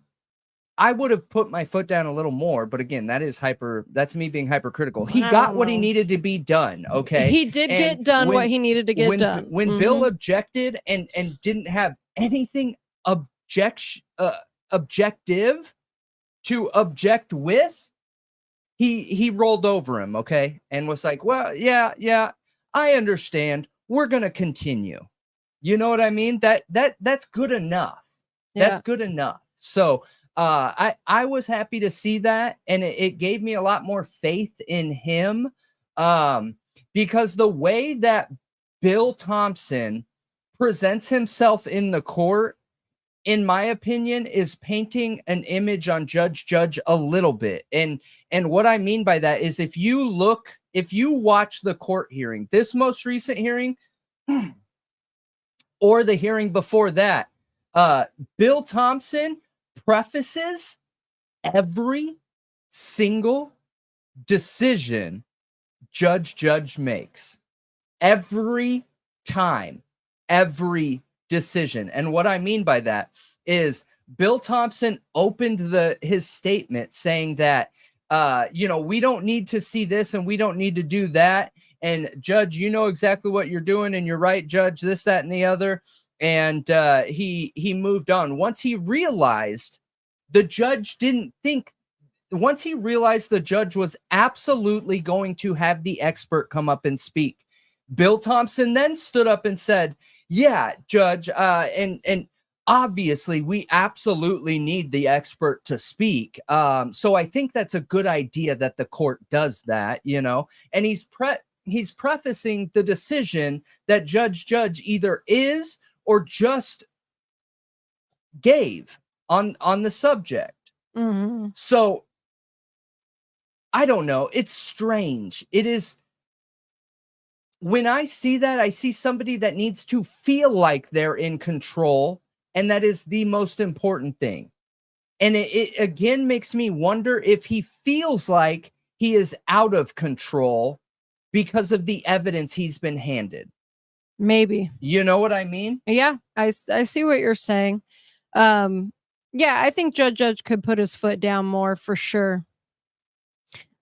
I would have put my foot down a little more, but again, that's me being hypercritical. He got what he needed to be done. Okay.
He did get done what he needed to get done.
When Bill objected and didn't have anything objective to object with, he rolled over him. Okay. And was like, well, yeah, I understand. We're going to continue. You know what I mean? That's good enough. That's good enough. So, I was happy to see that, and it gave me a lot more faith in him, because the way that Bill Thompson presents himself in the court, in my opinion, is painting an image on Judge a little bit. And what I mean by that is if you watch the court hearing, this most recent hearing, or the hearing before that, Bill Thompson prefaces every single decision Judge makes. Every time, every decision. And what I mean by that is Bill Thompson opened his statement saying that, we don't need to see this and we don't need to do that. And Judge, you know exactly what you're doing and you're right, Judge, this, that, and the other. And he moved on. Once he realized the judge was absolutely going to have the expert come up and speak, Bill Thompson then stood up and said, yeah, Judge, and obviously we absolutely need the expert to speak. So I think that's a good idea that the court does that, and he's prefacing the decision that Judge either is or just gave on the subject.
Mm-hmm.
So I don't know. It's strange. It is. When I see that, I see somebody that needs to feel like they're in control, and that is the most important thing. And it again makes me wonder if he feels like he is out of control because of the evidence he's been handed.
Maybe.
You know what I mean?
Yeah, I see what you're saying. Yeah, I think Judge could put his foot down more for sure.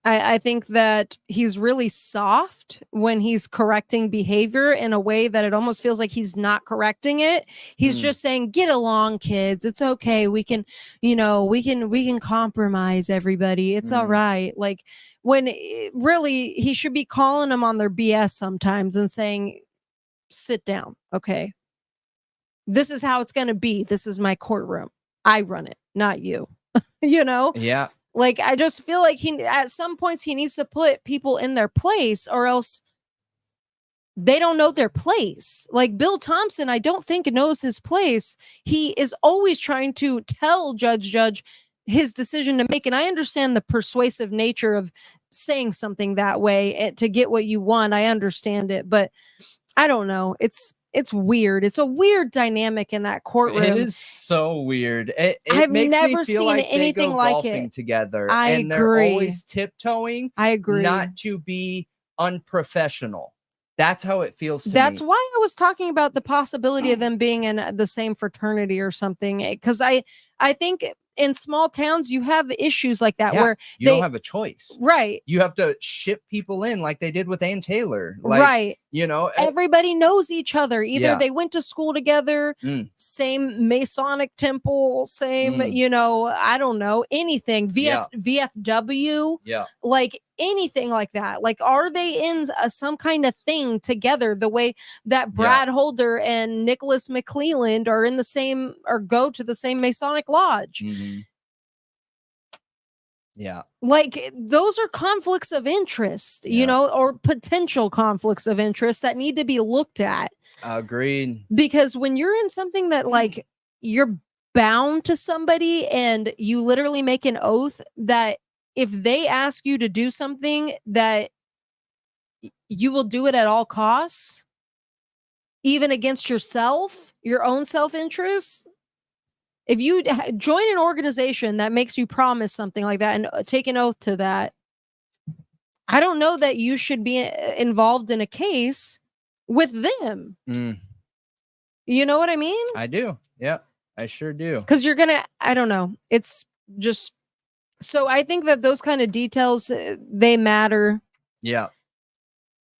I think that he's really soft when he's correcting behavior in a way that it almost feels like he's not correcting it. He's just saying, get along, kids. It's okay. We can, we can compromise, everybody. It's all right. Like, when really he should be calling them on their BS sometimes and saying, sit down. Okay. This is how it's going to be. This is my courtroom. I run it, not you.
Yeah.
Like, I just feel like at some points he needs to put people in their place, or else they don't know their place. Like Bill Thompson, I don't think knows his place. He is always trying to tell Judge his decision to make. And I understand the persuasive nature of saying something that way to get what you want. I understand it, but I don't know. It's weird. It's a weird dynamic in that courtroom.
It is so weird.
I've
makes
never
me feel
seen
like
anything
they go
like
golfing
it
together.
I
and
agree.
They're always tiptoeing.
I agree.
Not to be unprofessional. That's how it feels to me.
That's why I was talking about the possibility of them being in the same fraternity or something. Because I think in small towns you have issues like that where
you don't have a choice.
Right.
You have to ship people in like they did with Ann Taylor. Like,
right.
Everybody
knows each other. Either they went to school together, same Masonic temple, same, I don't know, anything. VFW.
Yeah.
Like, anything like that. Like, are they in some kind of thing together the way that Brad Holder and Nicholas McClelland are in the same, or go to the same Masonic lodge?
Mm-hmm. Yeah.
Like, those are conflicts of interest, you know, or potential conflicts of interest that need to be looked at.
Agreed.
Because when you're in something that, like, you're bound to somebody and you literally make an oath that if they ask you to do something, that you will do it at all costs, even against yourself, your own self-interest. If you join an organization that makes you promise something like that and take an oath to that, I don't know that you should be involved in a case with them. You know what I mean?
I do. Yep, I sure do.
Because you're going to, I don't know. It's just, so I think that those kind of details, they matter.
Yeah.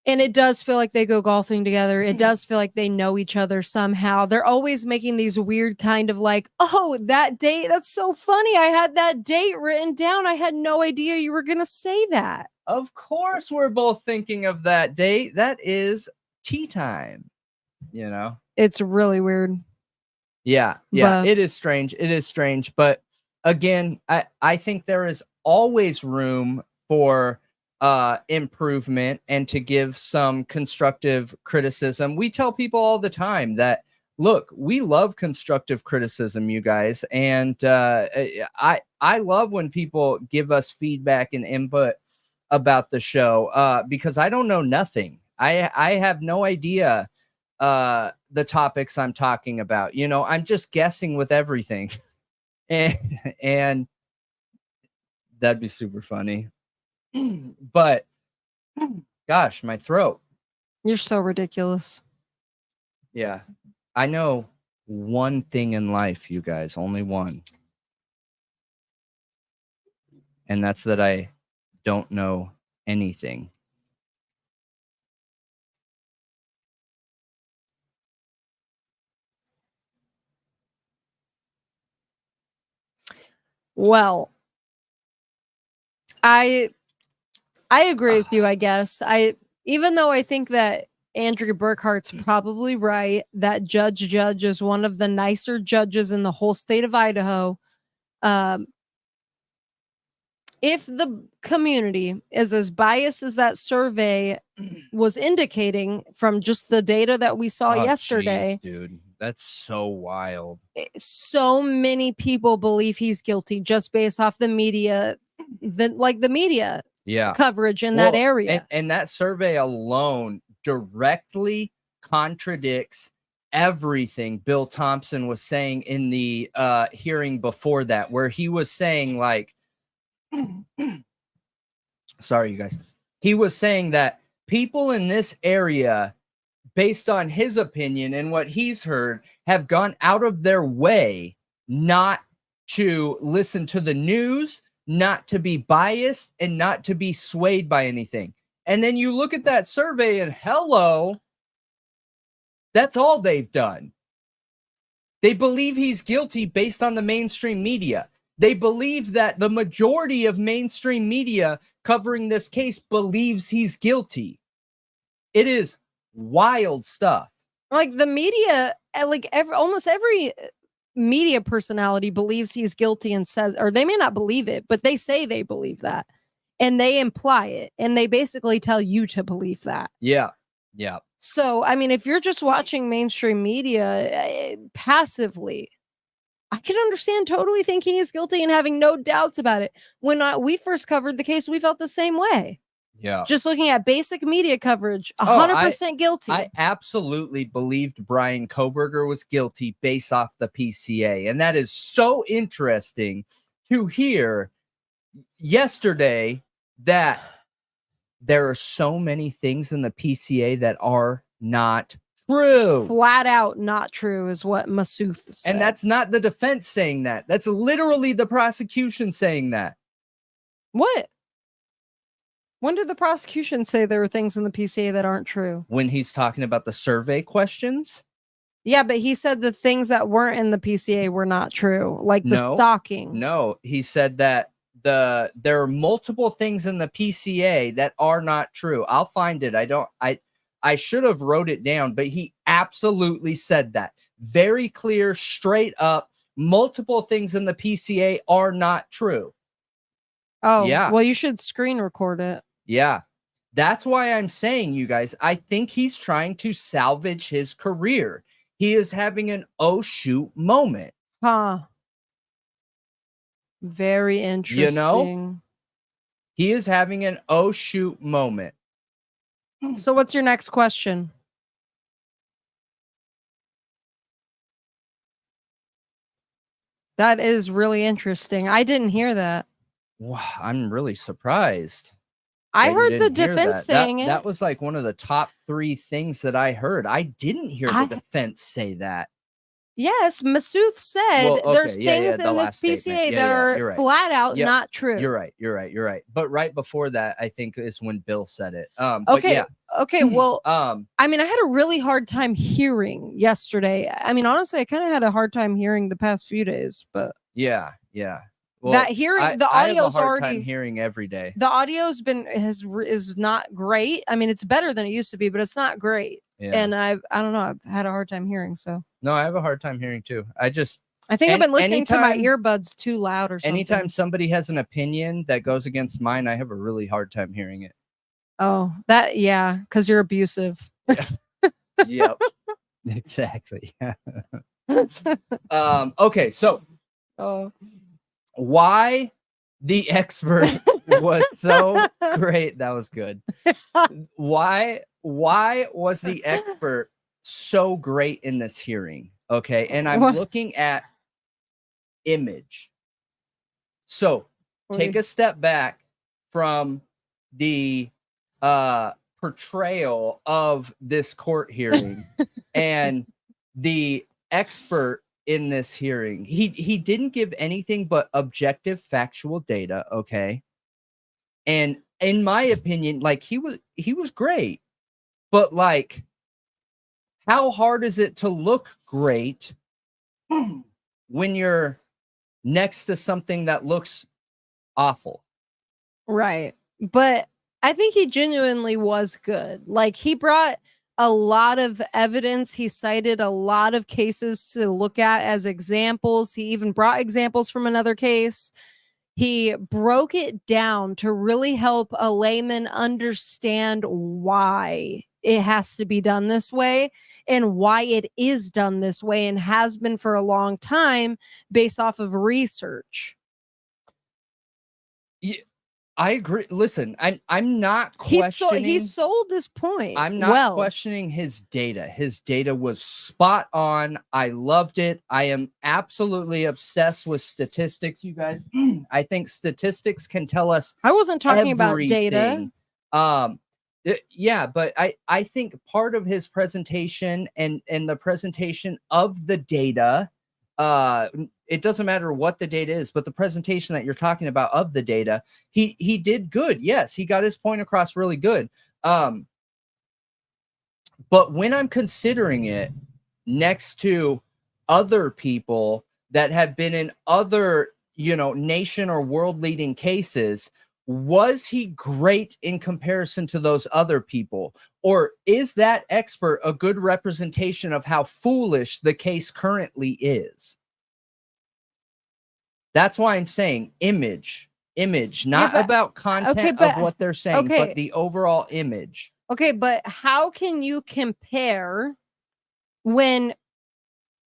And it does feel like they go golfing together. It does feel like they know each other somehow. They're always making these weird kind of like, oh, that date, that's so funny. I had that date written down. I had no idea you were going to say that.
Of course, we're both thinking of that date. That is tea time, you know?
It's really weird.
Yeah. It is strange. It is strange. But again, I think there is always room for improvement and to give some constructive criticism. We tell people all the time that, look, we love constructive criticism, you guys. And I love when people give us feedback and input about the show because I don't know nothing. I have no idea the topics I'm talking about. You know, I'm just guessing with everything. and that'd be super funny. But gosh, my throat.
You're so ridiculous.
Yeah. I know one thing in life, you guys, only one. And that's that I don't know anything.
Well, I agree with you, I guess. Even though I think that Andrea Burkhart's probably right, that Judge is one of the nicer judges in the whole state of Idaho. If the community is as biased as that survey was indicating from just the data that we saw yesterday,
geez, dude, that's so wild.
So many people believe he's guilty just based off the media, the media coverage in that area.
And that survey alone directly contradicts everything Bill Thompson was saying in the hearing before that, where he was saying, like, sorry, you guys. He was saying that people in this area, based on his opinion and what he's heard, have gone out of their way not to listen to the news, not to be biased, and not to be swayed by anything. And then you look at that survey and hello, that's all they've done. They believe he's guilty based on the mainstream media. They believe that the majority of mainstream media covering this case believes he's guilty. It is wild stuff.
Like, the media, like almost every media personality believes he's guilty and says, or they may not believe it, but they say they believe that. And they imply it. And they basically tell you to believe that.
Yeah. Yeah.
So, I mean, if you're just watching mainstream media passively, I can understand totally thinking he's guilty and having no doubts about it. When we first covered the case, we felt the same way.
Yeah.
Just looking at basic media coverage, 100% guilty.
I absolutely believed Bryan Kohberger was guilty based off the PCA. And that is so interesting to hear yesterday that there are so many things in the PCA that are not true.
Flat out not true is what Massoud said.
And that's not the defense saying that. That's literally the prosecution saying that.
What? When did the prosecution say there were things in the PCA that aren't true?
When he's talking about the survey questions?
Yeah, but he said the things that weren't in the PCA were not true, like the stalking.
No, he said that there are multiple things in the PCA that are not true. I'll find it. I should have wrote it down, but he absolutely said that. Very clear, straight up, multiple things in the PCA are not true.
Oh,
yeah.
Well, you should screen record it.
Yeah. That's why I'm saying, you guys, I think he's trying to salvage his career. He is having an oh shoot moment.
Huh. Very interesting.
You know? He is having an oh shoot moment.
So what's your next question? That is really interesting. I didn't hear that.
Wow, I'm really surprised.
I heard the defense saying it.
That was like one of the top 3 things that I heard. I didn't hear the defense say that.
Yes, Massoud said there's things in this PCA that are flat out not true.
You're right. But right before that, I think is when Bill said it.
Okay. Well, I mean, I had a really hard time hearing yesterday. I mean, honestly, I kind of had a hard time hearing the past few days, but
yeah. Well,
that hearing the audio's
I have a hard
already
time hearing every day.
The audio's is not great. I mean, it's better than it used to be, but it's not great. Yeah. And I don't know. I've had a hard time hearing. So
no, I have a hard time hearing too. I
think I've been listening to my earbuds too loud or something.
Anytime somebody has an opinion that goes against mine, I have a really hard time hearing it.
Oh, because you're abusive.
Yep, exactly. Okay, so why the expert was so great? That was good. Why was the expert so great in this hearing? Okay, and I'm looking at image. So take a step back from the portrayal of this court hearing and the expert in this hearing. He didn't give anything but objective factual data, okay? And in my opinion, like he was great. But like, how hard is it to look great when you're next to something that looks awful?
Right. But I think he genuinely was good. Like, he brought a lot of evidence. He cited a lot of cases to look at as examples. He even brought examples from another case. He broke it down to really help a layman understand why it has to be done this way and why it is done this way and has been for a long time based off of research.
Yeah, I agree. Listen, I'm not questioning.
He sold his point.
I'm not questioning his data. His data was spot on. I loved it. I am absolutely obsessed with statistics, you guys. I think statistics can tell us.
I wasn't talking about data.
Yeah, but I think part of his presentation and the presentation of the data, it doesn't matter what the data is, but the presentation that you're talking about of the data, he did good. Yes, he got his point across really good. But when I'm considering it next to other people that have been in other, nation or world leading cases, was he great in comparison to those other people? Or is that expert a good representation of how foolish the case currently is? That's why I'm saying image, not about content of what they're saying, but the overall image.
Okay, but how can you compare when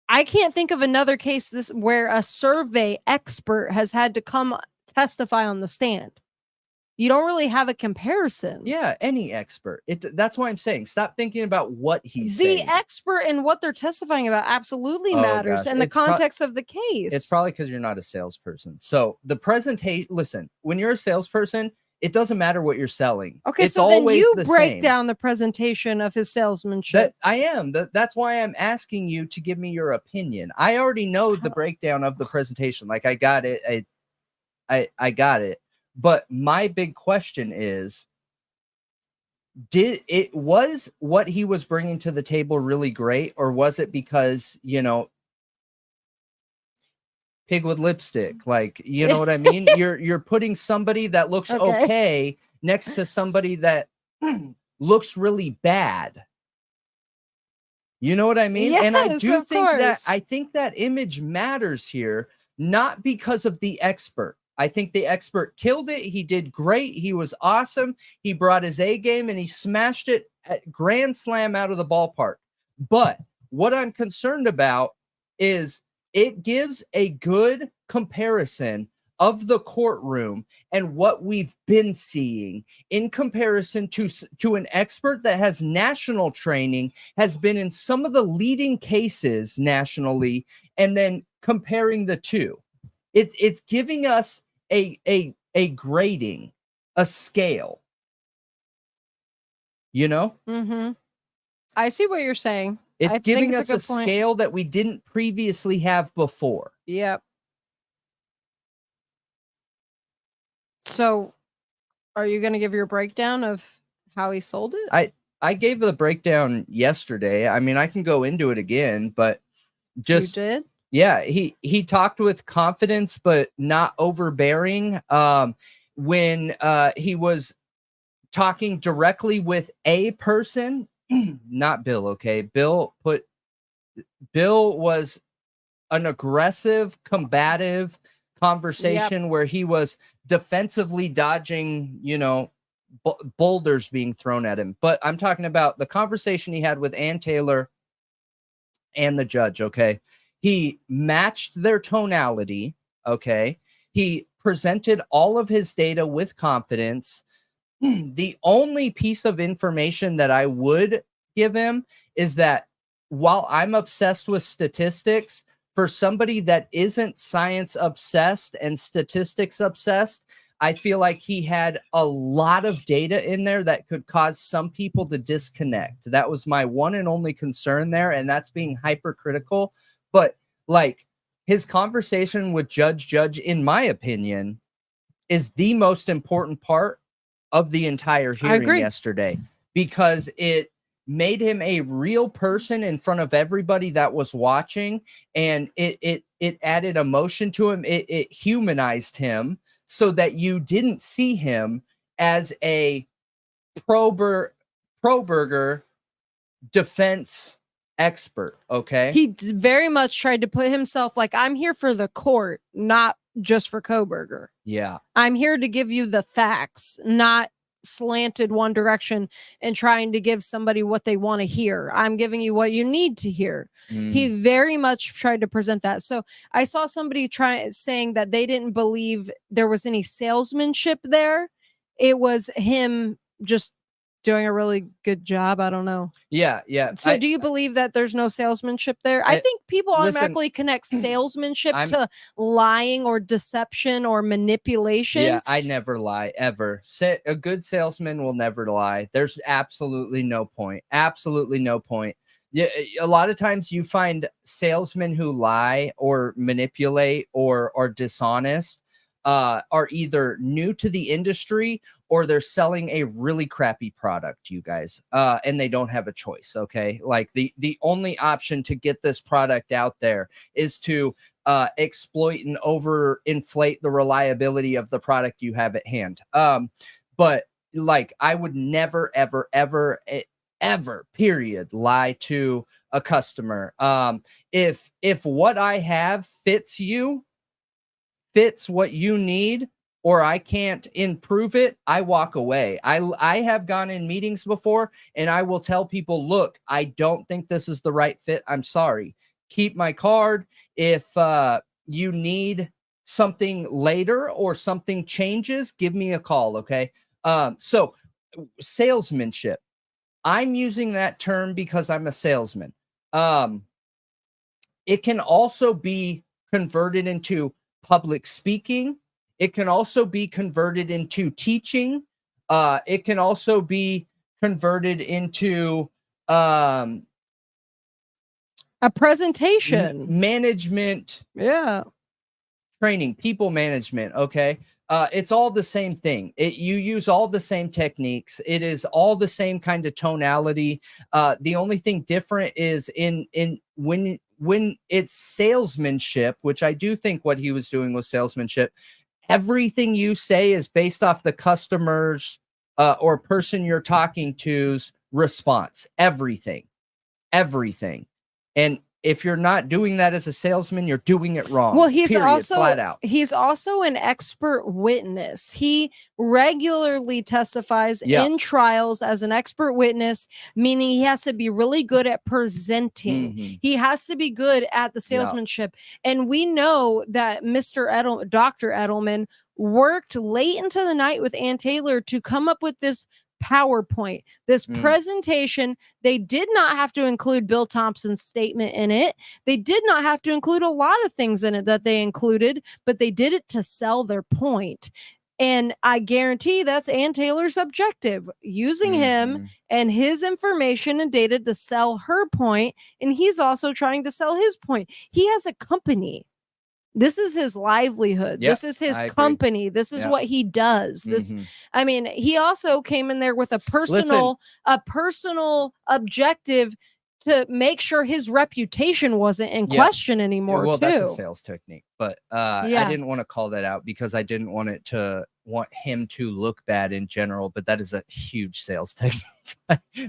I can't think of another case where a survey expert has had to come testify on the stand? You don't really have a comparison.
Yeah, any expert. That's why I'm saying stop thinking about what he's saying.
The expert and what they're testifying about absolutely matters, and the context of the case.
It's probably because you're not a salesperson. So the presentation, listen, when you're a salesperson, it doesn't matter what you're selling.
Okay, it's so always then you break down the presentation of his salesmanship.
I am. That's why I'm asking you to give me your opinion. I already know the breakdown of the presentation. Like, I got it. I got it. But my big question is, was what he was bringing to the table really great, or was it because, pig with lipstick. Like, you know what I mean? You're putting somebody that looks okay next to somebody that looks really bad. You know what I mean?
Yes,
and I do think
course.
I think that image matters here, not because of the expert. I think the expert killed it. He did great. He was awesome. He brought his A game and he smashed it at grand slam out of the ballpark. But what I'm concerned about is it gives a good comparison of the courtroom and what we've been seeing in comparison to an expert that has national training, has been in some of the leading cases nationally, and then comparing the two. It's giving us a grading, a scale. You know?
Mm-hmm. I see what you're saying.
It's giving us a scale that we didn't previously have before.
Yep. So, are you going to give your breakdown of how he sold it?
I gave the breakdown yesterday. I mean, I can go into it again, but just
you did?
Yeah, he talked with confidence, but not overbearing. When he was talking directly with a person, not Bill. Okay, Bill was an aggressive, combative conversation where he was defensively dodging, boulders being thrown at him. But I'm talking about the conversation he had with Ann Taylor and the judge. Okay, he matched their tonality. Okay, he presented all of his data with confidence. The only piece of information that I would give him is that while I'm obsessed with statistics, for somebody that isn't science obsessed and statistics obsessed, I feel like he had a lot of data in there that could cause some people to disconnect. That was my one and only concern there, and that's being hypercritical. But like his conversation with Judge, in my opinion, is the most important part of the entire hearing yesterday, because it made him a real person in front of everybody that was watching, and it added emotion to him. It humanized him so that you didn't see him as a pro-burger defense expert. Okay,
he very much tried to put himself like, I'm here for the court, not just for Kohberger.
Yeah,
I'm here to give you the facts, not slanted one direction and trying to give somebody what they want to hear. I'm giving you what you need to hear. He very much tried to present that. So I saw somebody saying that they didn't believe there was any salesmanship there. It was him just doing a really good job. I don't know.
Yeah.
So do you believe that there's no salesmanship there? I think people automatically connect salesmanship to lying or deception or manipulation.
Yeah, I never lie, ever. A good salesman will never lie. There's absolutely no point. Absolutely no point. Yeah, a lot of times you find salesmen who lie or manipulate or are dishonest are either new to the industry or they're selling a really crappy product, you guys, and they don't have a choice. Okay, like the only option to get this product out there is to exploit and overinflate the reliability of the product you have at hand. But like, I would never, ever, period, lie to a customer. If what I have fits what you need, or I can't improve it, I walk away. I have gone in meetings before and I will tell people, look, I don't think this is the right fit. I'm sorry. Keep my card. If you need something later or something changes, give me a call. Okay. So salesmanship, I'm using that term because I'm a salesman. It can also be converted into public speaking. It can also be converted into teaching. It can also be converted into
a presentation,
management, training, people management. Okay. It's all the same thing. You use all the same techniques. It is all the same kind of tonality. The only thing different is in when when it's salesmanship, which I do think what he was doing was salesmanship, everything you say is based off the customer's or person you're talking to's response. Everything. And if you're not doing that as a salesman, you're doing it wrong.
Well, he's
period,
also
flat out.
He's also an expert witness. He regularly testifies in trials as an expert witness, meaning he has to be really good at presenting. He has to be good at the salesmanship. And we know that Dr. Edelman worked late into the night with Ann Taylor to come up with this PowerPoint, this presentation. They did not have to include Bill Thompson's statement in it. They did not have to include a lot of things in it that they included, but they did it to sell their point. And I guarantee that's Ann Taylor's objective, using him and his information and data to sell her point. And he's also trying to sell his point. He has a company. This is his livelihood. This is his company. This is what he does. This, I mean, he also came in there with a personal objective to make sure his reputation wasn't in question anymore.
Well, that's a sales technique, but I didn't want to call that out because I didn't want him to look bad in general, but that is a huge sales technique.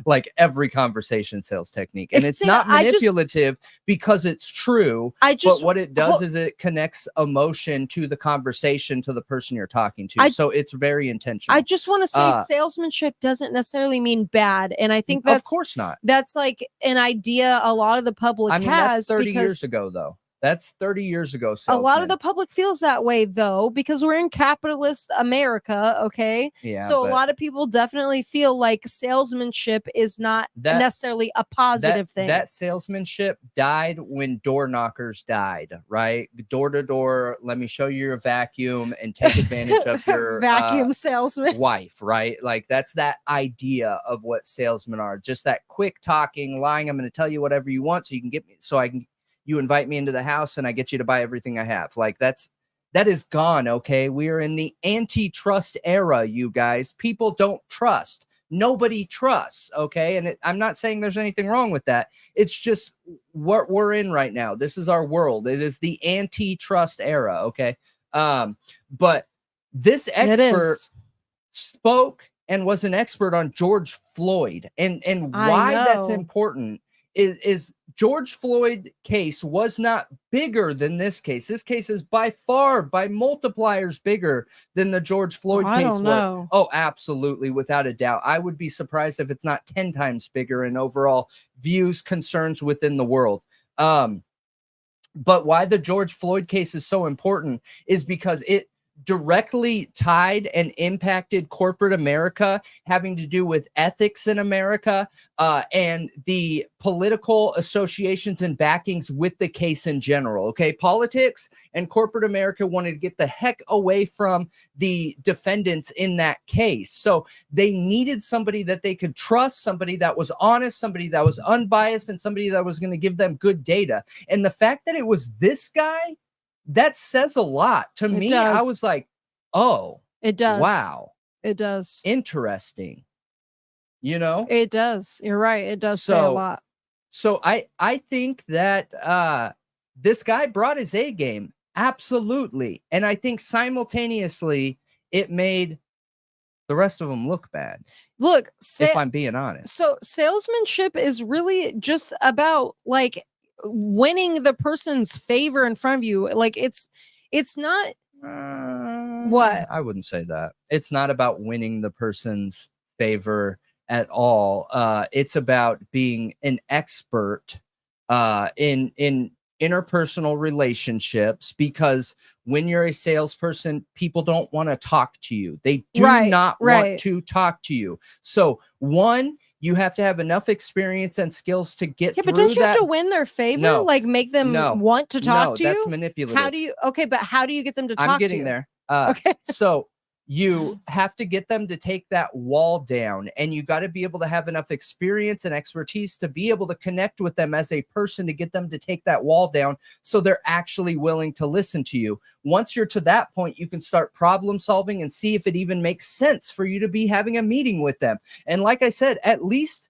Like every conversation sales technique, and it's not manipulative because it's true. But what it does is it connects emotion to the conversation, to the person you're talking to. So it's very intentional.
I just want to say salesmanship doesn't necessarily mean bad, and I think that's,
of course not.
That's like an idea a lot of the public has.
That's 30 years ago, though. That's 30 years ago.
A lot of the public feels that way, though, because we're in capitalist America. Okay.
Yeah.
So a lot of people definitely feel like salesmanship is not necessarily a positive thing.
That salesmanship died when door knockers died, right? Door to door. Let me show you your vacuum and take advantage of your
vacuum salesman
wife, right? Like that's that idea of what salesmen are. Just that quick talking, lying. I'm going to tell you whatever you want so you can get me, you invite me into the house and I get you to buy everything I have. Like that is gone. Okay. We are in the antitrust era, you guys. People don't trust. Nobody trusts. Okay. And I'm not saying there's anything wrong with that. It's just what we're in right now. This is our world. It is the antitrust era. Okay. But this expert spoke and was an expert on George Floyd, and why that's important is George Floyd case was not bigger than this case. This case is by multipliers bigger than the George Floyd case. I don't know. Oh, absolutely. Without a doubt. I would be surprised if it's not 10 times bigger in overall views, concerns within the world. But why the George Floyd case is so important is because it directly tied and impacted corporate America, having to do with ethics in America, and the political associations and backings with the case in general. Okay, politics and corporate America wanted to get the heck away from the defendants in that case. So they needed somebody that they could trust, somebody that was honest, somebody that was unbiased, and somebody that was going to give them good data. And the fact that it was this guy, that says a lot to me. I was like, oh,
it does.
Wow.
It does.
Interesting. You know,
it does. You're right. It does say a lot.
So I think that this guy brought his A game. Absolutely. And I think simultaneously it made the rest of them look bad.
Look,
if I'm being honest.
So salesmanship is really just about like winning the person's favor in front of you. Like it's not what
I wouldn't say that. It's not about winning the person's favor at all. It's about being an expert in interpersonal relationships, because when you're a salesperson, people don't want to talk to you. They do not want to talk to you. So one, you have to have enough experience and skills to get through that.
But don't you have to win their favor?
No,
like make them want to talk to you?
That's manipulative.
How do you, but how do you get them to talk to you?
I'm getting there. Okay. So you have to get them to take that wall down, and you got to be able to have enough experience and expertise to be able to connect with them as a person to get them to take that wall down so they're actually willing to listen to you. Once you're to that point, you can start problem solving and see if it even makes sense for you to be having a meeting with them. And like I said, at least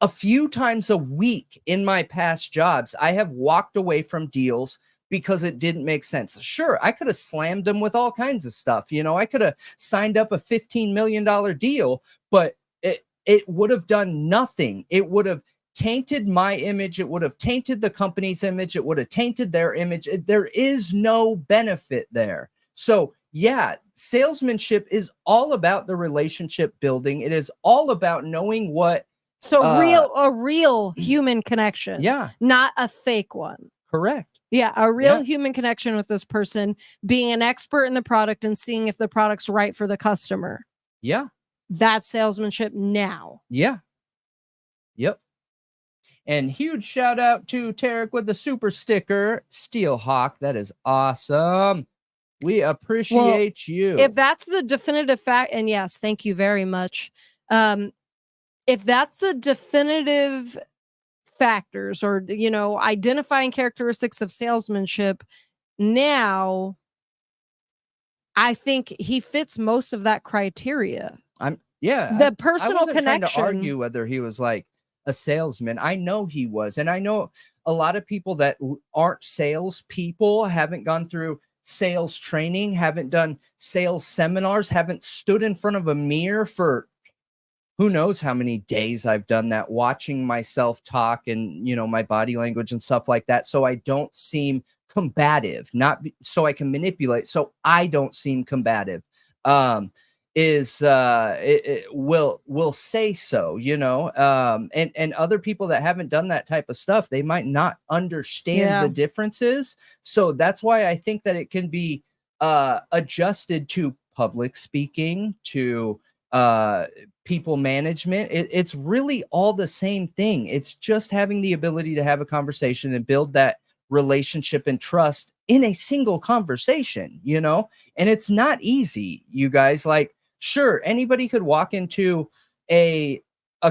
a few times a week in my past jobs, I have walked away from deals because it didn't make sense. Sure, I could have slammed them with all kinds of stuff. You know, I could have signed up a $15 million deal, but it would have done nothing. It would have tainted my image. It would have tainted the company's image. It would have tainted their image. There is no benefit there. So yeah, salesmanship is all about the relationship building. It is all about knowing what.
So a real human connection.
Yeah.
Not a fake one.
Correct.
Yeah, a real human connection with this person, being an expert in the product and seeing if the product's right for the customer.
Yeah.
That's salesmanship now.
Yeah. Yep. And huge shout out to Tarek with the super sticker, Steelhawk. That is awesome. We appreciate you.
If that's the definitive fact, and yes, thank you very much. If that's the definitive factors or, you know, identifying characteristics of salesmanship, now I think he fits most of that criteria. The personal connection.
Trying to argue whether he was like a salesman. I know he was, and I know a lot of people that aren't sales people, haven't gone through sales training, haven't done sales seminars, haven't stood in front of a mirror for who knows how many days I've done that, watching myself talk and, you know, my body language and stuff like that. So I don't seem combative, so I can manipulate. So I don't seem combative. Will say so, you know, and other people that haven't done that type of stuff, they might not understand the differences. So that's why I think that it can be adjusted to public speaking, to people management. It's really all the same thing. It's just having the ability to have a conversation and build that relationship and trust in a single conversation, you know, and it's not easy, you guys. Like, sure, anybody could walk into a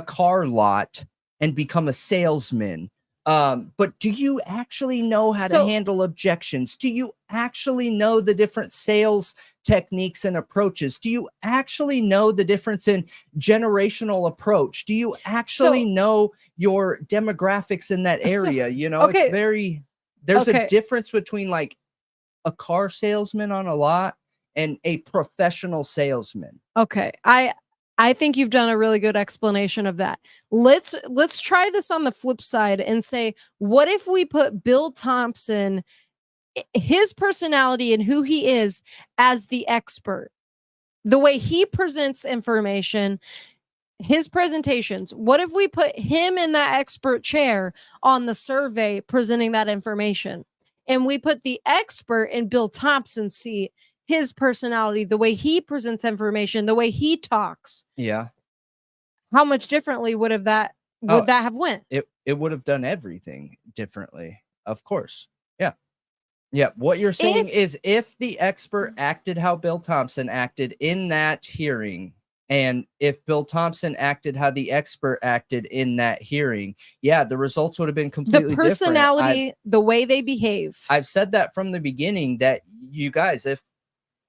car lot and become a salesman. But do you actually know how to handle objections? Do you actually know the different sales techniques and approaches? Do you actually know the difference in generational approach? Do you actually know your demographics in that area? You know, it's there's a difference between like a car salesman on a lot and a professional salesman.
Okay. I think you've done a really good explanation of that. Let's try this on the flip side and say, what if we put Bill Thompson, his personality and who he is, as the expert? The way he presents information, his presentations. What if we put him in that expert chair on the survey presenting that information? And we put the expert in Bill Thompson's seat, his personality, the way he presents information, the way he talks.
Yeah.
How much differently would that have went?
It would have done everything differently. Of course. Yeah. Yeah. What you're saying is if the expert acted how Bill Thompson acted in that hearing, and if Bill Thompson acted how the expert acted in that hearing, yeah, the results would have been completely different.
The personality, the way they behave.
I've said that from the beginning, that you guys, if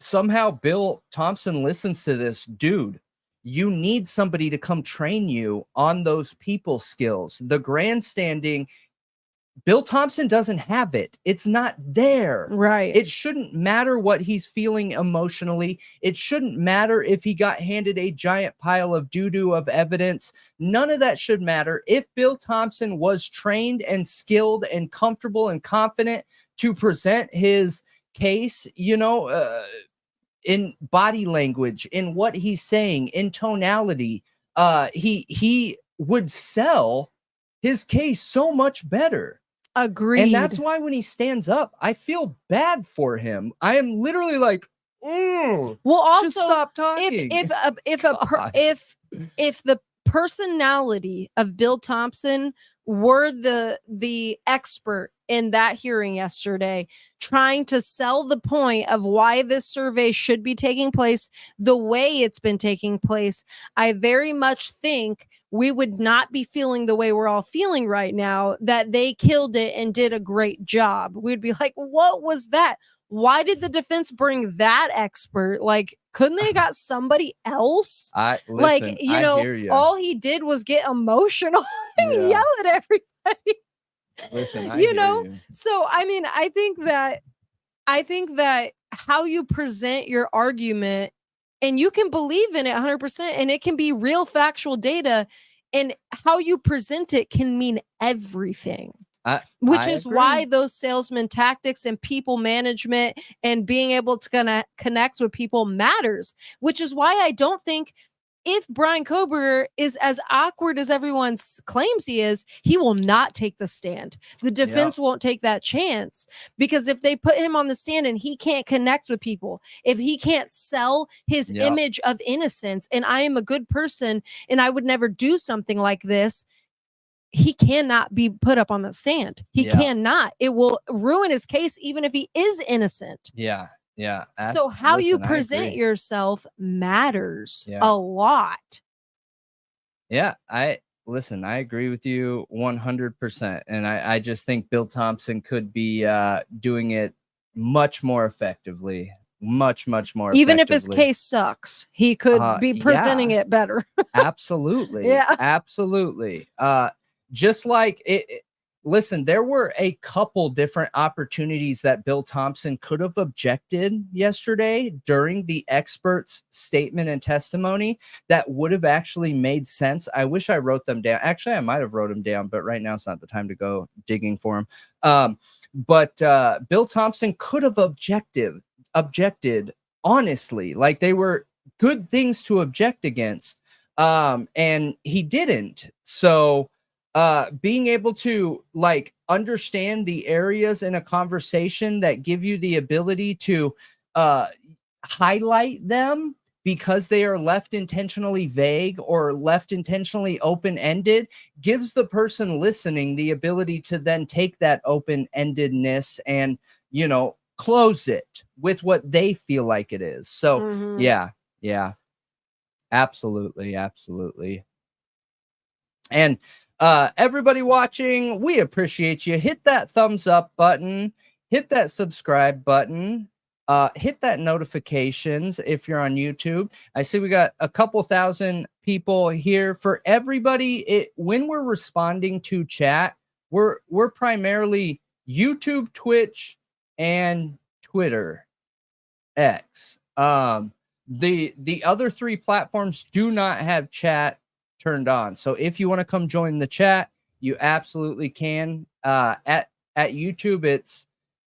somehow Bill Thompson listens to this, dude, you need somebody to come train you on those people skills. The grandstanding, Bill Thompson doesn't have it. It's not there.
Right.
It shouldn't matter what he's feeling emotionally. It shouldn't matter if he got handed a giant pile of doo-doo of evidence. None of that should matter. If Bill Thompson was trained and skilled and comfortable and confident to present his case, you know, in body language, in what he's saying, in tonality, he would sell his case so much better.
Agreed.
And that's why when he stands up, I feel bad for him. I am literally like,
well, also
just stop talking.
If the personality of Bill Thompson were the expert in that hearing yesterday, trying to sell the point of why this survey should be taking place the way it's been taking place, I very much think we would not be feeling the way we're all feeling right now, that they killed it and did a great job. We'd be like, what was that? Why did the defense bring that expert? Like, couldn't they got somebody else?
Listen,
you
I
know,
hear you.
all he did was get emotional and yell at everybody.
Listen, I
you
hear
know,
you.
so I mean, I think that how you present your argument, and you can believe in it 100%, and it can be real factual data, and how you present it can mean everything. Which is why those salesman tactics and people management and being able to connect with people matters. Which is why I don't think, if Bryan Kohberger is as awkward as everyone claims he is, he will not take the stand. The defense won't take that chance, because if they put him on the stand and he can't connect with people, if he can't sell his image of innocence, and I am a good person and I would never do something like this, he cannot be put up on the stand. He cannot. It will ruin his case, even if he is innocent.
Yeah.
So how you present yourself matters a lot.
Yeah, I agree with you 100%. And I just think Bill Thompson could be doing it much more effectively. Much more
even if his case sucks, he could be presenting it better.
Absolutely. Absolutely. Just like it, listen, there were a couple different opportunities that Bill Thompson could have objected yesterday during the expert's statement and testimony that would have actually made sense. I wish I wrote them down. Actually, I might have wrote them down, but right now it's not the time to go digging for them. But Bill Thompson could have objected honestly, like they were good things to object against. And he didn't. So being able to like understand the areas in a conversation that give you the ability to highlight them because they are left intentionally vague or left intentionally open-ended gives the person listening the ability to then take that open-endedness and, you know, close it with what they feel like it is. So yeah, absolutely. And everybody watching, we appreciate you. Hit that thumbs up button, hit that subscribe button, hit that notifications if you're on YouTube. I see we got a couple thousand people here. For everybody, when we're responding to chat, we're primarily YouTube, Twitch, and Twitter X. The other three platforms do not have chat turned on. So if you want to come join the chat, you absolutely can. At YouTube, it's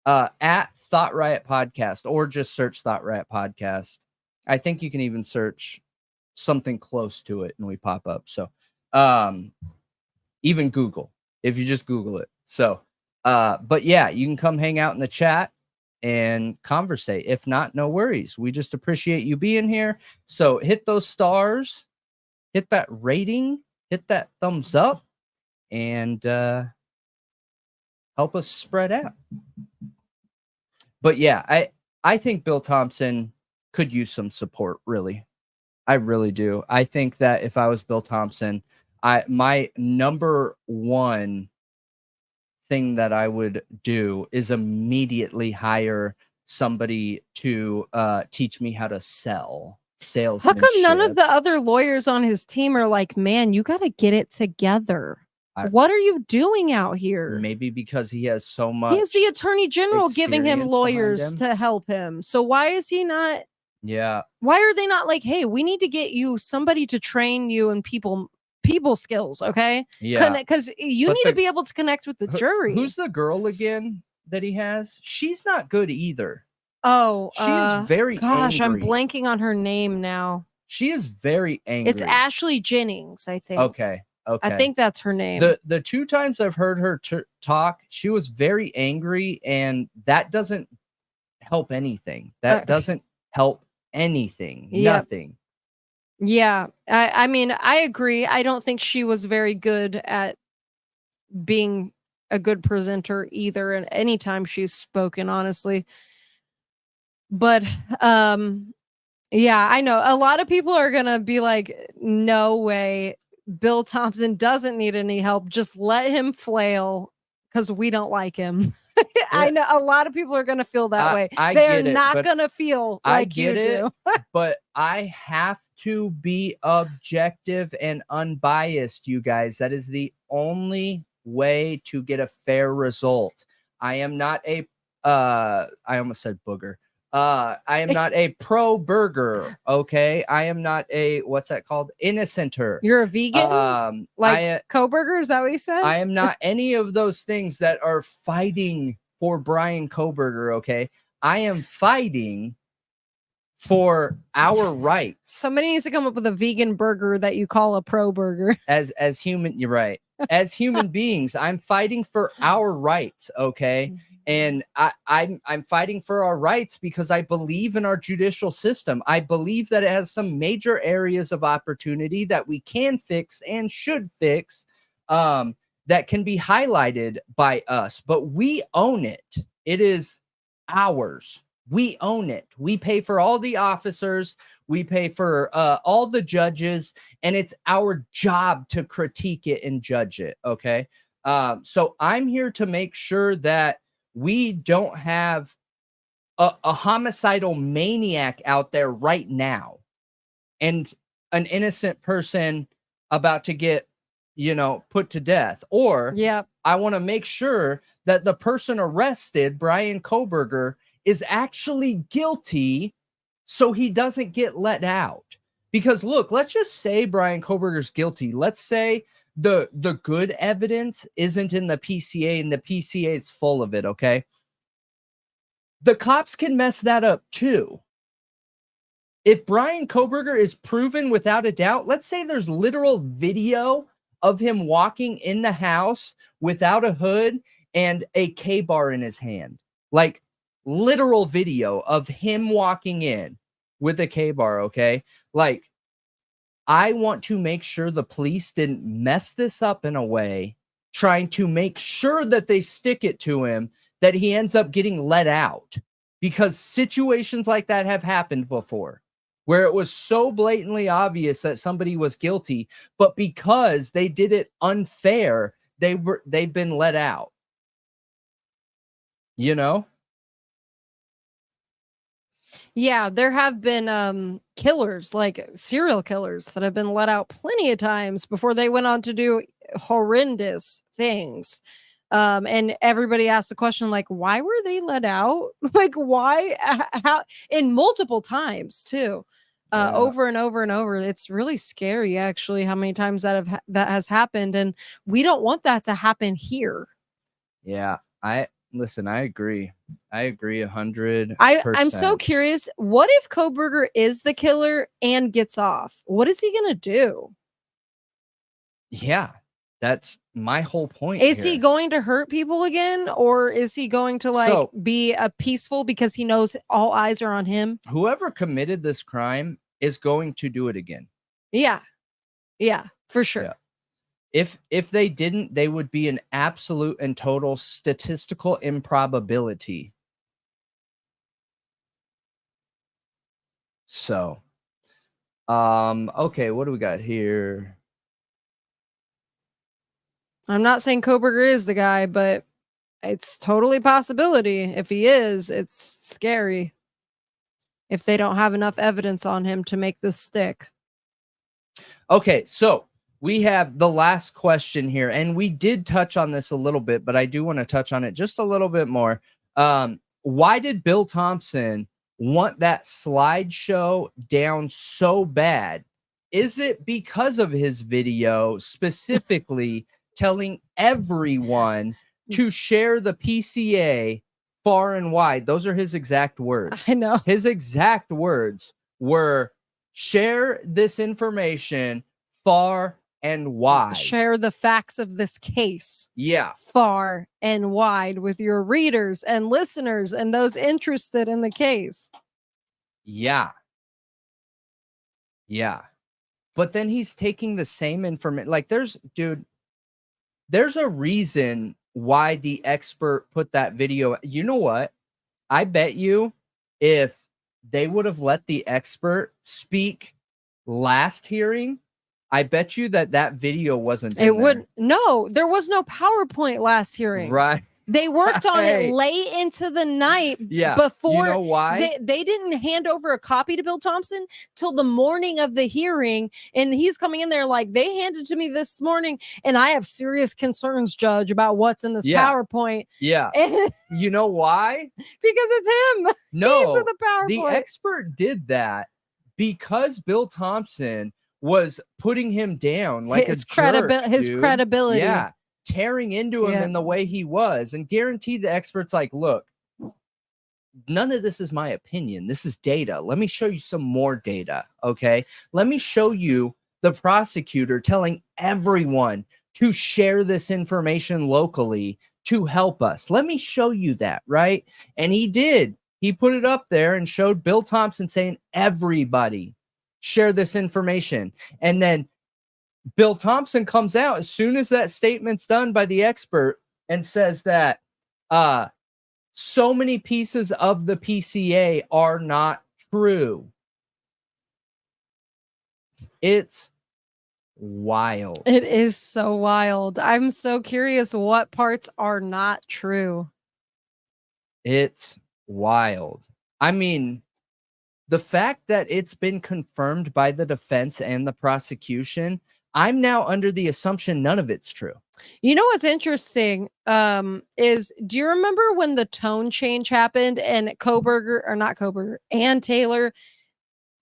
at Thought Riot Podcast, or just search Thought Riot Podcast. I think you can even search something close to it and we pop up. So even Google, if you just Google it. So but yeah, you can come hang out in the chat and conversate. If not, no worries. We just appreciate you being here. So hit those stars, hit that rating, hit that thumbs up, and help us spread out. But yeah, I think Bill Thompson could use some support, really. I really do. I think that if I was Bill Thompson, my number one thing that I would do is immediately hire somebody to teach me how to sell.
How come none of the other lawyers on his team are like, man, you got to get it together? What are you doing out here?
Maybe because he has so much.
He has the attorney general giving him lawyers to help him. So why is he not?
Yeah.
Why are they not like, hey, we need to get you somebody to train you in people skills, okay?
Yeah.
Because you need to be able to connect with the jury.
Who's the girl again that he has? She's not good either.
Oh,
she is very angry.
I'm blanking on her name now.
She is very angry.
It's Ashley Jennings, I think.
Okay.
I think that's her name.
The two times I've heard her talk, she was very angry, and that doesn't help anything. That doesn't help anything. Nothing.
Yeah. I mean, I agree. I don't think she was very good at being a good presenter either, and anytime she's spoken, honestly. But yeah, I know a lot of people are gonna be like, no way, Bill Thompson doesn't need any help, just let him flail because we don't like him. I know a lot of people are gonna feel that way.
I
They're
get it,
not
but
gonna feel
I
like you
get it,
do.
but I have to be objective and unbiased, you guys. That is the only way to get a fair result. I am not a I almost said booger. I am not a pro burger, okay? I am not a, what's that called? Innocenter.
You're a vegan? Like Kohberger, is that what you said?
I am not any of those things that are fighting for Bryan Kohberger, okay? I am fighting for our rights.
Somebody needs to come up with a vegan burger that you call a pro burger.
As human, you're right. As human beings, I'm fighting for our rights, okay? And I'm fighting for our rights because I believe in our judicial system. I believe that it has some major areas of opportunity that we can fix and should fix, that can be highlighted by us, but we own it. It is ours. We own it. We pay for all the officers. We pay for all the judges, and it's our job to critique it and judge it. Okay. So I'm here to make sure that we don't have a homicidal maniac out there right now and an innocent person about to get, put to death. Or I want to make sure that the person arrested, Bryan Kohberger, is actually guilty so he doesn't get let out. Because look, let's just say Bryan Kohberger's guilty. Let's say the good evidence isn't in the PCA and the PCA is full of it, okay? The cops can mess that up too. If Bryan Kohberger is proven without a doubt, let's say there's literal video of him walking in the house without a hood and a K-bar in his hand. Like, literal video of him walking in with a K-bar, okay? Like, I want to make sure the police didn't mess this up in a way, trying to make sure that they stick it to him, that he ends up getting let out. Because situations like that have happened before, where it was so blatantly obvious that somebody was guilty, but because they did it unfair, they've been let out.
Yeah, there have been killers, like serial killers, that have been let out plenty of times before they went on to do horrendous things. And everybody asked the question, like, why were they let out? Like, why? How? In multiple times too, over and over and over. It's really scary, actually, how many times that has happened, and we don't want that to happen here.
Yeah, listen, I agree. I agree 100%.
I'm so curious. What if Kohberger is the killer and gets off? What is he gonna do?
Yeah, that's my whole point.
Is he going to hurt people again, or is he going to be a peaceful because he knows all eyes are on him?
Whoever committed this crime is going to do it again.
Yeah, for sure.
Yeah. If they didn't, they would be an absolute and total statistical improbability. So, okay, what do we got here?
I'm not saying Kohberger is the guy, but it's totally a possibility. If he is, it's scary. If they don't have enough evidence on him to make this stick.
Okay, so we have the last question here, and we did touch on this a little bit, but I do want to touch on it just a little bit more. Why did Bill Thompson want that slideshow down so bad? Is it because of his video specifically telling everyone to share the PCA far and wide? Those are his exact words.
I know.
His exact words were, share this information far and wide.
Share the facts of this case.
Yeah.
Far and wide with your readers and listeners and those interested in the case.
Yeah. Yeah. But then he's taking the same information. Like, there's a reason why the expert put that video. You know what? I bet you if they would have let the expert speak last hearing, I bet you that video wasn't in there.
No, there was no PowerPoint last hearing.
Right.
They worked on it late into the night.
Yeah.
Before,
you know why?
They didn't hand over a copy to Bill Thompson till the morning of the hearing. And he's coming in there like, they handed to me this morning, and I have serious concerns, Judge, about what's in this PowerPoint.
Yeah.
And
you know why?
Because it's him.
No,
He's in the PowerPoint.
The expert did that because Bill Thompson was putting him down like his credibility. Yeah. Tearing into him in the way he was, and guaranteed the expert's like, look, none of this is my opinion. This is data. Let me show you some more data. Okay. Let me show you the prosecutor telling everyone to share this information locally to help us. Let me show you that. Right. And he did. He put it up there and showed Bill Thompson saying, everybody share this information. And then Bill Thompson comes out as soon as that statement's done by the expert and says that so many pieces of the PCA are not true. It's wild.
It is so wild. I'm so curious what parts are not true.
It's wild. I mean, the fact that it's been confirmed by the defense and the prosecution, I'm now under the assumption none of it's true.
You know what's interesting is, do you remember when the tone change happened and Ann Taylor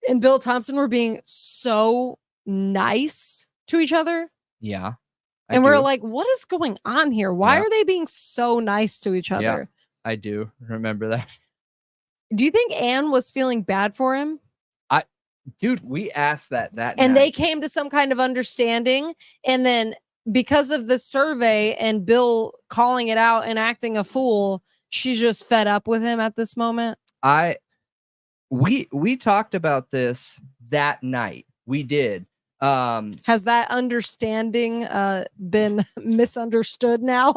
and Bill Thompson were being so nice to each other?
Yeah.
And we're like, what is going on here? Why are they being so nice to each other?
Yeah, I do remember that.
Do you think Ann was feeling bad for him?
Dude, we asked that
and
night.
They came to some kind of understanding, and then because of the survey and Bill calling it out and acting a fool, she's just fed up with him at this moment.
We talked about this that night. We did.
Has that understanding been misunderstood now?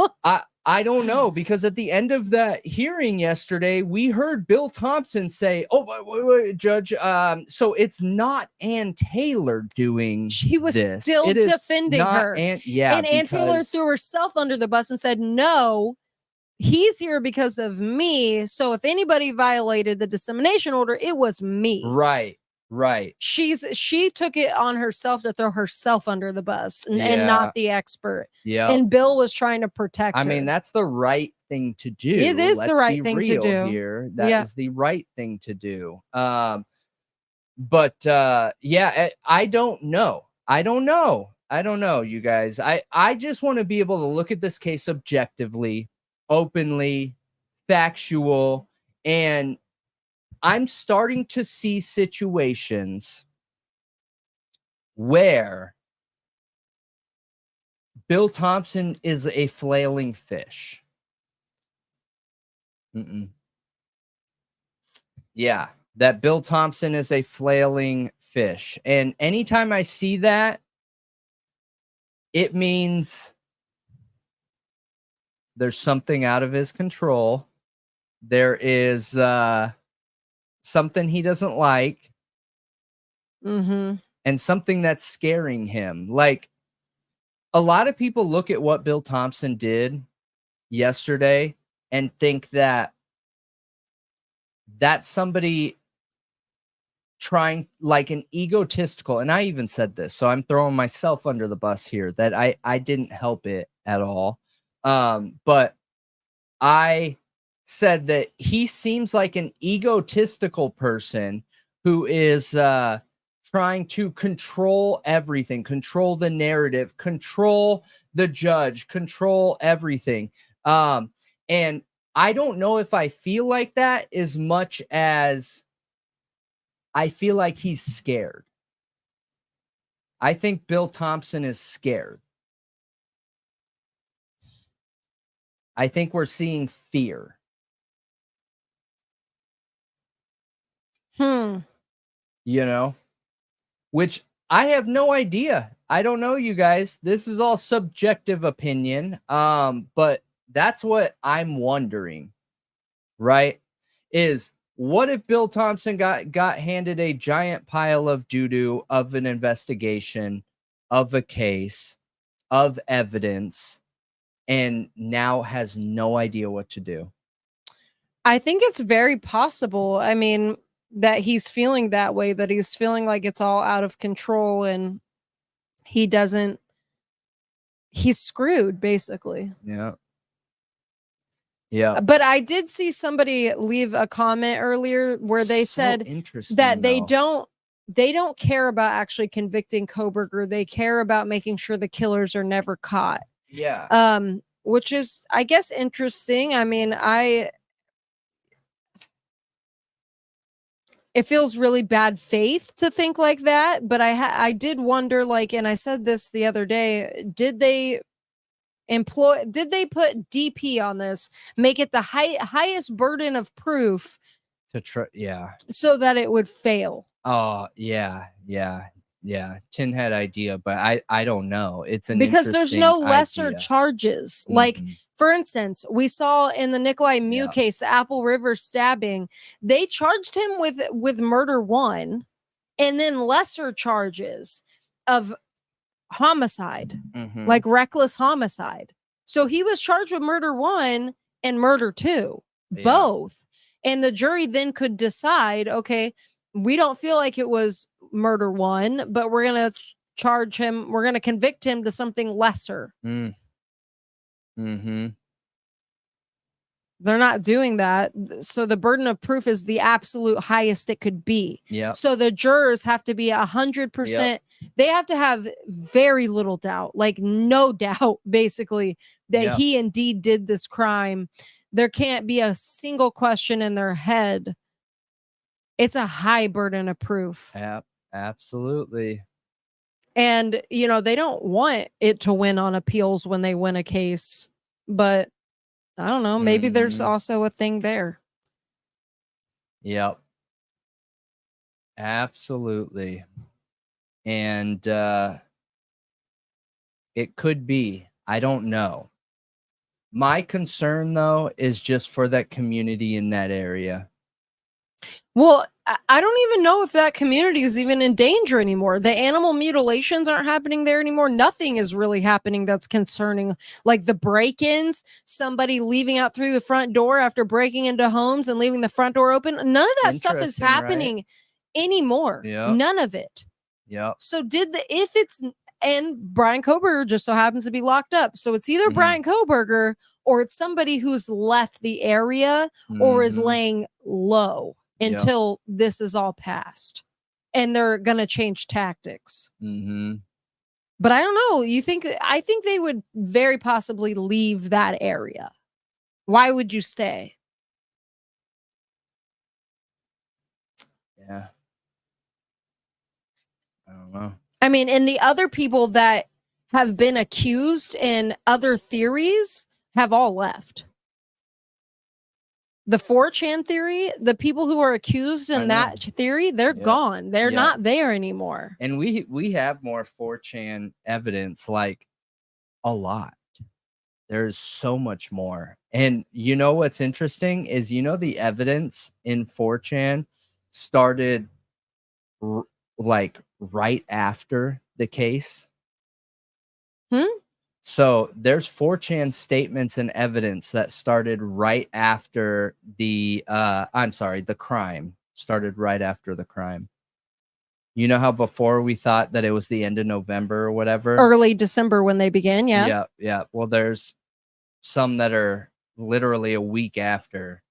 I don't know, because at the end of that hearing yesterday, we heard Bill Thompson say, wait, Judge, so it's not Ann Taylor doing
She was
this.
Still defending her.
And
Ann Taylor threw herself under the bus and said, no, he's here because of me. So if anybody violated the dissemination order, it was me.
Right.
She took it on herself to throw herself under the bus and not the expert.
Yeah.
And Bill was trying to protect her.
I mean, that's the right thing to do.
It is the right thing to do
here. That is the right thing to do. But I don't know. I don't know, you guys. I just want to be able to look at this case objectively, openly, factual, and I'm starting to see situations where Bill Thompson is a flailing fish. Yeah, that Bill Thompson is a flailing fish. And anytime I see that, it means there's something out of his control. There is something he doesn't like, and something that's scaring him. Like, a lot of people look at what Bill Thompson did yesterday and think that that's somebody trying, like, an egotistical, and I even said this, so I'm throwing myself under the bus here, that I didn't help it at all. But I said that he seems like an egotistical person who is trying to control everything, control the narrative, control the judge, control everything. And I don't know if I feel like that as much as I feel like he's scared. I think Bill Thompson is scared. I think we're seeing fear. You know, which I have no idea. I don't know, you guys. This is all subjective opinion. But that's what I'm wondering, right? Is what if Bill Thompson got handed a giant pile of doo-doo of an investigation, of a case, of evidence, and now has no idea what to do?
I think it's very possible. I mean, that he's feeling that way, that he's feeling like it's all out of control and he's screwed, basically.
Yeah. Yeah.
But I did see somebody leave a comment earlier where they said that they don't care about actually convicting Kohberger. They care about making sure the killers are never caught.
Yeah.
Which is, I guess, interesting. I mean, it feels really bad faith to think like that, but I did wonder, like, and I said this the other day, did they put DP on this, make it the highest burden of proof
yeah,
so that it would fail?
Oh, yeah. Tin had idea, but I don't know. It's an
because there's no lesser
idea.
Charges. Like, for instance, we saw in the Nikolai Mew case, the Apple River stabbing, they charged him with murder 1 and then lesser charges of homicide, like reckless homicide. So he was charged with murder 1 and murder 2, both. And the jury then could decide, okay, we don't feel like it was murder 1, but we're going to charge him, we're going to convict him to something lesser. They're not doing that. So the burden of proof is the absolute highest it could be.
Yeah.
So the jurors have to be 100%. They have to have very little doubt, like no doubt, basically, that he indeed did this crime. There can't be a single question in their head. It's a high burden of proof.
Absolutely.
And, you know, they don't want it to win on appeals when they win a case, but I don't know. Maybe there's also a thing there.
Yep. Absolutely. And it could be. I don't know. My concern, though, is just for that community in that area.
Well, I don't even know if that community is even in danger anymore. The animal mutilations aren't happening there anymore. Nothing is really happening that's concerning. Like the break-ins, somebody leaving out through the front door after breaking into homes and leaving the front door open. None of that stuff is happening anymore. None of it.
Yeah.
So and Bryan Kohberger just so happens to be locked up. So it's either Bryan Kohberger or it's somebody who's left the area or is laying low until this is all passed, and they're gonna change tactics. But I don't know. I think they would very possibly leave that area. Why would you stay?
Yeah, I don't know.
I mean, and the other people that have been accused in other theories have all left. The 4chan theory, the people who are accused in that theory, they're gone. They're not there anymore.
And we have more 4chan evidence, like a lot. There's so much more. And you know what's interesting is, you know, the evidence in 4chan started like right after the case. So there's 4chan statements and evidence that started right after the the crime started right after the crime. You know how before we thought that it was the end of November or whatever?
Early December when they began,
Yeah. Well, there's some that are literally a week after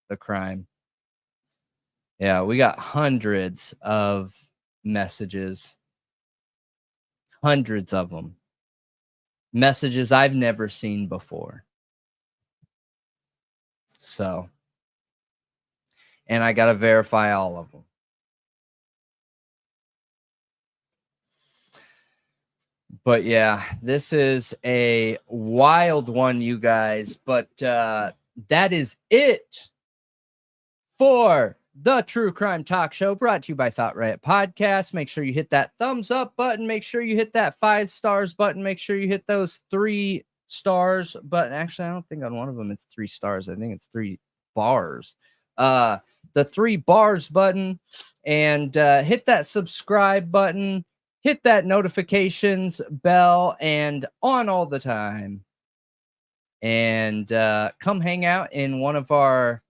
the crime. Yeah, we got hundreds of messages. Hundreds of them. Messages I've never seen before. So, and I got to verify all of them. But yeah, this is a wild one, you guys. But that is it for the True Crime Talk Show, brought to you by Thought Riot Podcast. Make sure you hit that thumbs up button. Make sure you hit that 5 stars button. Make sure you hit those 3 stars button. Actually, I don't think on one of them it's 3 stars. I think it's 3 bars. The 3 bars button, and hit that subscribe button, hit that notifications bell, and on all the time. And come hang out in one of our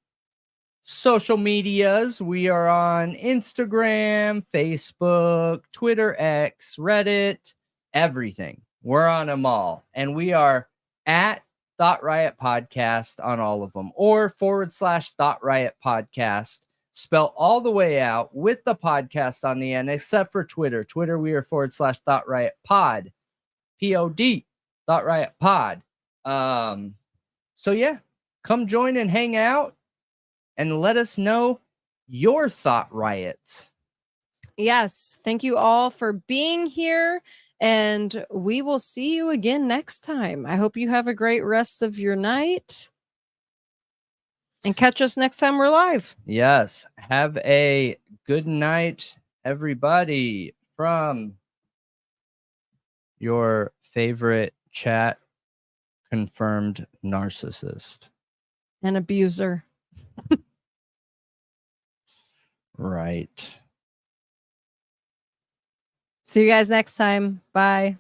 social medias. We are on Instagram, Facebook, Twitter, X, Reddit, everything. We're on them all. And we are at Thought Riot Podcast on all of them, or /Thought Riot Podcast, spelled all the way out with the podcast on the end, except for Twitter. Twitter, we are /Thought Riot Pod, POD, Thought Riot Pod. So yeah, come join and hang out and let us know your thought riots.
Yes. Thank you all for being here, and we will see you again next time. I hope you have a great rest of your night, and catch us next time we're live.
Yes. Have a good night, everybody, from your favorite chat confirmed narcissist
and abuser.
Right.
See you guys next time. Bye.